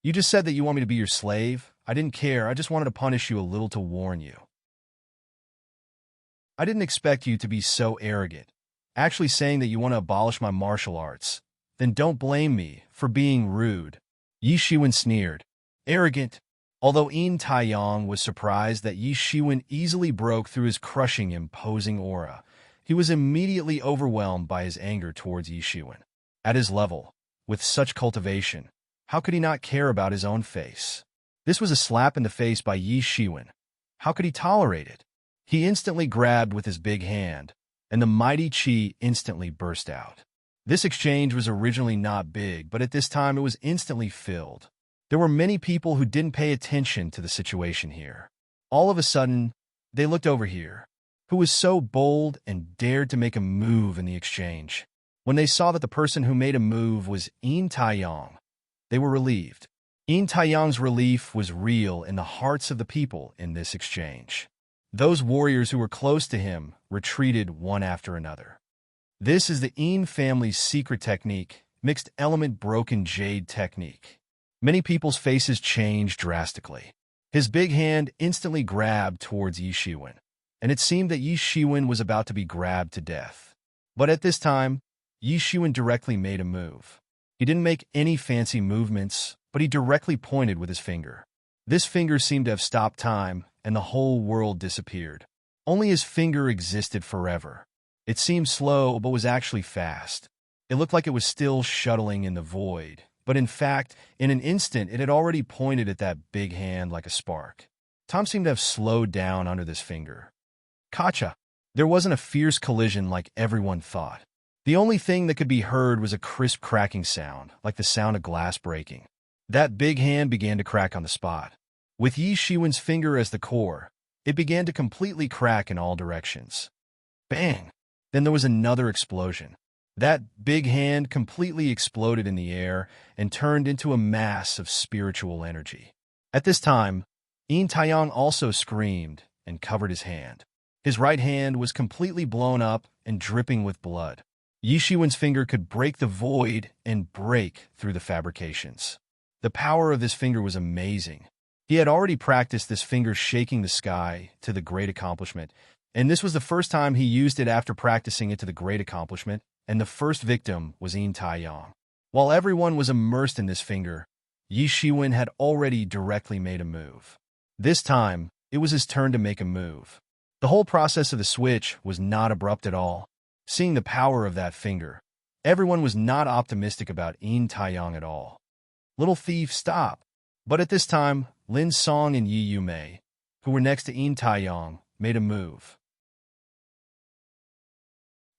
A: You just said that you want me to be your slave? I didn't care, I just wanted to punish you a little to warn you. I didn't expect you to be so arrogant, actually saying that you want to abolish my martial arts. Then don't blame me for being rude. Yi Shiwen sneered. Arrogant? Although Yin Taiyang was surprised that Yi Shiwen easily broke through his crushing, imposing aura, he was immediately overwhelmed by his anger towards Yi Shiwen. At his level, with such cultivation, how could he not care about his own face? This was a slap in the face by Yi Shiwen. How could he tolerate it? He instantly grabbed with his big hand, and the mighty qi instantly burst out. This exchange was originally not big, but at this time it was instantly filled. There were many people who didn't pay attention to the situation here. All of a sudden, they looked over here. Who was so bold and dared to make a move in the exchange? When they saw that the person who made a move was Yin Taiyang, they were relieved. Yin Taiyang's relief was real in the hearts of the people in this exchange. Those warriors who were close to him retreated one after another. This is the Yin family's secret technique, mixed element broken jade technique. Many people's faces changed drastically. His big hand instantly grabbed towards Yi Shiwen, and it seemed that Yi Shiwen was about to be grabbed to death. But at this time, Yi Shiwen directly made a move. He didn't make any fancy movements, but he directly pointed with his finger. This finger seemed to have stopped time, and the whole world disappeared. Only his finger existed forever. It seemed slow, but was actually fast. It looked like it was still shuttling in the void, but in fact, in an instant, it had already pointed at that big hand like a spark. Tom seemed to have slowed down under this finger. Kacha! There wasn't a fierce collision like everyone thought. The only thing that could be heard was a crisp cracking sound, like the sound of glass breaking. That big hand began to crack on the spot. With Yi Shiwen's finger as the core, it began to completely crack in all directions. Bang! Then there was another explosion. That big hand completely exploded in the air and turned into a mass of spiritual energy. At this time, Yin Taiyang also screamed and covered his hand. His right hand was completely blown up and dripping with blood. Yi Shiwen's finger could break the void and break through the fabrications. The power of this finger was amazing. He had already practiced this finger shaking the sky to the great accomplishment, and this was the first time he used it after practicing it to the great accomplishment, and the first victim was Yin Taiyang. While everyone was immersed in this finger, Yi Shiwen had already directly made a move. This time, it was his turn to make a move. The whole process of the switch was not abrupt at all. Seeing the power of that finger, everyone was not optimistic about Yin Taiyang at all. Little thief, stop! But at this time, Lin Song and Yi Yumei, who were next to Yin Taiyang, made a move.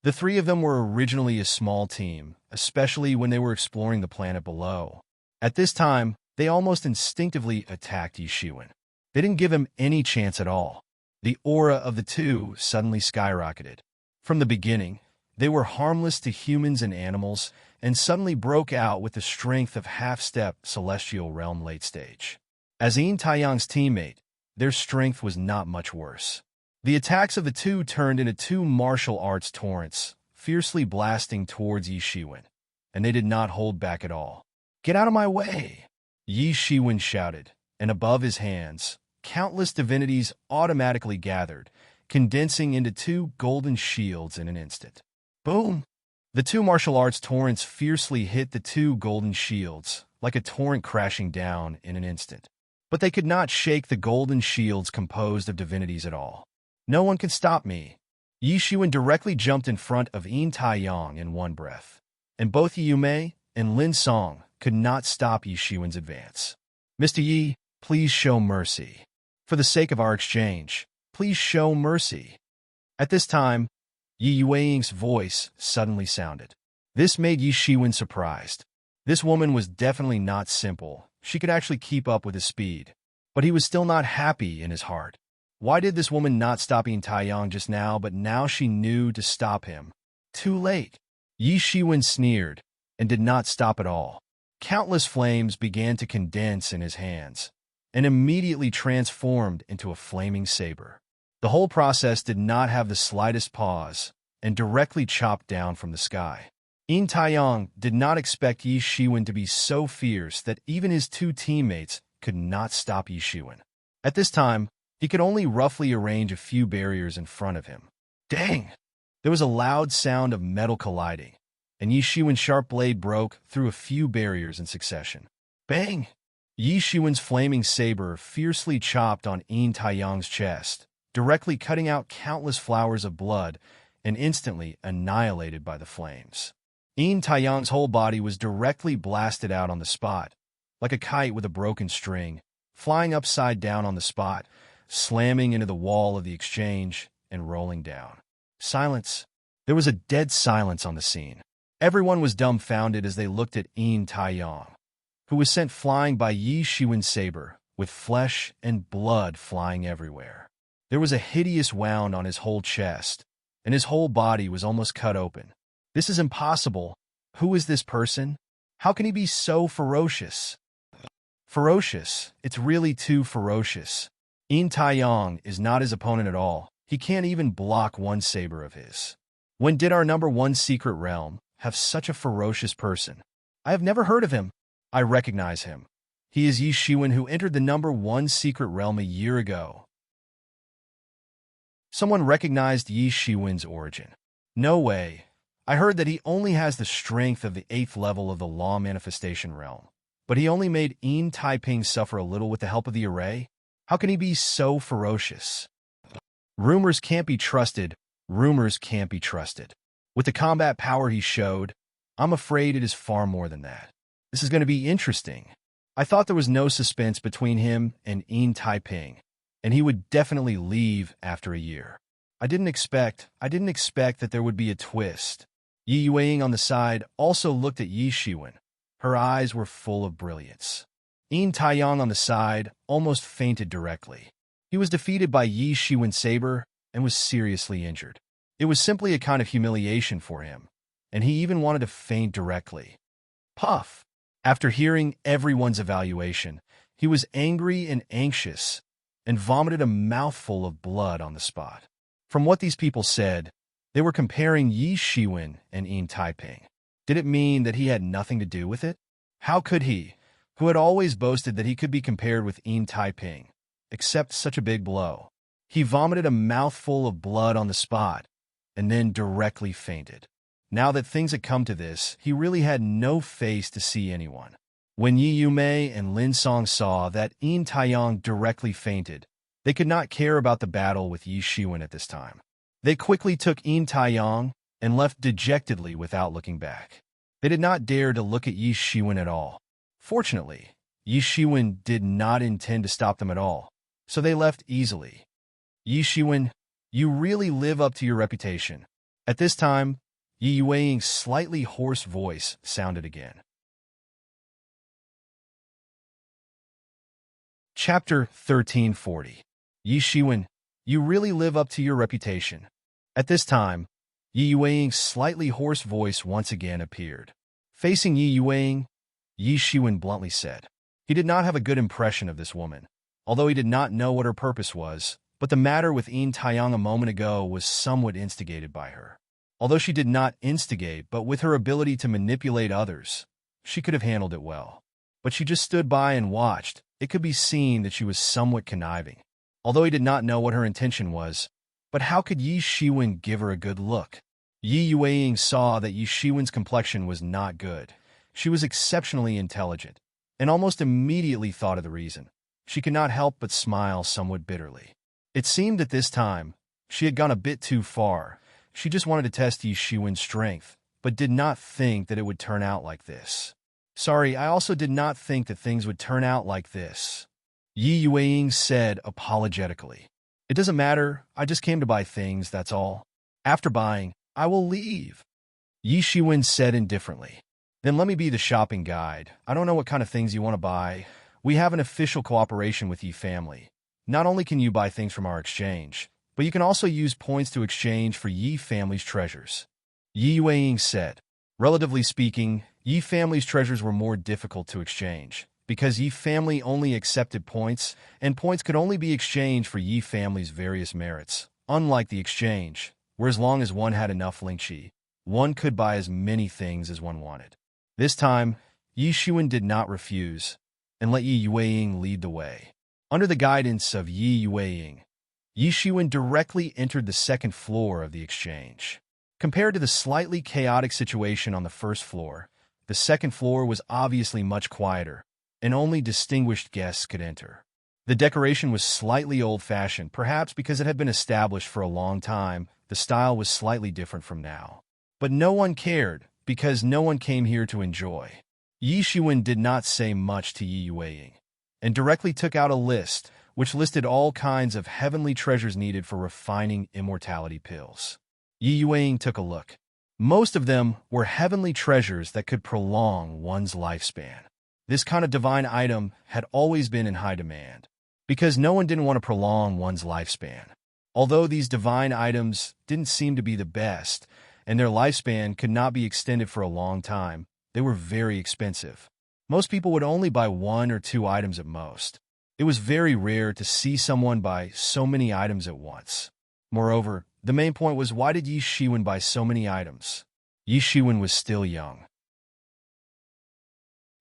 A: The three of them were originally a small team, especially when they were exploring the planet below. At this time, they almost instinctively attacked Yi Shiwen. They didn't give him any chance at all. The aura of the two suddenly skyrocketed. From the beginning, they were harmless to humans and animals, and suddenly broke out with the strength of half-step celestial realm late stage. As Yin Taiyang's teammate, their strength was not much worse. The attacks of the two turned into two martial arts torrents, fiercely blasting towards Yi Shiwen, and they did not hold back at all. Get out of my way! Yi Shiwen shouted, and above his hands, countless divinities automatically gathered, condensing into two golden shields in an instant. Boom! The two martial arts torrents fiercely hit the two golden shields, like a torrent crashing down in an instant. But they could not shake the golden shields composed of divinities at all. No one can stop me. Yi Shiwen directly jumped in front of Yin Taiyang in one breath. and both Yi Yume and Lin Song could not stop Yi Shiwen's advance. Mr. Yi, please show mercy. For the sake of our exchange, please show mercy. At this time, Yi Yueying's voice suddenly sounded. This made Yi Shiwen surprised. This woman was definitely not simple. She could actually keep up with his speed. But he was still not happy in his heart. Why did this woman not stop Yin Taiyang just now, but now she knew to stop him? Too late. Yi Shiwen sneered and did not stop at all. Countless flames began to condense in his hands and immediately transformed into a flaming saber. The whole process did not have the slightest pause and directly chopped down from the sky. Yin Taiyang did not expect Yi Shiwen to be so fierce that even his two teammates could not stop Yi Shiwen. At this time, he could only roughly arrange a few barriers in front of him. Dang! There was a loud sound of metal colliding, and Yi Shiwen's sharp blade broke through a few barriers in succession. Bang! Yi Shiwen's flaming saber fiercely chopped on Yin Taiyang's chest, directly cutting out countless flowers of blood and instantly annihilated by the flames. Yin Taiyang's whole body was directly blasted out on the spot, like a kite with a broken string, flying upside down on the spot, slamming into the wall of the exchange and rolling down. Silence. There was a dead silence on the scene. Everyone was dumbfounded as they looked at Yin Taiyang, who was sent flying by Yi Shiwen's saber, with flesh and blood flying everywhere. There was a hideous wound on his whole chest, and his whole body was almost cut open. This is impossible. Who is this person? How can he be so ferocious? Ferocious. It's really too ferocious. Yin Taiyang is not his opponent at all. He can't even block one saber of his. When did our #1 secret realm have such a ferocious person? I have never heard of him. I recognize him. He is Yi Shiwen, who entered the #1 secret realm a year ago. Someone recognized Yi Shiwen's origin. No way. I heard that he only has the strength of the 8th level of the law manifestation realm. But he only made Yin Taiping suffer a little with the help of the array? How can he be so ferocious? Rumors can't be trusted. Rumors can't be trusted. With the combat power he showed, I'm afraid it is far more than that. This is going to be interesting. I thought there was no suspense between him and Yin Taiping, and he would definitely leave after a year. I didn't expect that there would be a twist. Yi Yueying on the side also looked at Yi Shiwen. Her eyes were full of brilliance. Yin Taiyang on the side almost fainted directly. He was defeated by Yi Shiwen's saber and was seriously injured. It was simply a kind of humiliation for him, and he even wanted to faint directly. Puff! After hearing everyone's evaluation, he was angry and anxious and vomited a mouthful of blood on the spot. From what these people said, they were comparing Yi Shiwen and Yin Taiping. Did it mean that he had nothing to do with it? How could he, who had always boasted that he could be compared with Yin Taiping, accept such a big blow? He vomited a mouthful of blood on the spot and then directly fainted. Now that things had come to this, he really had no face to see anyone. When Yi Yume and Lin Song saw that Yin Taiyang directly fainted, they could not care about the battle with Yi Shiwen at this time. They quickly took Yin Taiyang and left dejectedly without looking back. They did not dare to look at Yi Shiwen at all. Fortunately, Yi Shiwen did not intend to stop them at all, so they left easily. Yi Shiwen, you really live up to your reputation. At this time, Yi Yueying's slightly hoarse voice sounded again. Chapter 1340. Yi Shiwen, you really live up to your reputation. At this time, Yi Yueying's slightly hoarse voice once again appeared. Facing Yi Yueying, Yi Shiwen bluntly said. He did not have a good impression of this woman, although he did not know what her purpose was, but the matter with Yin Taiyang a moment ago was somewhat instigated by her. Although she did not instigate, but with her ability to manipulate others, she could have handled it well. But she just stood by and watched. It could be seen that she was somewhat conniving. Although he did not know what her intention was, but how could Yi Shiwen give her a good look? Yi Yueying saw that Yi Shiwen's complexion was not good. She was exceptionally intelligent, and almost immediately thought of the reason. She could not help but smile somewhat bitterly. It seemed that this time, she had gone a bit too far. She just wanted to test Yi Shiwen's strength, but did not think that it would turn out like this. Sorry, I also did not think that things would turn out like this, Yi Yueying said apologetically. It doesn't matter, I just came to buy things, that's all. After buying, I will leave, Yi Shiwen said indifferently. Then let me be the shopping guide. I don't know what kind of things you want to buy. We have an official cooperation with Yi family. Not only can you buy things from our exchange, but you can also use points to exchange for Yi family's treasures, Yi Yueying said. Relatively speaking, Yi family's treasures were more difficult to exchange, because Yi family only accepted points, and points could only be exchanged for Yi family's various merits. Unlike the exchange, where as long as one had enough lingqi, one could buy as many things as one wanted. This time, Yi Shiwen did not refuse, and let Yi Yueying lead the way. Under the guidance of Yi Yueying, Yi Shiwen directly entered the second floor of the exchange. Compared to the slightly chaotic situation on the first floor, the second floor was obviously much quieter, and only distinguished guests could enter. The decoration was slightly old-fashioned, perhaps because it had been established for a long time. The style was slightly different from now. But no one cared, because no one came here to enjoy. Yi Shiwen did not say much to Yi Yueying, and directly took out a list, which listed all kinds of heavenly treasures needed for refining immortality pills. Yi Yueying took a look. Most of them were heavenly treasures that could prolong one's lifespan. This kind of divine item had always been in high demand, because no one didn't want to prolong one's lifespan. Although these divine items didn't seem to be the best, and their lifespan could not be extended for a long time, they were very expensive. Most people would only buy 1 or 2 items at most. It was very rare to see someone buy so many items at once. Moreover, the main point was, why did Yi Shiwen buy so many items? Yi Shiwen was still young.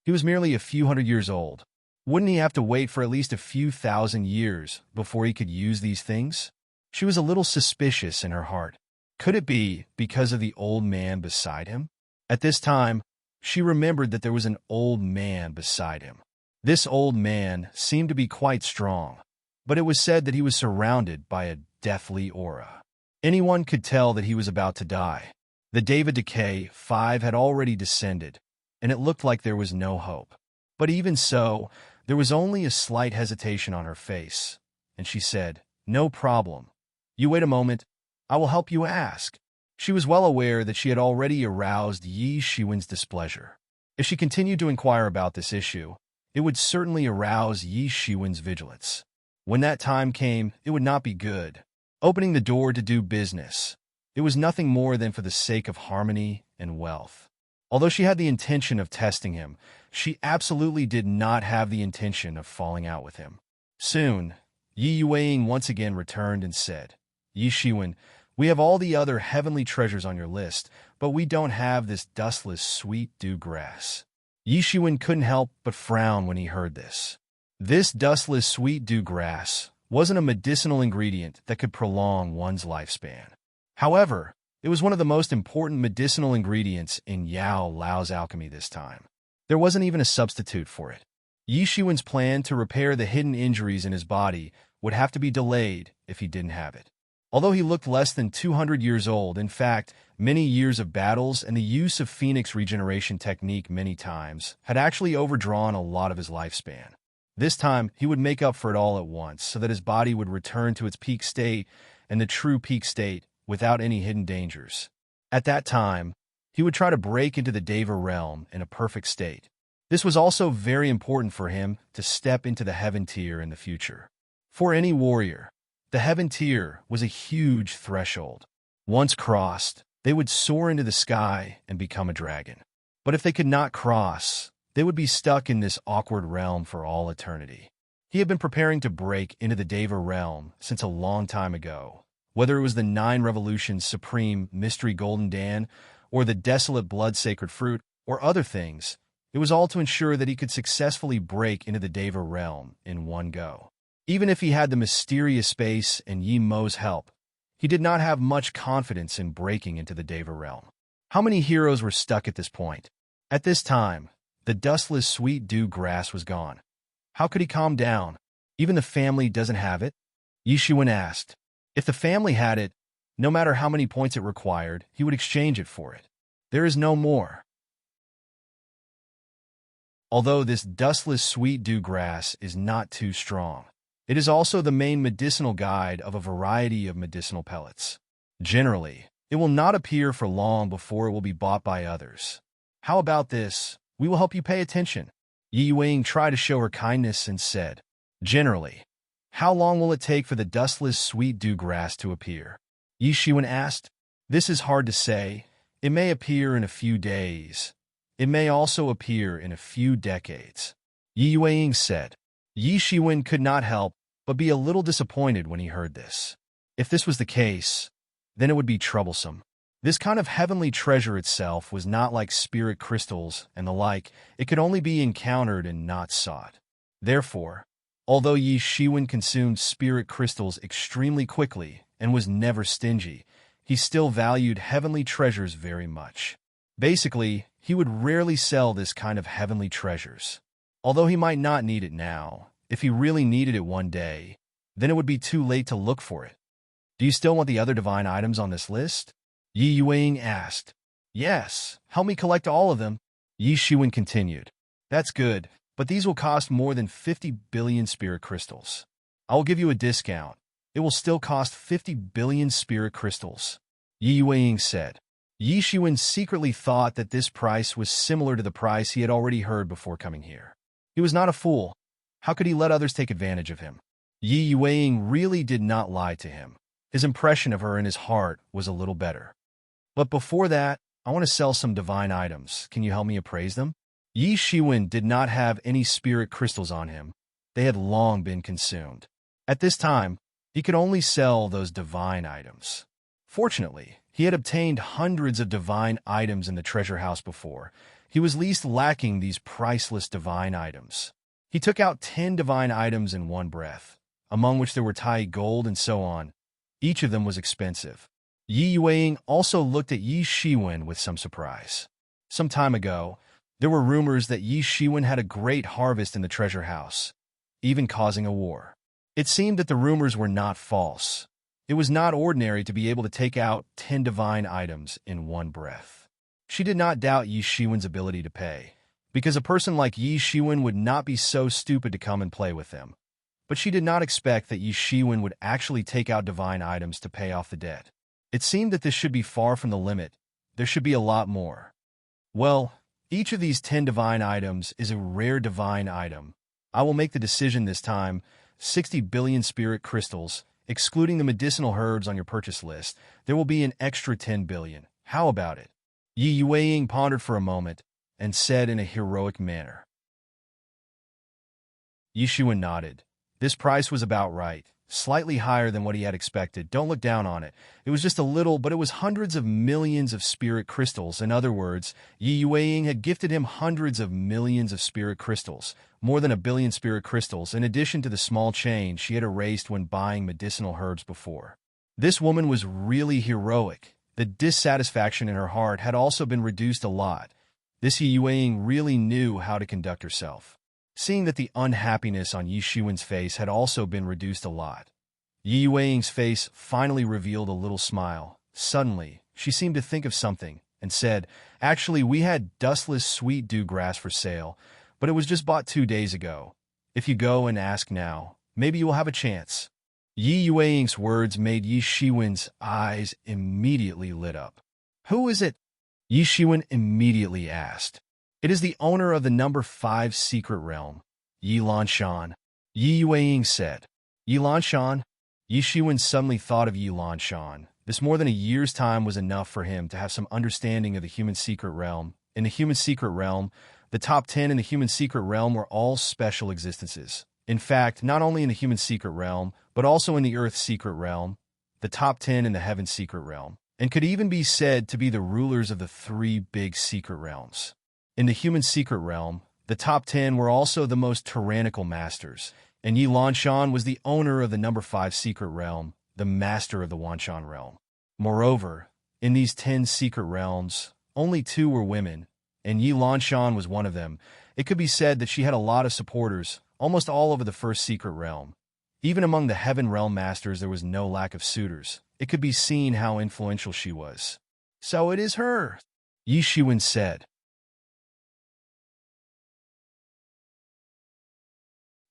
A: He was merely a few hundred years old. Wouldn't he have to wait for at least a few thousand years before he could use these things? She was a little suspicious in her heart. Could it be because of the old man beside him? At this time, she remembered that there was an old man beside him. This old man seemed to be quite strong, but it was said that he was surrounded by a deathly aura. Anyone could tell that he was about to die. The Deva Decay 5 had already descended, and it looked like there was no hope. But even so, there was only a slight hesitation on her face, and she said, "No problem. You wait a moment. I will help you ask." She was well aware that she had already aroused Yi Shiwen's displeasure. If she continued to inquire about this issue, it would certainly arouse Yi Shiwen's vigilance. When that time came, it would not be good. Opening the door to do business, it was nothing more than for the sake of harmony and wealth. Although she had the intention of testing him, she absolutely did not have the intention of falling out with him. Soon, Yi Yueying once again returned and said, "Yi Shiwen, we have all the other heavenly treasures on your list, but we don't have this dustless sweet dew grass." Yi Shiwen couldn't help but frown when he heard this. This dustless sweet dew grass wasn't a medicinal ingredient that could prolong one's lifespan. However, it was one of the most important medicinal ingredients in Yao Lao's alchemy this time. There wasn't even a substitute for it. Yi Shiwen's plan to repair the hidden injuries in his body would have to be delayed if he didn't have it. Although he looked less than 200 years old, in fact, many years of battles and the use of phoenix regeneration technique many times had actually overdrawn a lot of his lifespan. This time, he would make up for it all at once so that his body would return to its peak state and the true peak state without any hidden dangers. At that time, he would try to break into the Deva realm in a perfect state. This was also very important for him to step into the heaven tier in the future. For any warrior, the heaven tier was a huge threshold. Once crossed, they would soar into the sky and become a dragon. But if they could not cross, they would be stuck in this awkward realm for all eternity. He had been preparing to break into the Deva realm since a long time ago. Whether it was the 9 Revolutions Supreme Mystery Golden Dan, or the Desolate Blood Sacred Fruit, or other things, it was all to ensure that he could successfully break into the Deva realm in one go. Even if he had the mysterious space and Yi Mo's help, he did not have much confidence in breaking into the Deva realm. How many heroes were stuck at this point? At this time, the dustless sweet dew grass was gone. How could he calm down? Even the family doesn't have it? Yi Shiwen asked. If the family had it, no matter how many points it required, he would exchange it for it. There is no more. Although this dustless sweet dew grass is not too strong, it is also the main medicinal guide of a variety of medicinal pellets. Generally, it will not appear for long before it will be bought by others. How about this? We will help you pay attention. Yi Yuing tried to show her kindness and said, "Generally, how long will it take for the dustless sweet dew grass to appear?" Yi Shiwen asked. "This is hard to say. It may appear in a few days. It may also appear in a few decades." Yi Yuing said. Yi Shiwen could not help but be a little disappointed when he heard this. If this was the case, then it would be troublesome. This kind of heavenly treasure itself was not like spirit crystals and the like. It could only be encountered and not sought. Therefore, although Yi Shiwen consumed spirit crystals extremely quickly and was never stingy, he still valued heavenly treasures very much. Basically, he would rarely sell this kind of heavenly treasures. Although he might not need it now, if he really needed it one day, then it would be too late to look for it. "Do you still want the other divine items on this list?" Yi Yuing asked. "Yes, help me collect all of them." Yi Shiwen continued. "That's good, but these will cost more than 50 billion spirit crystals. I will give you a discount. It will still cost 50 billion spirit crystals." Yi Yuing said. Yi Shiwen secretly thought that this price was similar to the price he had already heard before coming here. He was not a fool. How could he let others take advantage of him? Yi Yuing really did not lie to him. His impression of her in his heart was a little better. "But before that, I want to sell some divine items. Can you help me appraise them?" Yi Shiwen did not have any spirit crystals on him. They had long been consumed. At this time, he could only sell those divine items. Fortunately, he had obtained hundreds of divine items in the treasure house before. He was least lacking these priceless divine items. He took out 10 divine items in one breath, among which there were Tai gold and so on. Each of them was expensive. Yi Yuing also looked at Yi Shiwen with some surprise. Some time ago, there were rumors that Yi Shiwen had a great harvest in the treasure house, even causing a war. It seemed that the rumors were not false. It was not ordinary to be able to take out 10 divine items in one breath. She did not doubt Yi Shiwen's ability to pay, because a person like Yi Shiwen would not be so stupid to come and play with them. But she did not expect that Yi Shiwen would actually take out divine items to pay off the debt. It seemed that this should be far from the limit. There should be a lot more. "Well, each of these 10 divine items is a rare divine item. I will make the decision this time. 60 billion spirit crystals, excluding the medicinal herbs on your purchase list. There will be an extra 10 billion. How about it?" Yi Yuing pondered for a moment and said in a heroic manner. Yi Shiwen nodded. This price was about right. Slightly higher than what he had expected. Don't look down on it. It was just a little, but it was hundreds of millions of spirit crystals. In other words, Yi Yuing had gifted him hundreds of millions of spirit crystals, more than 1 billion spirit crystals, in addition to the small change she had erased when buying medicinal herbs before. This woman was really heroic. The dissatisfaction in her heart had also been reduced a lot. This Yi Yuing really knew how to conduct herself. Seeing that the unhappiness on Yi Shiwen's face had also been reduced a lot, Yi Yuing's face finally revealed a little smile. Suddenly, she seemed to think of something and said, "Actually, we had dustless sweet dew grass for sale, but it was just bought 2 days ago. If you go and ask now, maybe you will have a chance." Yi Yuing's words made Yi Shiwen's eyes immediately lit up. "Who is it?" Yi Shiwen immediately asked. "It is the owner of the number 5 secret realm, Yi Lanshan," Yi Yuing said. Yi Lanshan? Yi Shiwen suddenly thought of Yi Lanshan. This more than a year's time was enough for him to have some understanding of the human secret realm. In the human secret realm, the top 10 in the human secret realm were all special existences. In fact, not only in the human secret realm, but also in the earth secret realm, the top 10 in the heaven secret realm, and could even be said to be the rulers of the 3 big secret realms. In the human secret realm, the top 10 were also the most tyrannical masters, and Yi Lanshan was the owner of the number 5 secret realm, the master of the Wanshan realm. Moreover, in these 10 secret realms, only 2 were women, and Yi Lanshan was one of them. It could be said that she had a lot of supporters, almost all over the first secret realm. Even among the heaven realm masters there was no lack of suitors. It could be seen how influential she was. "So it is her," Yi Shiwen said.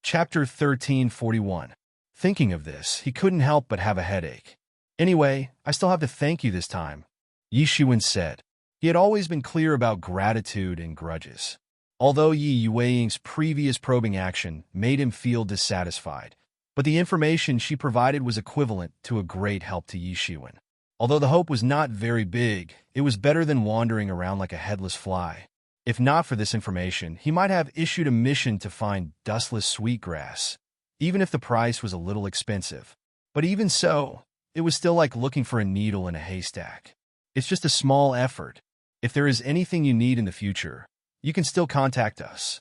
A: Chapter 1341. Thinking of this, he couldn't help but have a headache. Anyway, I still have to thank you this time, Yi Shiwen said. He had always been clear about gratitude and grudges. Although Yi Yueying's previous probing action made him feel dissatisfied, but the information she provided was equivalent to a great help to Yi Shiwen. Although the hope was not very big, it was better than wandering around like a headless fly. If not for this information, he might have issued a mission to find dustless sweetgrass, even if the price was a little expensive. But even so, it was still like looking for a needle in a haystack. It's just a small effort. If there is anything you need in the future, you can still contact us,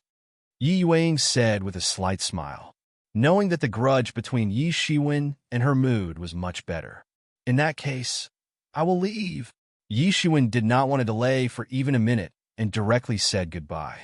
A: Yi Yueying said with a slight smile, knowing that the grudge between Yi Shiwen and her mood was much better. In that case, I will leave. Yi Shiwen did not want to delay for even a minute and directly said goodbye.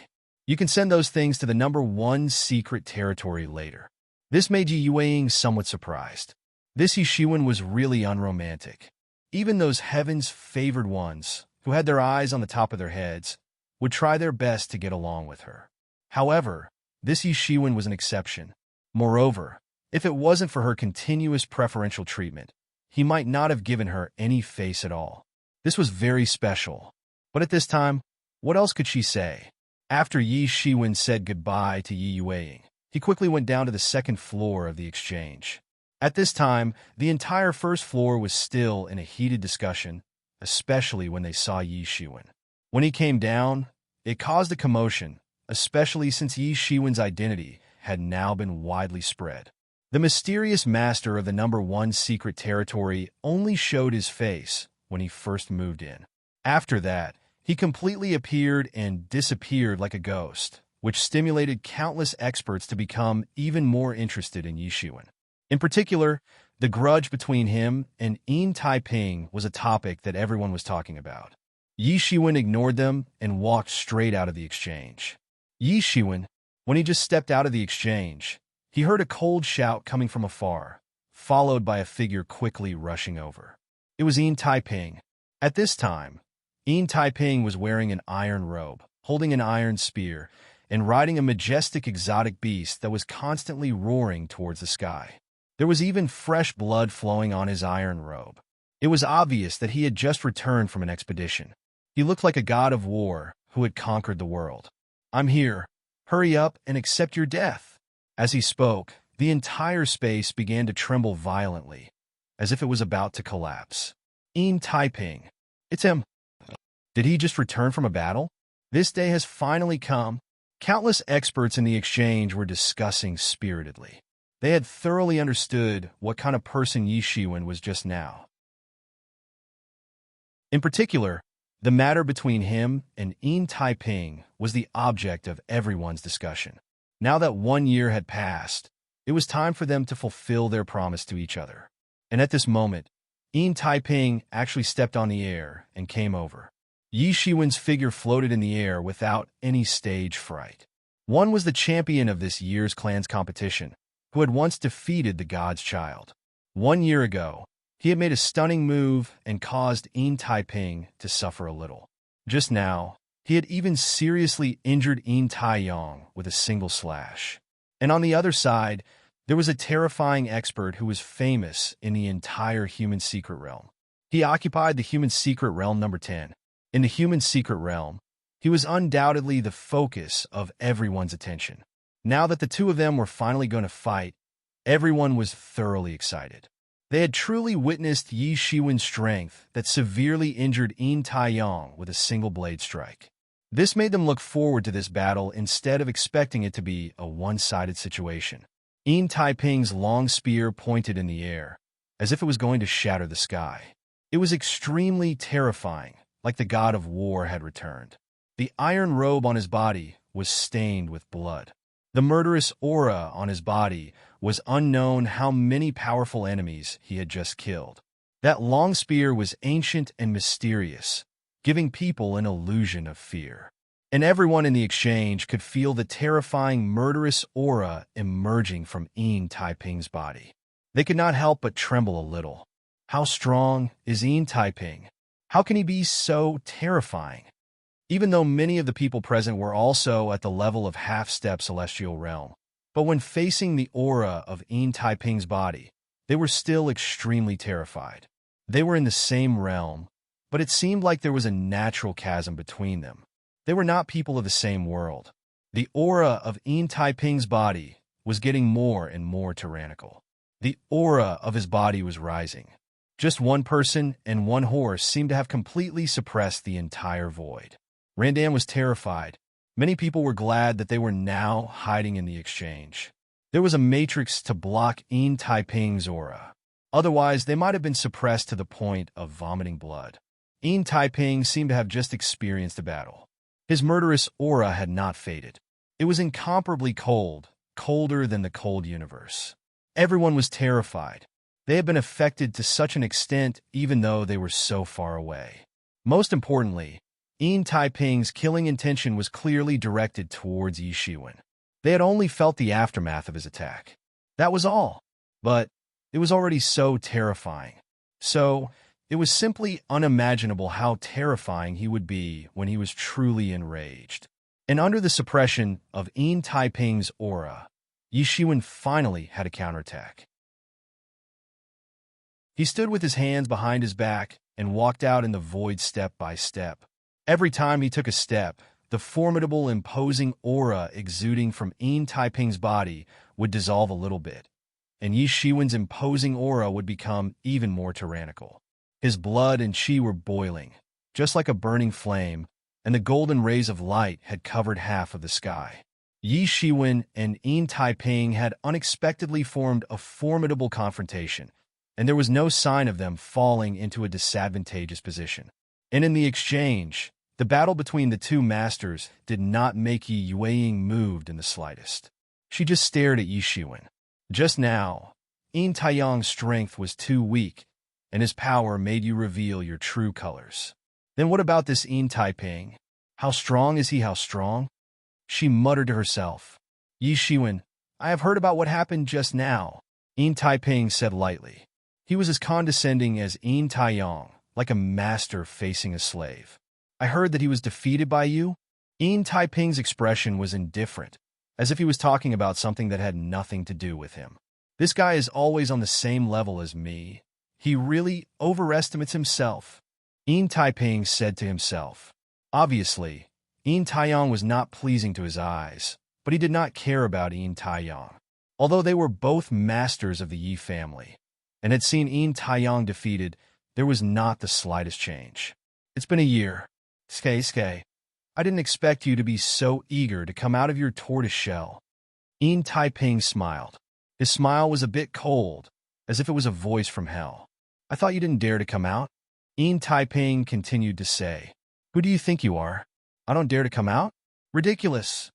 A: You can send those things to the number 1 secret territory later. This made Yi Yueying somewhat surprised. This Yi Shiwen was really unromantic. Even those heaven's favored ones, who had their eyes on the top of their heads, would try their best to get along with her. However, this Yi Shiwen was an exception. Moreover, if it wasn't for her continuous preferential treatment, he might not have given her any face at all. This was very special. But at this time, what else could she say? After Yi Shiwen said goodbye to Yi Yueying, he quickly went down to the second floor of the exchange. At this time, the entire first floor was still in a heated discussion, especially when they saw Yi Shiwen. When he came down, it caused a commotion, especially since Yi Shiwen's identity had now been widely spread. The mysterious master of the number 1 secret territory only showed his face when he first moved in. After that, he completely appeared and disappeared like a ghost, which stimulated countless experts to become even more interested in Yi Shiwen. In particular, the grudge between him and Yin Taiping was a topic that everyone was talking about. Yi Shiwen ignored them and walked straight out of the exchange. Yi Shiwen, when he just stepped out of the exchange, he heard a cold shout coming from afar, followed by a figure quickly rushing over. It was Yin Taiping. At this time, Yin Taiping was wearing an iron robe, holding an iron spear, and riding a majestic exotic beast that was constantly roaring towards the sky. There was even fresh blood flowing on his iron robe. It was obvious that he had just returned from an expedition. He looked like a god of war who had conquered the world. I'm here. Hurry up and accept your death. As he spoke, the entire space began to tremble violently, as if it was about to collapse. Yin Taiping. It's him. Did he just return from a battle? This day has finally come. Countless experts in the exchange were discussing spiritedly. They had thoroughly understood what kind of person Yi Shiwen was just now. In particular, the matter between him and Yin Taiping was the object of everyone's discussion. Now that 1 year had passed, it was time for them to fulfill their promise to each other. And at this moment, Yin Taiping actually stepped on the air and came over. Yi Shiwen's figure floated in the air without any stage fright. One was the champion of this year's clans competition, who had once defeated the god's child. 1 year ago, he had made a stunning move and caused Yin Taiping to suffer a little. Just now, he had even seriously injured Yin Taiyong with a single slash. And on the other side, there was a terrifying expert who was famous in the entire human secret realm. He occupied the human secret realm number 10. In the human secret realm, he was undoubtedly the focus of everyone's attention. Now that the two of them were finally going to fight, everyone was thoroughly excited. They had truly witnessed Yi Shiwen's strength that severely injured Yin Taiyong with a single blade strike. This made them look forward to this battle instead of expecting it to be a one-sided situation. Yin Taiping's long spear pointed in the air, as if it was going to shatter the sky. It was extremely terrifying, like the god of war had returned. The iron robe on his body was stained with blood. The murderous aura on his body was unknown how many powerful enemies he had just killed. That long spear was ancient and mysterious, giving people an illusion of fear. And everyone in the exchange could feel the terrifying murderous aura emerging from Yin Taiping's body. They could not help but tremble a little. How strong is Yin Taiping? How can he be so terrifying? even though many of the people present were also at the level of half-step celestial realm. But when facing the aura of Yin Taiping's body, they were still extremely terrified. They were in the same realm, but it seemed like there was a natural chasm between them. They were not people of the same world. The aura of Yin Taiping's body was getting more and more tyrannical. The aura of his body was rising. Just one person and one horse seemed to have completely suppressed the entire void. Randan was terrified. Many people were glad that they were now hiding in the exchange. There was a matrix to block Yin Taiping's aura. Otherwise, they might have been suppressed to the point of vomiting blood. Yin Taiping seemed to have just experienced a battle. His murderous aura had not faded. It was incomparably cold, colder than the cold universe. Everyone was terrified. They had been affected to such an extent even though they were so far away. Most importantly, Yin Taiping's killing intention was clearly directed towards Yi Shiwen. They had only felt the aftermath of his attack. That was all. But it was already so terrifying. So, it was simply unimaginable how terrifying he would be when he was truly enraged. And under the suppression of Yin Taiping's aura, Yi Shiwen finally had a counterattack. He stood with his hands behind his back and walked out in the void step by step. Every time he took a step, the formidable, imposing aura exuding from Yin Taiping's body would dissolve a little bit, and Yi Shiwen's imposing aura would become even more tyrannical. His blood and qi were boiling, just like a burning flame, and the golden rays of light had covered half of the sky. Yi Shiwen and Yin Taiping had unexpectedly formed a formidable confrontation, and there was no sign of them falling into a disadvantageous position. And in the exchange, the battle between the two masters did not make Yi Yueying moved in the slightest. She just stared at Yi Shiwen. Just now, Yin Taiyang's strength was too weak, and his power made you reveal your true colors. Then what about this Yin Taiping? How strong is he, how strong? She muttered to herself. Yi Shiwen, I have heard about what happened just now, Yin Taiping said lightly. He was as condescending as Yin Taiyang, like a master facing a slave. I heard that he was defeated by you? Yin Taiping's expression was indifferent, as if he was talking about something that had nothing to do with him. This guy is always on the same level as me. He really overestimates himself, Yin Taiping said to himself. Obviously, Yin Taiyang was not pleasing to his eyes, but he did not care about Yin Taiyang. Although they were both masters of the Yi family, and had seen Yin Taiyang defeated, there was not the slightest change. It's been a year. Ske. I didn't expect you to be so eager to come out of your tortoise shell. Yin Taiping smiled. His smile was a bit cold, as if it was a voice from hell. I thought you didn't dare to come out. Yin Taiping continued to say. Who do you think you are? I don't dare to come out? Ridiculous.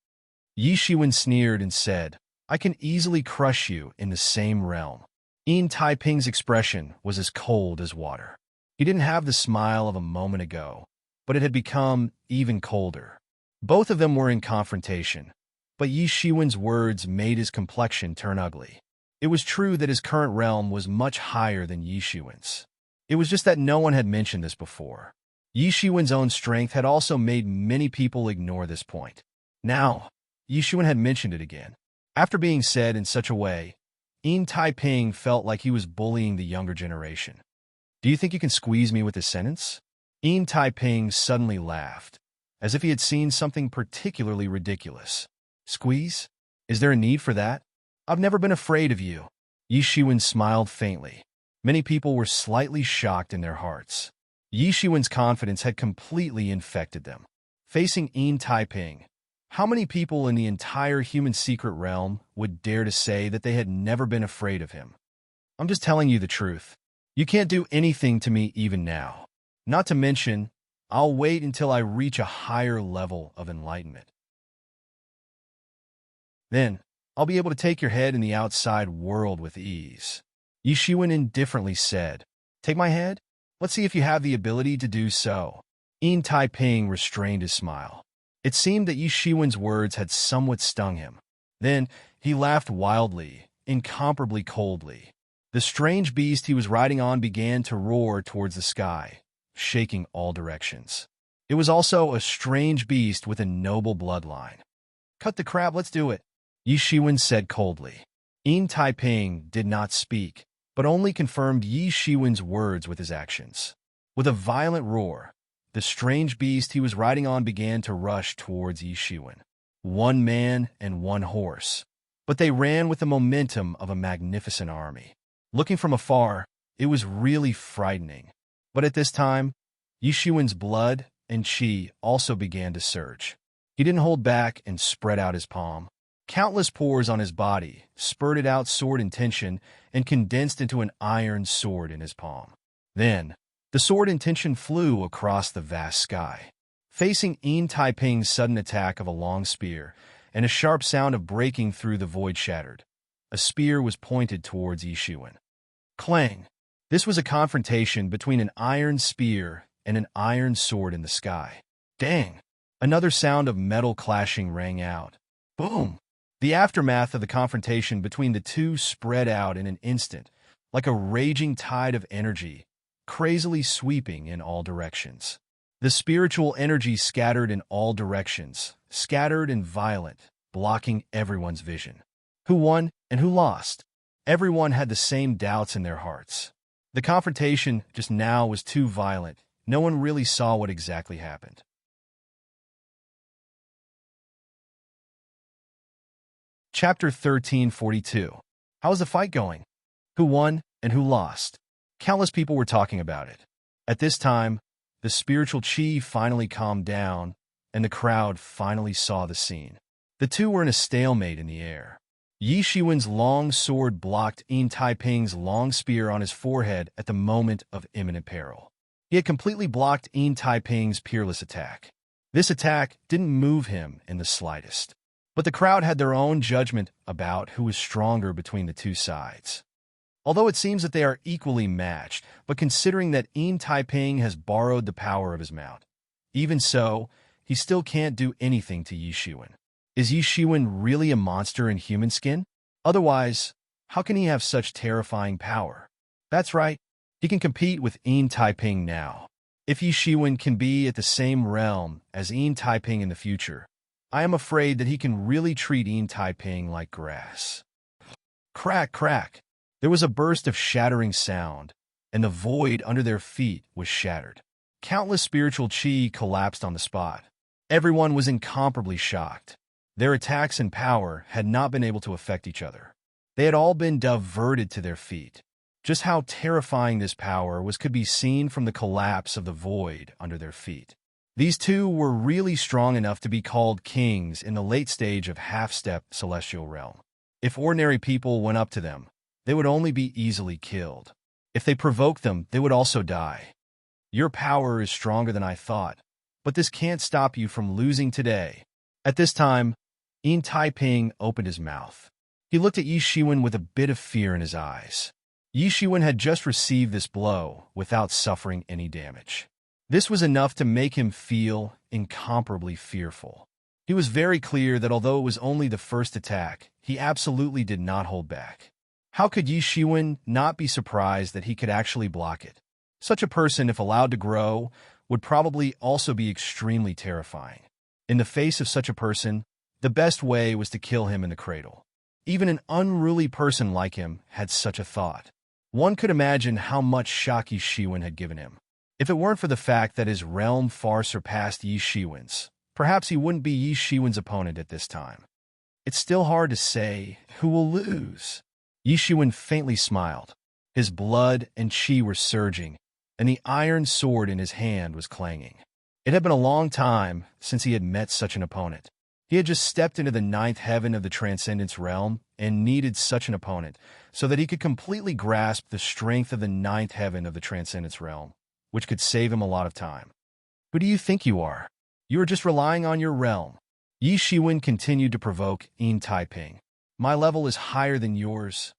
A: Yi Shiwen sneered and said, I can easily crush you in the same realm. Yin Taiping's expression was as cold as water. He didn't have the smile of a moment ago, but it had become even colder. Both of them were in confrontation, but Yi Shiwen's words made his complexion turn ugly. It was true that his current realm was much higher than Yi Shiwen's. It was just that no one had mentioned this before. Yi Shiwen's own strength had also made many people ignore this point. Now, Yi Shiwen had mentioned it again. After being said in such a way, Yin Taiping felt like he was bullying the younger generation. Do you think you can squeeze me with this sentence? Yin Taiping suddenly laughed, as if he had seen something particularly ridiculous. Squeeze? Is there a need for that? I've never been afraid of you. Yi Shiwen smiled faintly. Many people were slightly shocked in their hearts. Yi Shiwen's confidence had completely infected them. Facing Yin Taiping, how many people in the entire human secret realm would dare to say that they had never been afraid of him? I'm just telling you the truth. You can't do anything to me even now. Not to mention, I'll wait until I reach a higher level of enlightenment. Then, I'll be able to take your head in the outside world with ease. Yi Shiwen indifferently said, Take my head? Let's see if you have the ability to do so. Yin Taiping restrained his smile. It seemed that Yi Shiwen's words had somewhat stung him. Then, he laughed wildly, incomparably coldly. The strange beast he was riding on began to roar towards the sky, shaking all directions. It was also a strange beast with a noble bloodline. Cut the crap, let's do it, Yi Shiwen said coldly. Yin Taiping did not speak, but only confirmed Yi Shiwen's words with his actions. With a violent roar, the strange beast he was riding on began to rush towards Yi Shiwen. One man and one horse. But they ran with the momentum of a magnificent army. Looking from afar, it was really frightening. But at this time, Yi Shiwen's blood and qi also began to surge. He didn't hold back and spread out his palm. Countless pores on his body spurted out sword intention and condensed into an iron sword in his palm. Then, the sword intention flew across the vast sky. Facing Yin Taiping's sudden attack of a long spear, and a sharp sound of breaking through the void shattered, a spear was pointed towards Yi Shiwen. Clang! This was a confrontation between an iron spear and an iron sword in the sky. Dang! Another sound of metal clashing rang out. Boom! The aftermath of the confrontation between the two spread out in an instant, like a raging tide of energy, crazily sweeping in all directions. The spiritual energy scattered in all directions, scattered and violent, blocking everyone's vision. Who won and who lost? Everyone had the same doubts in their hearts. The confrontation just now was too violent. No one really saw what exactly happened. Chapter 1342. How was the fight going? Who won and who lost? Countless people were talking about it. At this time, the spiritual qi finally calmed down, and the crowd finally saw the scene. The two were in a stalemate in the air. Yi Shiwen's long sword blocked Yin Taiping's long spear on his forehead at the moment of imminent peril. He had completely blocked Yin Taiping's peerless attack. This attack didn't move him in the slightest. But the crowd had their own judgment about who was stronger between the two sides. Although it seems that they are equally matched, but considering that Yin Taiping has borrowed the power of his mount, even so, he still can't do anything to Yi Shiwen. Is Yi Shiwen really a monster in human skin? Otherwise, how can he have such terrifying power? That's right, he can compete with Yin Taiping now. If Yi Shiwen can be at the same realm as Yin Taiping in the future, I am afraid that he can really treat Yin Taiping like grass. Crack, crack. There was a burst of shattering sound, and the void under their feet was shattered. Countless spiritual qi collapsed on the spot. Everyone was incomparably shocked. Their attacks and power had not been able to affect each other. They had all been diverted to their feet. Just how terrifying this power was could be seen from the collapse of the void under their feet. These two were really strong enough to be called kings in the late stage of half-step celestial realm. If ordinary people went up to them, they would only be easily killed. If they provoked them, they would also die. Your power is stronger than I thought, but this can't stop you from losing today. At this time, Yin Taiping opened his mouth. He looked at Yi Shiwen with a bit of fear in his eyes. Yi Shiwen had just received this blow without suffering any damage. This was enough to make him feel incomparably fearful. He was very clear that although it was only the first attack, he absolutely did not hold back. How could Yi Shiwen not be surprised that he could actually block it? Such a person, if allowed to grow, would probably also be extremely terrifying. In the face of such a person, the best way was to kill him in the cradle. Even an unruly person like him had such a thought. One could imagine how much shock Yi Shiwen had given him. If it weren't for the fact that his realm far surpassed Yi Shiwen's, perhaps he wouldn't be Yi Shiwen's opponent at this time. It's still hard to say who will lose. Yi Shiwen faintly smiled. His blood and qi were surging, and the iron sword in his hand was clanging. It had been a long time since he had met such an opponent. He had just stepped into the ninth heaven of the Transcendence realm and needed such an opponent so that he could completely grasp the strength of the ninth heaven of the Transcendence realm, which could save him a lot of time. Who do you think you are? You are just relying on your realm. Yi Shiwen continued to provoke Yin Taiping. My level is higher than yours.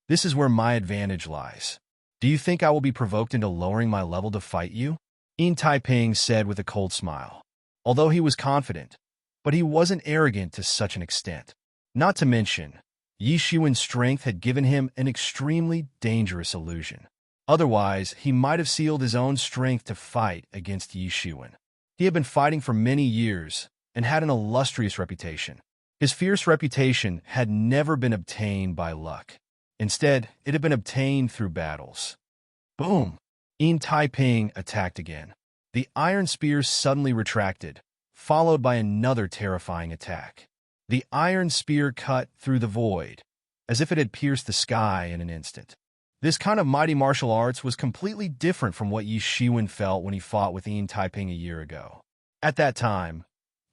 A: This is where my advantage lies. Do you think I will be provoked into lowering my level to fight you? Yin Taiping said with a cold smile. Although he was confident, but he wasn't arrogant to such an extent. Not to mention, Yi Shiwen's strength had given him an extremely dangerous illusion. Otherwise, he might have sealed his own strength to fight against Yi Shiwen. He had been fighting for many years and had an illustrious reputation. His fierce reputation had never been obtained by luck. Instead, it had been obtained through battles. Boom! Yin Taiping attacked again. The iron spear suddenly retracted, followed by another terrifying attack. The iron spear cut through the void, as if it had pierced the sky in an instant. This kind of mighty martial arts was completely different from what Yi Shiwen felt when he fought with Yin Taiping a year ago. At that time,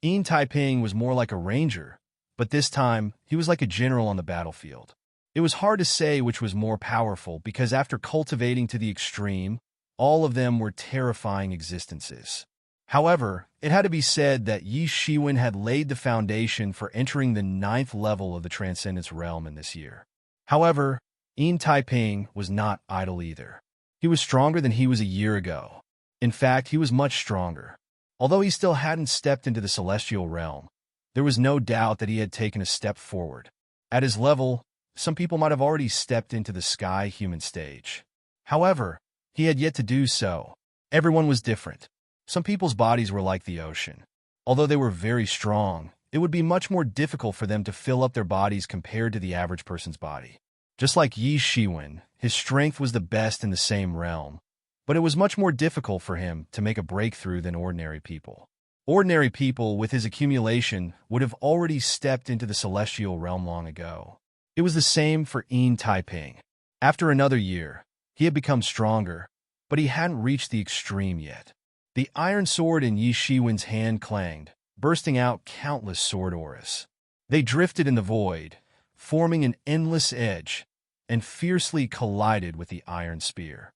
A: Yin Taiping was more like a ranger, but this time he was like a general on the battlefield. It was hard to say which was more powerful because after cultivating to the extreme, all of them were terrifying existences. However, it had to be said that Yi Shiwen had laid the foundation for entering the 9th level of the Transcendence realm in this year. However, Yin Taiping was not idle either. He was stronger than he was a year ago. In fact, he was much stronger. Although he still hadn't stepped into the celestial realm, there was no doubt that he had taken a step forward. At his level, some people might have already stepped into the sky human stage. However, he had yet to do so. Everyone was different. Some people's bodies were like the ocean. Although they were very strong, it would be much more difficult for them to fill up their bodies compared to the average person's body. Just like Yi Shiwen, his strength was the best in the same realm, but it was much more difficult for him to make a breakthrough than ordinary people. Ordinary people, with his accumulation, would have already stepped into the celestial realm long ago. It was the same for Yin Taiping. After another year, he had become stronger, but he hadn't reached the extreme yet. The iron sword in Yi Shiwen's hand clanged, bursting out countless sword auras. They drifted in the void, forming an endless edge, and fiercely collided with the iron spear.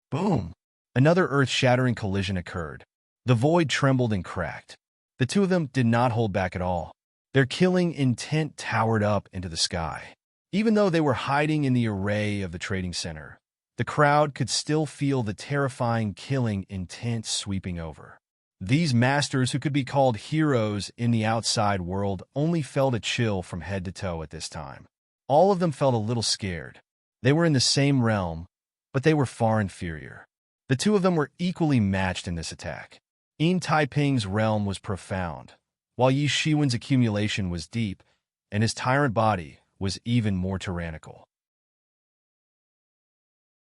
A: Boom! Another earth-shattering collision occurred. The void trembled and cracked. The two of them did not hold back at all. Their killing intent towered up into the sky. Even though they were hiding in the array of the trading center, the crowd could still feel the terrifying killing intent sweeping over. These masters, who could be called heroes in the outside world, only felt a chill from head to toe at this time. All of them felt a little scared. They were in the same realm, but they were far inferior. The two of them were equally matched in this attack. Yin Taiping's realm was profound, while Yi Shiwen's accumulation was deep, and his tyrant body was even more tyrannical.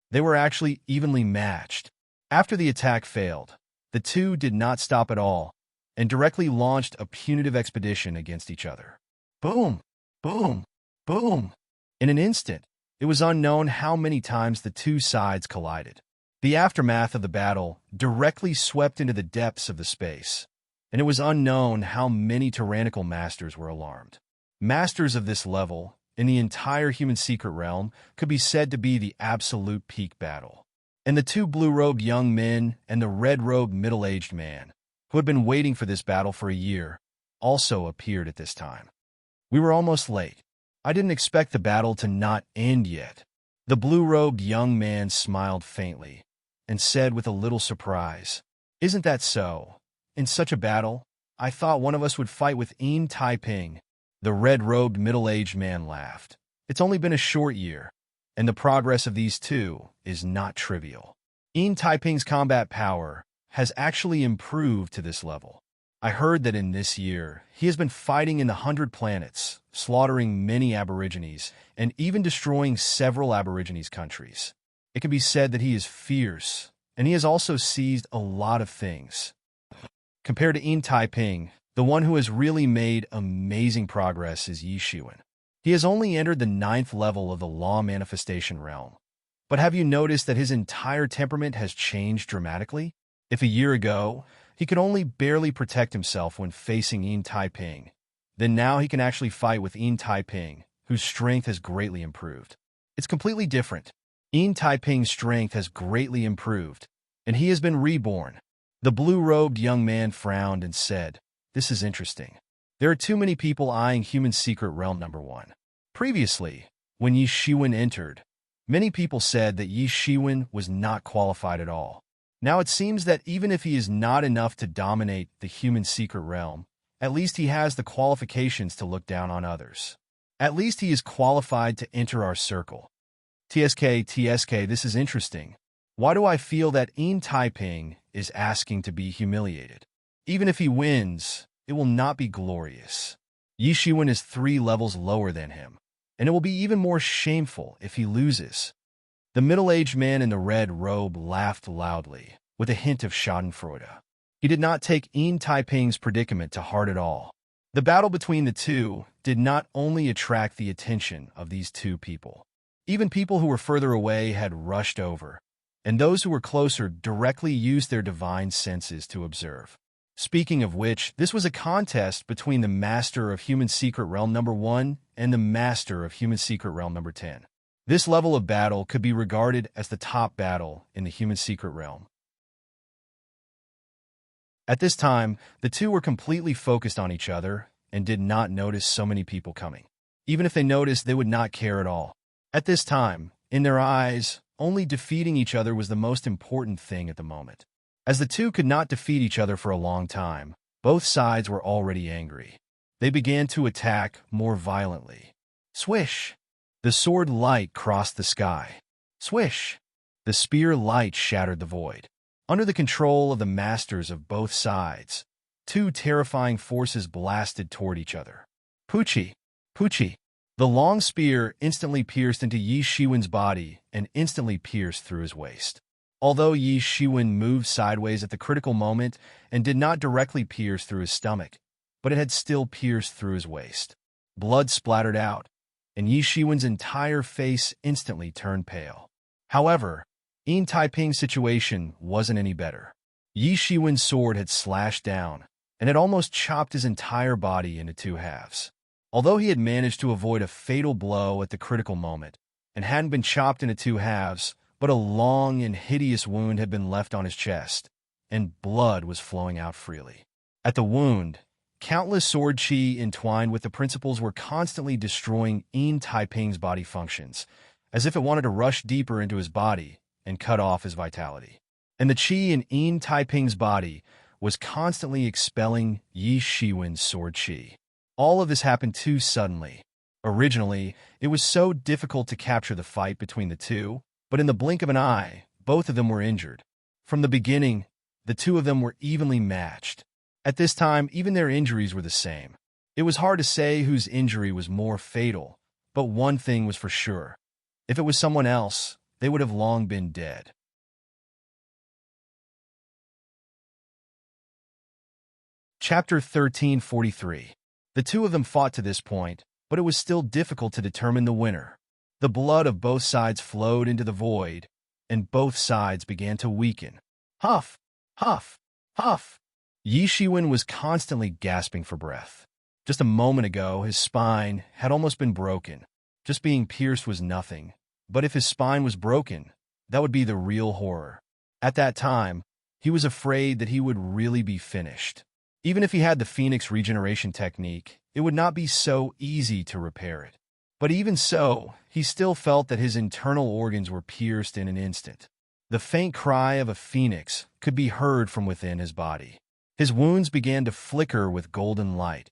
A: They were actually evenly matched. After the attack failed, the two did not stop at all and directly launched a punitive expedition against each other. Boom! Boom! Boom! In an instant, it was unknown how many times the two sides collided. The aftermath of the battle directly swept into the depths of the space, and it was unknown how many tyrannical masters were alarmed. Masters of this level, in the entire human secret realm, could be said to be the absolute peak battle. And the two blue-robed young men and the red-robed middle-aged man, who had been waiting for this battle for a year, also appeared at this time. We were almost late. I didn't expect the battle to not end yet. The blue-robed young man smiled faintly and said with a little surprise, "Isn't that so? In such a battle, I thought one of us would fight with Yin Taiping." The red-robed middle-aged man laughed. "It's only been a short year, and the progress of these two is not trivial. Yin Taiping's combat power has actually improved to this level. I heard that in this year, he has been fighting in the 100 planets, slaughtering many aborigines, and even destroying several aborigines' countries. It can be said that he is fierce, and he has also seized a lot of things. Compared to Yin Taiping, the one who has really made amazing progress is Yi Shiwen. He has only entered the 9th level of the law manifestation realm. But have you noticed that his entire temperament has changed dramatically? If a year ago, he could only barely protect himself when facing Yin Taiping, then now he can actually fight with Yin Taiping, whose strength has greatly improved. It's completely different. Yin Taiping's strength has greatly improved, and he has been reborn. The blue-robed young man frowned and said, "This is interesting. There are too many people eyeing human secret realm number 1. Previously, when Yi Shiwen entered, many people said that Yi Shiwen was not qualified at all. Now it seems that even if he is not enough to dominate the human secret realm, at least he has the qualifications to look down on others. At least he is qualified to enter our circle. TSK, this is interesting. Why do I feel that Yin Taiping is asking to be humiliated? Even if he wins, it will not be glorious. Yi Shiwen is 3 levels lower than him, and it will be even more shameful if he loses. The middle-aged man in the red robe laughed loudly, with a hint of schadenfreude. He did not take Yin Taiping's predicament to heart at all. The battle between the two did not only attract the attention of these two people. Even people who were further away had rushed over, and those who were closer directly used their divine senses to observe. Speaking of which, this was a contest between the Master of Human Secret Realm number 1 and the Master of Human Secret Realm number 10. This level of battle could be regarded as the top battle in the Human Secret Realm. At this time, the two were completely focused on each other and did not notice so many people coming. Even if they noticed, they would not care at all. At this time, in their eyes, only defeating each other was the most important thing at the moment. As the two could not defeat each other for a long time, both sides were already angry. They began to attack more violently. Swish! The sword light crossed the sky. Swish! The spear light shattered the void. Under the control of the masters of both sides, 2 terrifying forces blasted toward each other. Poochie! Poochie! The long spear instantly pierced into Yi Shiwen's body and instantly pierced through his waist. Although Yi Shiwen moved sideways at the critical moment and did not directly pierce through his stomach, but it had still pierced through his waist. Blood splattered out, and Yi Shiwen's entire face instantly turned pale. However, Yin Taiping's situation wasn't any better. Yi Shiwen's sword had slashed down, and had almost chopped his entire body into 2 halves. Although he had managed to avoid a fatal blow at the critical moment, and hadn't been chopped into 2 halves, but a long and hideous wound had been left on his chest, and blood was flowing out freely. At the wound, countless sword chi entwined with the principles were constantly destroying Yin Taiping's body functions, as if it wanted to rush deeper into his body and cut off his vitality. And the chi in Yin Taiping's body was constantly expelling Yi Shiwen's sword chi. All of this happened too suddenly. Originally, it was so difficult to capture the fight between the two, but in the blink of an eye, both of them were injured. From the beginning, the two of them were evenly matched. At this time, even their injuries were the same. It was hard to say whose injury was more fatal, but one thing was for sure. If it was someone else, they would have long been dead. Chapter 1343. The two of them fought to this point, but it was still difficult to determine the winner. The blood of both sides flowed into the void, and both sides began to weaken. Huff! Huff! Huff! Yi Shiwen was constantly gasping for breath. Just a moment ago, his spine had almost been broken. Just being pierced was nothing, but if his spine was broken, that would be the real horror. At that time, he was afraid that he would really be finished. Even if he had the Phoenix regeneration technique, it would not be so easy to repair it. But even so, he still felt that his internal organs were pierced in an instant. The faint cry of a phoenix could be heard from within his body. His wounds began to flicker with golden light,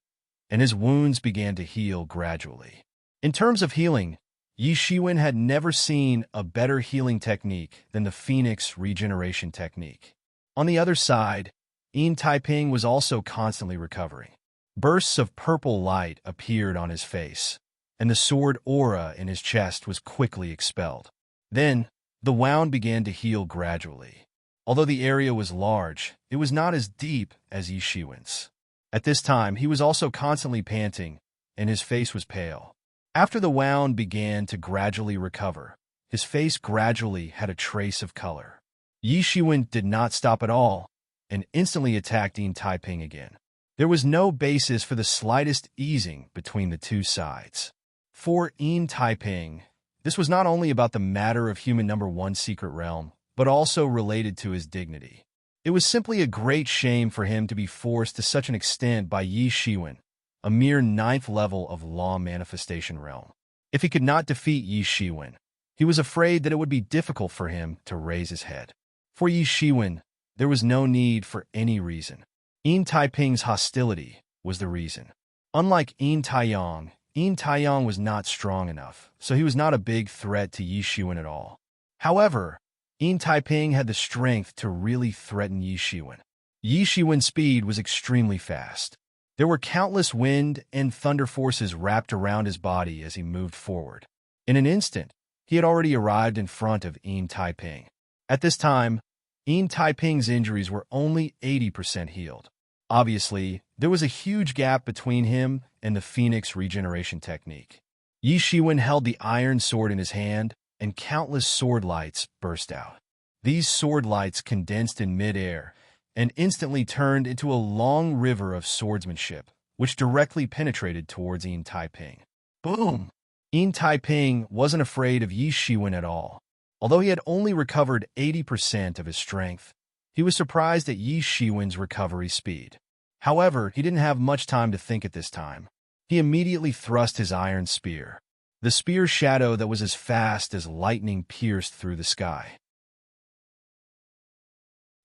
A: and his wounds began to heal gradually. In terms of healing, Yi Shiwen had never seen a better healing technique than the Phoenix regeneration technique. On the other side, Yin Taiping was also constantly recovering. Bursts of purple light appeared on his face, and the sword aura in his chest was quickly expelled. Then, the wound began to heal gradually. Although the area was large, it was not as deep as Yi Shiwen's. At this time, he was also constantly panting, and his face was pale. After the wound began to gradually recover, his face gradually had a trace of color. Yi Shiwen did not stop at all, and instantly attacked Yin Taiping again. There was no basis for the slightest easing between the two sides. For Yin Taiping, this was not only about the matter of human number 1 secret realm, but also related to his dignity. It was simply a great shame for him to be forced to such an extent by Yi Shiwen, a mere 9th level of law manifestation realm. If he could not defeat Yi Shiwen, he was afraid that it would be difficult for him to raise his head. For Yi Shiwen, there was no need for any reason. Yin Taiping's hostility was the reason. Unlike Yin Taiyang was not strong enough, so he was not a big threat to Yi Shiwen at all. However, Yin Taiping had the strength to really threaten Yi Shiwen. Yi Shiwen's speed was extremely fast. There were countless wind and thunder forces wrapped around his body as he moved forward. In an instant, he had already arrived in front of Yin Taiping. At this time, Yin Taiping's injuries were only 80% healed. Obviously, there was a huge gap between him and the Phoenix regeneration technique. Yi Shiwen held the iron sword in his hand, and countless sword lights burst out. These sword lights condensed in midair and instantly turned into a long river of swordsmanship, which directly penetrated towards Yin Taiping. Boom! Yin Taiping wasn't afraid of Yi Shiwen at all. Although he had only recovered 80% of his strength, he was surprised at Yi Shiwen's recovery speed. However, he didn't have much time to think at this time. He immediately thrust his iron spear. The spear's shadow that was as fast as lightning pierced through the sky.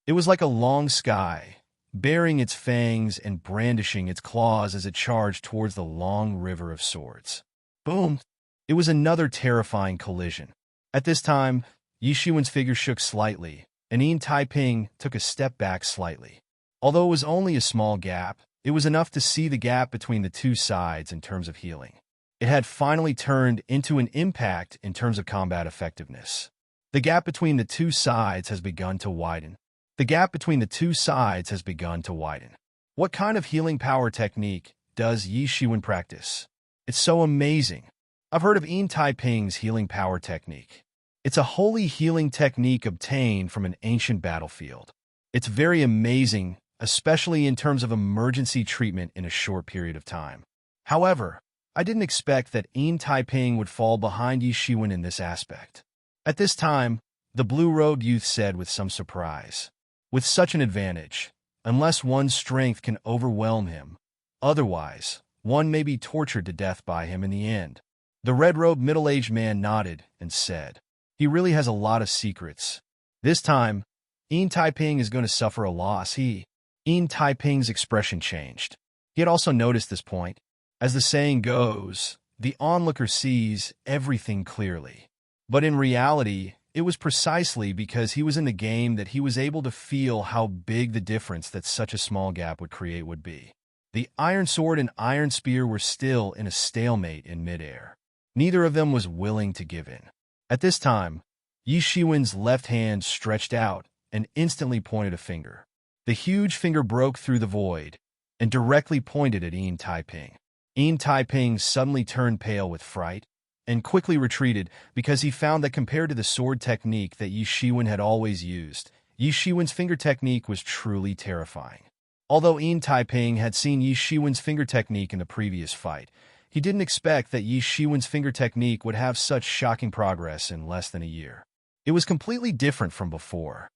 A: It was like a long sky, baring its fangs and brandishing its claws as it charged towards the long river of swords. Boom! It was another terrifying collision. At this time, Yi Shiwen's figure shook slightly, and Yin Taiping took a step back slightly. Although it was only a small gap, it was enough to see the gap between the two sides in terms of healing. It had finally turned into an impact in terms of combat effectiveness. The gap between the two sides has begun to widen. The gap between the two sides has begun to widen. What kind of healing power technique does Yi Shiwen practice? It's so amazing. I've heard of Yin Taiping's healing power technique. It's a holy healing technique obtained from an ancient battlefield. It's very amazing, especially in terms of emergency treatment in a short period of time. However, I didn't expect that Yin Taiping would fall behind Yi Shiwen in this aspect. At this time, the blue-robed youth said with some surprise, "With such an advantage, unless one's strength can overwhelm him, otherwise, one may be tortured to death by him in the end." The red-robed middle-aged man nodded and said, "He really has a lot of secrets. This time, Yin Taiping is going to suffer a loss." Yin Taiping's expression changed. He had also noticed this point. As the saying goes, the onlooker sees everything clearly. But in reality, it was precisely because he was in the game that he was able to feel how big the difference that such a small gap would create would be. The iron sword and iron spear were still in a stalemate in midair. Neither of them was willing to give in. At this time, Yi Shiwen's left hand stretched out and instantly pointed a finger. The huge finger broke through the void and directly pointed at Yin Taiping. Yin Taiping suddenly turned pale with fright and quickly retreated because he found that compared to the sword technique that Yi Shiwen had always used, Yi Shiwen's finger technique was truly terrifying. Although Yin Taiping had seen Yi Shiwen's finger technique in the previous fight, he didn't expect that Yi Shiwen's finger technique would have such shocking progress in less than a year. It was completely different from before.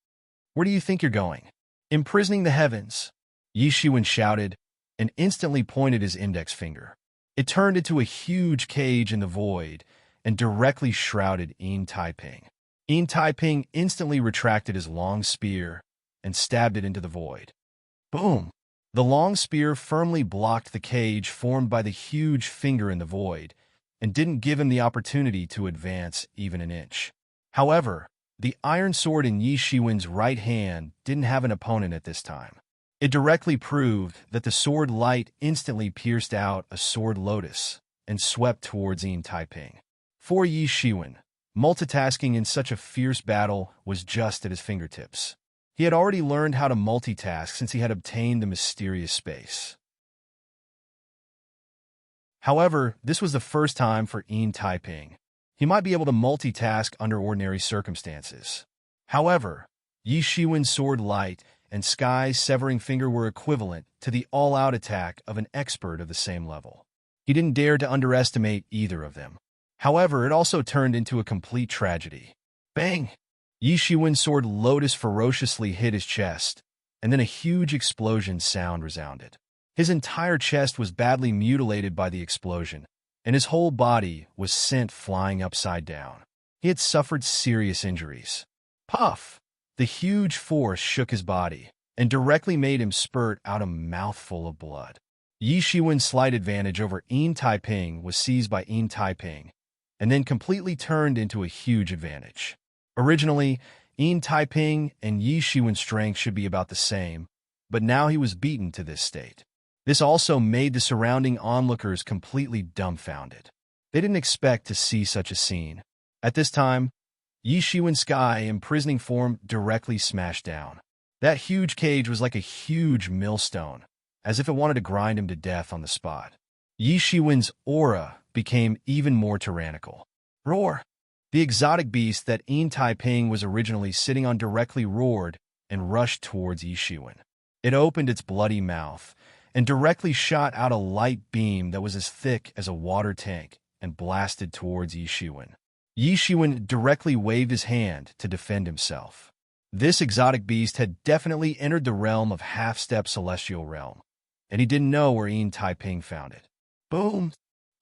A: "Where do you think you're going?" "Imprisoning the heavens," Yi Shiwen shouted, and instantly pointed his index finger. It turned into a huge cage in the void and directly shrouded Yin Taiping. Yin Taiping instantly retracted his long spear and stabbed it into the void. Boom! The long spear firmly blocked the cage formed by the huge finger in the void and didn't give him the opportunity to advance even an inch. However, the iron sword in Yi Shiwen's right hand didn't have an opponent at this time. It directly proved that the sword light instantly pierced out a sword lotus and swept towards Yin Taiping. For Yi Shiwen, multitasking in such a fierce battle was just at his fingertips. He had already learned how to multitask since he had obtained the mysterious space. However, this was the first time for Yin Taiping. He might be able to multitask under ordinary circumstances. However, Yi Shiwen's sword light and Sky's severing finger were equivalent to the all-out attack of an expert of the same level. He didn't dare to underestimate either of them. However, it also turned into a complete tragedy. Bang! Yi Shiwen's sword lotus ferociously hit his chest, and then a huge explosion sound resounded. His entire chest was badly mutilated by the explosion, and his whole body was sent flying upside down. He had suffered serious injuries. Puff! The huge force shook his body and directly made him spurt out a mouthful of blood. Yi Shiwen's slight advantage over Yin Taiping was seized by Yin Taiping and then completely turned into a huge advantage. Originally, Yin Taiping and Yi Shiwen's strength should be about the same, but now he was beaten to this state. This also made the surrounding onlookers completely dumbfounded. They didn't expect to see such a scene. At this time, Yi Shiwen's sky imprisoning form directly smashed down. That huge cage was like a huge millstone, as if it wanted to grind him to death on the spot. Yi Shiwen's aura became even more tyrannical. Roar! The exotic beast that Yin Taiping was originally sitting on directly roared and rushed towards Yi Shiwen. It opened its bloody mouth and directly shot out a light beam that was as thick as a water tank and blasted towards Yi Shiwen. Yi Shiwen directly waved his hand to defend himself. This exotic beast had definitely entered the realm of half-step celestial realm, and he didn't know where Yin Taiping found it. Boom!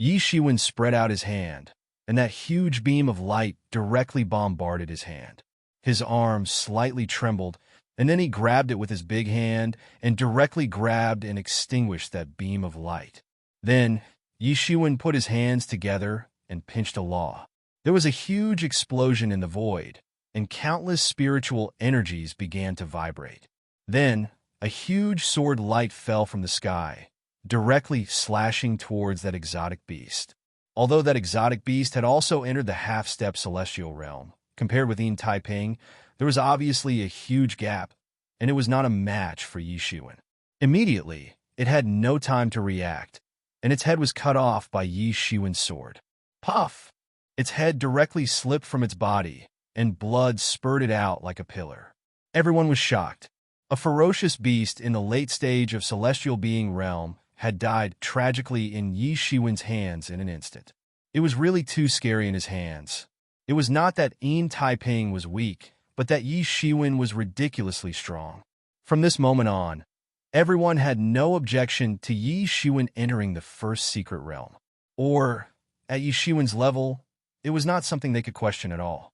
A: Yi Shiwen spread out his hand, and that huge beam of light directly bombarded his hand. His arm slightly trembled, and then he grabbed it with his big hand and directly grabbed and extinguished that beam of light. Then, Yi Shiwen put his hands together and pinched a law. There was a huge explosion in the void, and countless spiritual energies began to vibrate. Then, a huge sword light fell from the sky, directly slashing towards that exotic beast. Although that exotic beast had also entered the half-step celestial realm, compared with Yin Taiping, there was obviously a huge gap, and it was not a match for Yi Shiwen. Immediately, it had no time to react, and its head was cut off by Yi Shiwen's sword. Puff! Its head directly slipped from its body, and blood spurted out like a pillar. Everyone was shocked. A ferocious beast in the late stage of celestial being realm had died tragically in Yi Shiwen's hands in an instant. It was really too scary in his hands. It was not that Yin Taiping was weak, but that Yi Shiwen was ridiculously strong. From this moment on, everyone had no objection to Yi Shiwen entering the first secret realm. Or, at Yi Shiwen's level, it was not something they could question at all.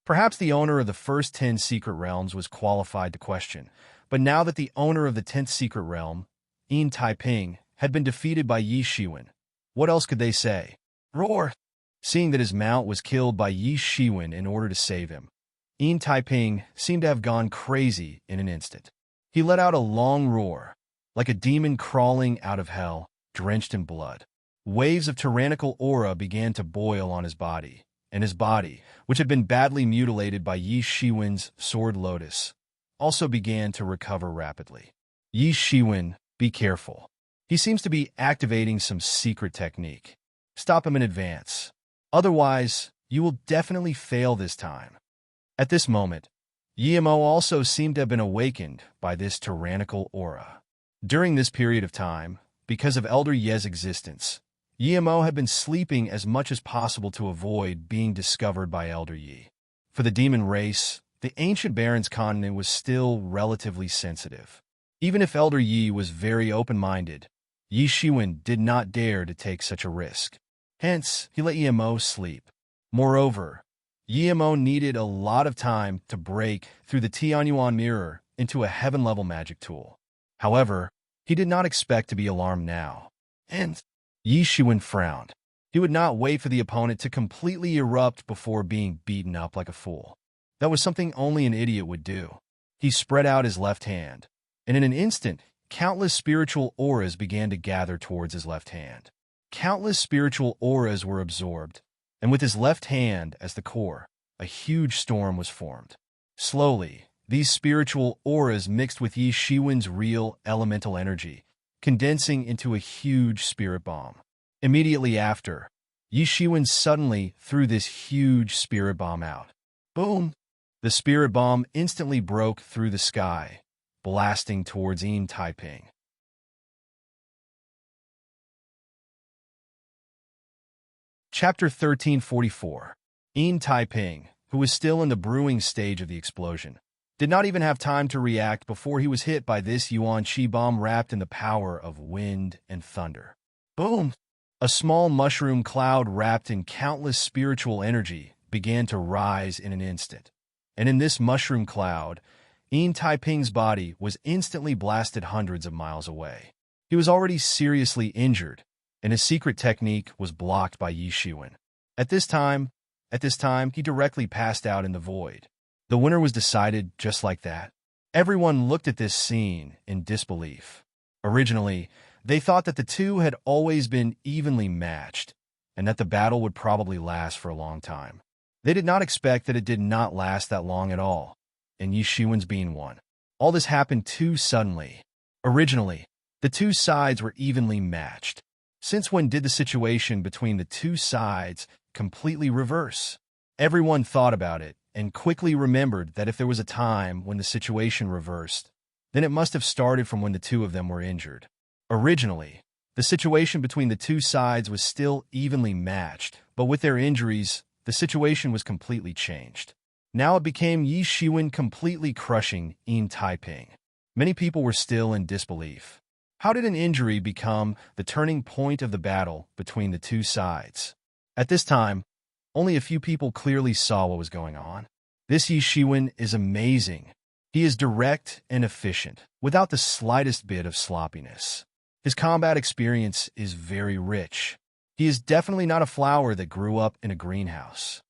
A: Perhaps the owner of the first 10 secret realms was qualified to question, but now that the owner of the 10th secret realm, Yin Taiping, had been defeated by Yi Shiwen, what else could they say? Roar! Seeing that his mount was killed by Yi Shiwen in order to save him, Yin Taiping seemed to have gone crazy in an instant. He let out a long roar, like a demon crawling out of hell, drenched in blood. Waves of tyrannical aura began to boil on his body, and his body, which had been badly mutilated by Yi Shiwen's sword lotus, also began to recover rapidly. Yi Shiwen, be careful. He seems to be activating some secret technique. Stop him in advance. Otherwise, you will definitely fail this time. At this moment, Yi Mo also seemed to have been awakened by this tyrannical aura. During this period of time, because of Elder Ye's existence, Yi Mo had been sleeping as much as possible to avoid being discovered by Elder Yi. For the demon race, the ancient Baron's continent was still relatively sensitive. Even if Elder Yi was very open-minded, Yi Shiwen did not dare to take such a risk. Hence, he let Yi Mo sleep. Moreover, Yi Mo needed a lot of time to break through the Tianyuan mirror into a heaven-level magic tool. However, he did not expect to be alarmed now. And Yi Shiwen frowned. He would not wait for the opponent to completely erupt before being beaten up like a fool. That was something only an idiot would do. He spread out his left hand, and in an instant, countless spiritual auras began to gather towards his left hand. Countless spiritual auras were absorbed, and with his left hand as the core, a huge storm was formed. Slowly, these spiritual auras mixed with Yi Shiwen's real elemental energy, condensing into a huge spirit bomb. Immediately after, Yi Shiwen suddenly threw this huge spirit bomb out. Boom! The spirit bomb instantly broke through the sky, blasting towards Yin Taiping. Chapter 1344. Yin Taiping, who was still in the brewing stage of the explosion, did not even have time to react before he was hit by this Yuan Qi bomb wrapped in the power of wind and thunder. Boom! A small mushroom cloud wrapped in countless spiritual energy began to rise in an instant. And in this mushroom cloud, Yin Taiping's body was instantly blasted hundreds of miles away. He was already seriously injured, and his secret technique was blocked by Yi Shiwen. At this time, At this time, he directly passed out in the void. The winner was decided just like that. Everyone looked at this scene in disbelief. Originally, they thought that the two had always been evenly matched, and that the battle would probably last for a long time. They did not expect that it did not last that long at all, and Yi Shiwen's being one. All this happened too suddenly. Originally, the two sides were evenly matched. Since when did the situation between the two sides completely reverse? Everyone thought about it and quickly remembered that if there was a time when the situation reversed, then it must have started from when the two of them were injured. Originally, the situation between the two sides was still evenly matched, but with their injuries, the situation was completely changed. Now it became Yi Shiwen completely crushing Yin Taiping. Many people were still in disbelief. How did an injury become the turning point of the battle between the two sides? At this time, only a few people clearly saw what was going on. This Yi Shiwen is amazing. He is direct and efficient, without the slightest bit of sloppiness. His combat experience is very rich. He is definitely not a flower that grew up in a greenhouse.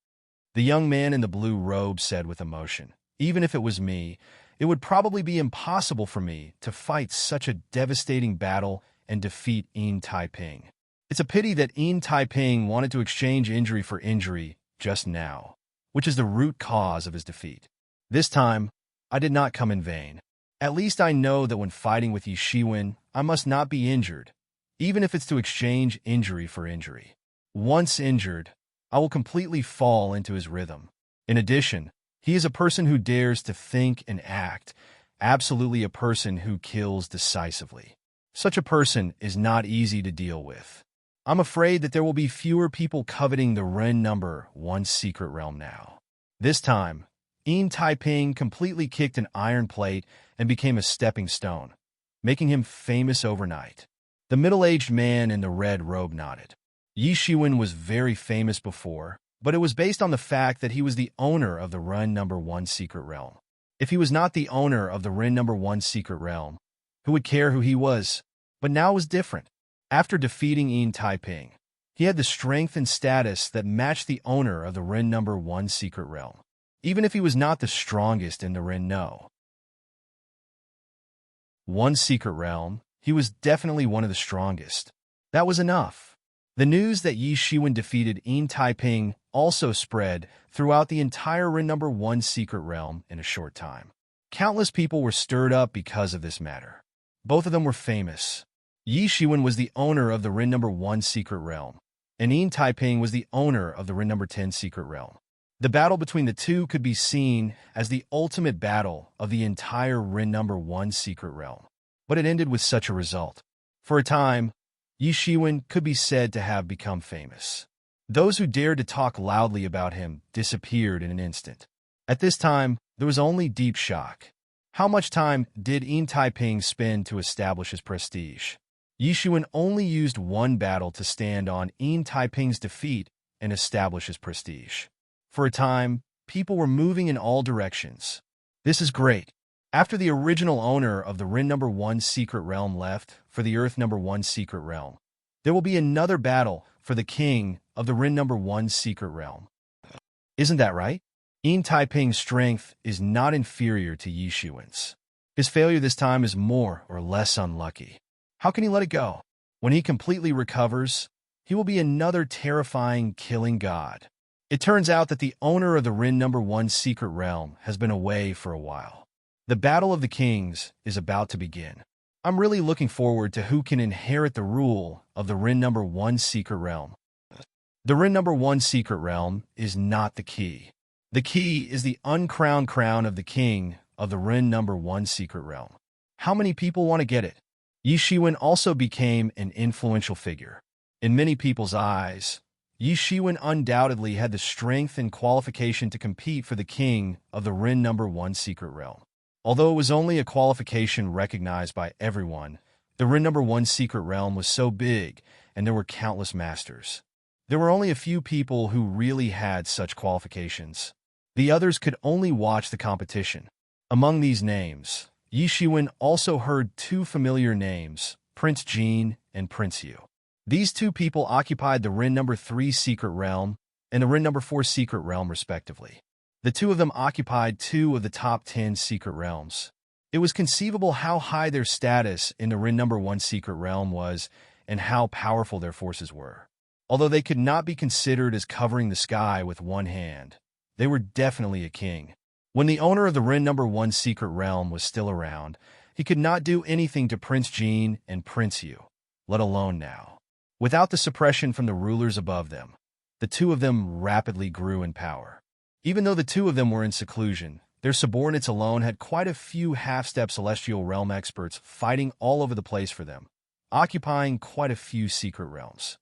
A: The young man in the blue robe said with emotion, "Even if it was me, it would probably be impossible for me to fight such a devastating battle and defeat Yin Taiping. It's a pity that Yin Taiping wanted to exchange injury for injury just now, which is the root cause of his defeat. This time, I did not come in vain. At least I know that when fighting with Yi Shiwen, I must not be injured, even if it's to exchange injury for injury. Once injured, I will completely fall into his rhythm. In addition, he is a person who dares to think and act, absolutely a person who kills decisively. Such a person is not easy to deal with. I'm afraid that there will be fewer people coveting the Ren number 1 secret realm now." This time, Yin Taiping completely kicked an iron plate and became a stepping stone, making him famous overnight. The middle-aged man in the red robe nodded. Yi Shiwen was very famous before, but it was based on the fact that he was the owner of the Ren number 1 secret realm. If he was not the owner of the Ren number 1 secret realm, who would care who he was? But now it was different. After defeating Yin Taiping, he had the strength and status that matched the owner of the Ren number 1 secret realm, even if he was not the strongest in the Ren no. 1 secret realm, he was definitely one of the strongest. That was enough. The news that Yi Shiwen defeated Yin Taiping also spread throughout the entire Ren number 1 secret realm in a short time. Countless people were stirred up because of this matter. Both of them were famous. Yi Shiwen was the owner of the Ren number 1 secret realm, and Yin Taiping was the owner of the Ren number 10 secret realm. The battle between the two could be seen as the ultimate battle of the entire Ren number 1 secret realm. But it ended with such a result. For a time, Yi Shiwen could be said to have become famous. Those who dared to talk loudly about him disappeared in an instant. At this time, there was only deep shock. How much time did Yin Taiping spend to establish his prestige? Yi Shiwen only used one battle to stand on Yin Taiping's defeat and establish his prestige. For a time, people were moving in all directions. This is great. After the original owner of the Ren number 1 secret realm left for the Earth number 1 secret realm, there will be another battle for the king of the Ren number 1 secret realm. Isn't that right? Yin Taiping's strength is not inferior to Yi Shiwen's. His failure this time is more or less unlucky. How can he let it go? When he completely recovers, he will be another terrifying killing god. It turns out that the owner of the Ren number 1 secret realm has been away for a while. The Battle of the Kings is about to begin. I'm really looking forward to who can inherit the rule of the Ren number 1 secret realm. The Ren number 1 secret realm is not the key. The key is the uncrowned crown of the king of the Ren number 1 secret realm. How many people want to get it? Yi Shiwen also became an influential figure. In many people's eyes, Yi Shiwen undoubtedly had the strength and qualification to compete for the king of the Ren number 1 secret realm. Although it was only a qualification recognized by everyone, the Ren number 1 secret realm was so big and there were countless masters. There were only a few people who really had such qualifications. The others could only watch the competition. Among these names, Yi Shiwen also heard two familiar names, Prince Jin and Prince Yu. These two people occupied the Ren number 3 secret realm and the Rin number 4 secret realm, respectively. The two of them occupied 2 of the top 10 secret realms. It was conceivable how high their status in the Rin number 1 secret realm was and how powerful their forces were. Although they could not be considered as covering the sky with one hand, they were definitely a king. When the owner of the Rin number 1 secret realm was still around, he could not do anything to Prince Jean and Prince Yu, let alone now. Without the suppression from the rulers above them, the two of them rapidly grew in power. Even though the two of them were in seclusion, their subordinates alone had quite a few half-step celestial realm experts fighting all over the place for them, occupying quite a few secret realms.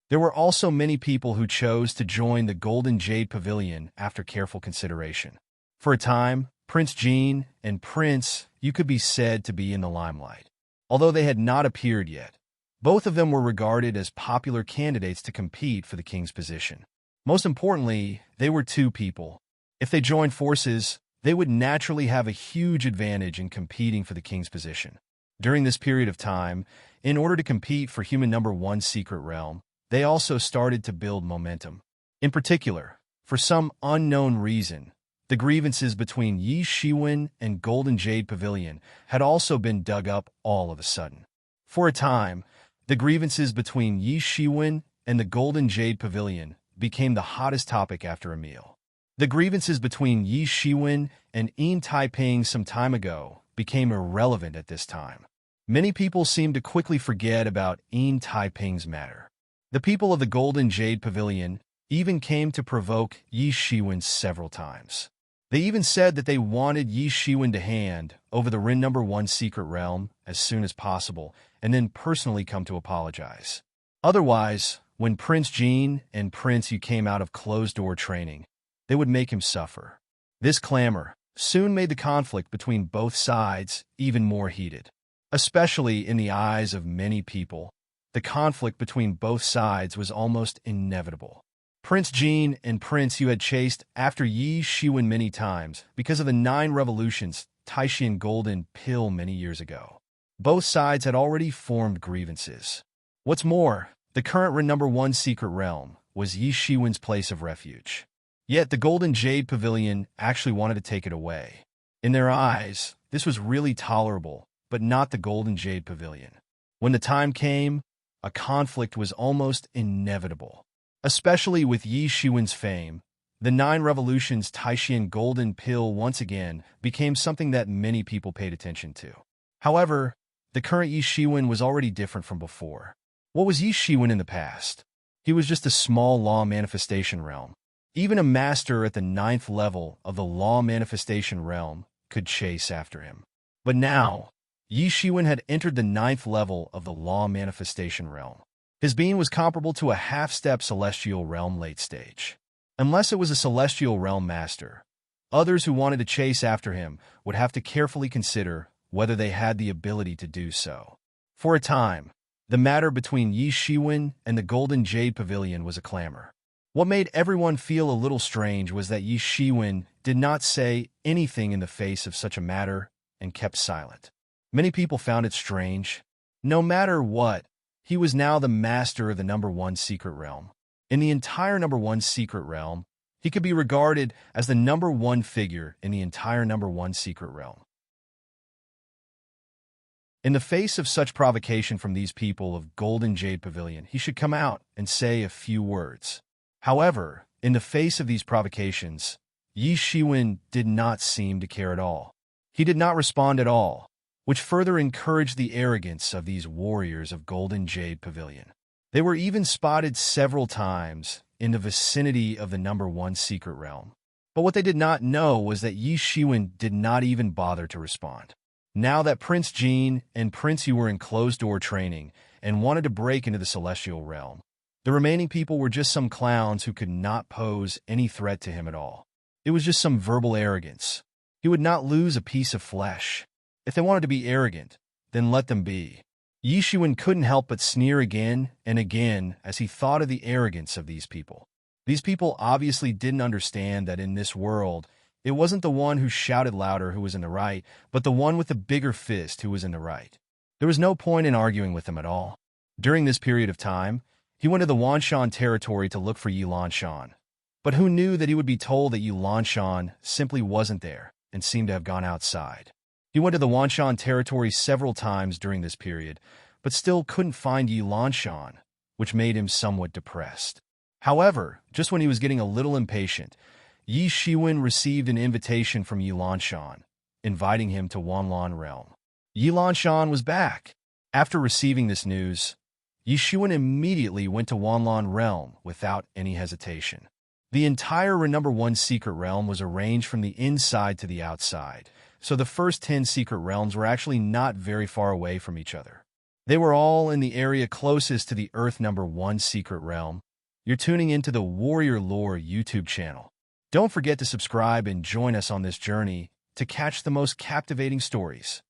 A: There were also many people who chose to join the Golden Jade Pavilion after careful consideration. For a time, Prince Jean and Prince Yu could be said to be in the limelight. Although they had not appeared yet, both of them were regarded as popular candidates to compete for the king's position. Most importantly, they were two people. If they joined forces, they would naturally have a huge advantage in competing for the king's position. During this period of time, in order to compete for human number 1 secret realm, they also started to build momentum. In particular, for some unknown reason, the grievances between Yi Shiwen and Golden Jade Pavilion had also been dug up all of a sudden. For a time, the grievances between Yi Shiwen and the Golden Jade Pavilion became the hottest topic after a meal. The grievances between Yi Shiwen and Yin Taiping some time ago became irrelevant at this time. Many people seemed to quickly forget about Yin Taiping's matter. The people of the Golden Jade Pavilion even came to provoke Yi Shiwen several times. They even said that they wanted Yi Shiwen to hand over the Rin number 1 secret realm as soon as possible and then personally come to apologize. Otherwise, when Prince Jean and Prince Yu came out of closed-door training, they would make him suffer. This clamor soon made the conflict between both sides even more heated. Especially in the eyes of many people, the conflict between both sides was almost inevitable. Prince Jean and Prince Yu had chased after Yi Shiwen many times because of the 9 revolutions Taishan Golden Pill many years ago. Both sides had already formed grievances. What's more, the current Rin number 1 secret realm was Yi Shiwen's place of refuge. Yet the Golden Jade Pavilion actually wanted to take it away. In their eyes, this was really tolerable, but not the Golden Jade Pavilion. When the time came, a conflict was almost inevitable. Especially with Yi Shiwen's fame, the 9 revolutions Taishan Golden Pill once again became something that many people paid attention to. However, the current Yi Shiwen was already different from before. What was Yi Shiwen in the past? He was just a small law manifestation realm. Even a master at the 9th level of the law manifestation realm could chase after him. But now, Yi Shiwen had entered the 9th level of the law manifestation realm. His being was comparable to a half-step celestial realm late stage. Unless it was a celestial realm master, others who wanted to chase after him would have to carefully consider whether they had the ability to do so. For a time, the matter between Yi Shiwen and the Golden Jade Pavilion was a clamor. What made everyone feel a little strange was that Yi Shiwen did not say anything in the face of such a matter and kept silent. Many people found it strange. No matter what, he was now the master of the number 1 secret realm. In the entire number 1 secret realm, he could be regarded as the number 1 figure in the entire number 1 secret realm. In the face of such provocation from these people of Golden Jade Pavilion, he should come out and say a few words. However, in the face of these provocations, Yi Shiwen did not seem to care at all. He did not respond at all, which further encouraged the arrogance of these warriors of Golden Jade Pavilion. They were even spotted several times in the vicinity of the number 1 secret realm. But what they did not know was that Yi Shiwen did not even bother to respond. Now that Prince Jean and Prince Yu were in closed-door training and wanted to break into the celestial realm, the remaining people were just some clowns who could not pose any threat to him at all. It was just some verbal arrogance. He would not lose a piece of flesh. If they wanted to be arrogant, then let them be. Yi Shiwen couldn't help but sneer again and again as he thought of the arrogance of these people. These people obviously didn't understand that in this world, it wasn't the one who shouted louder who was in the right, but the one with the bigger fist who was in the right. There was no point in arguing with them at all. During this period of time, He went to the Wanshan territory to look for Yi Lanshan. But who knew that he would be told that Yi Lanshan simply wasn't there and seemed to have gone outside. He went to the Wanshan territory several times during this period, but still couldn't find Yi Lanshan, which made him somewhat depressed. However, just when he was getting a little impatient, Yi Shiwen received an invitation from Yi Lanshan, inviting him to Wanlan Realm. Yi Lanshan was back. After receiving this news, Yi Shiwen immediately went to Wanlan Realm without any hesitation. The entire number 1 secret realm was arranged from the inside to the outside, so the first 10 secret realms were actually not very far away from each other. They were all in the area closest to the Earth number 1 secret realm. You're tuning into the Warrior Lore YouTube channel. Don't forget to subscribe and join us on this journey to catch the most captivating stories.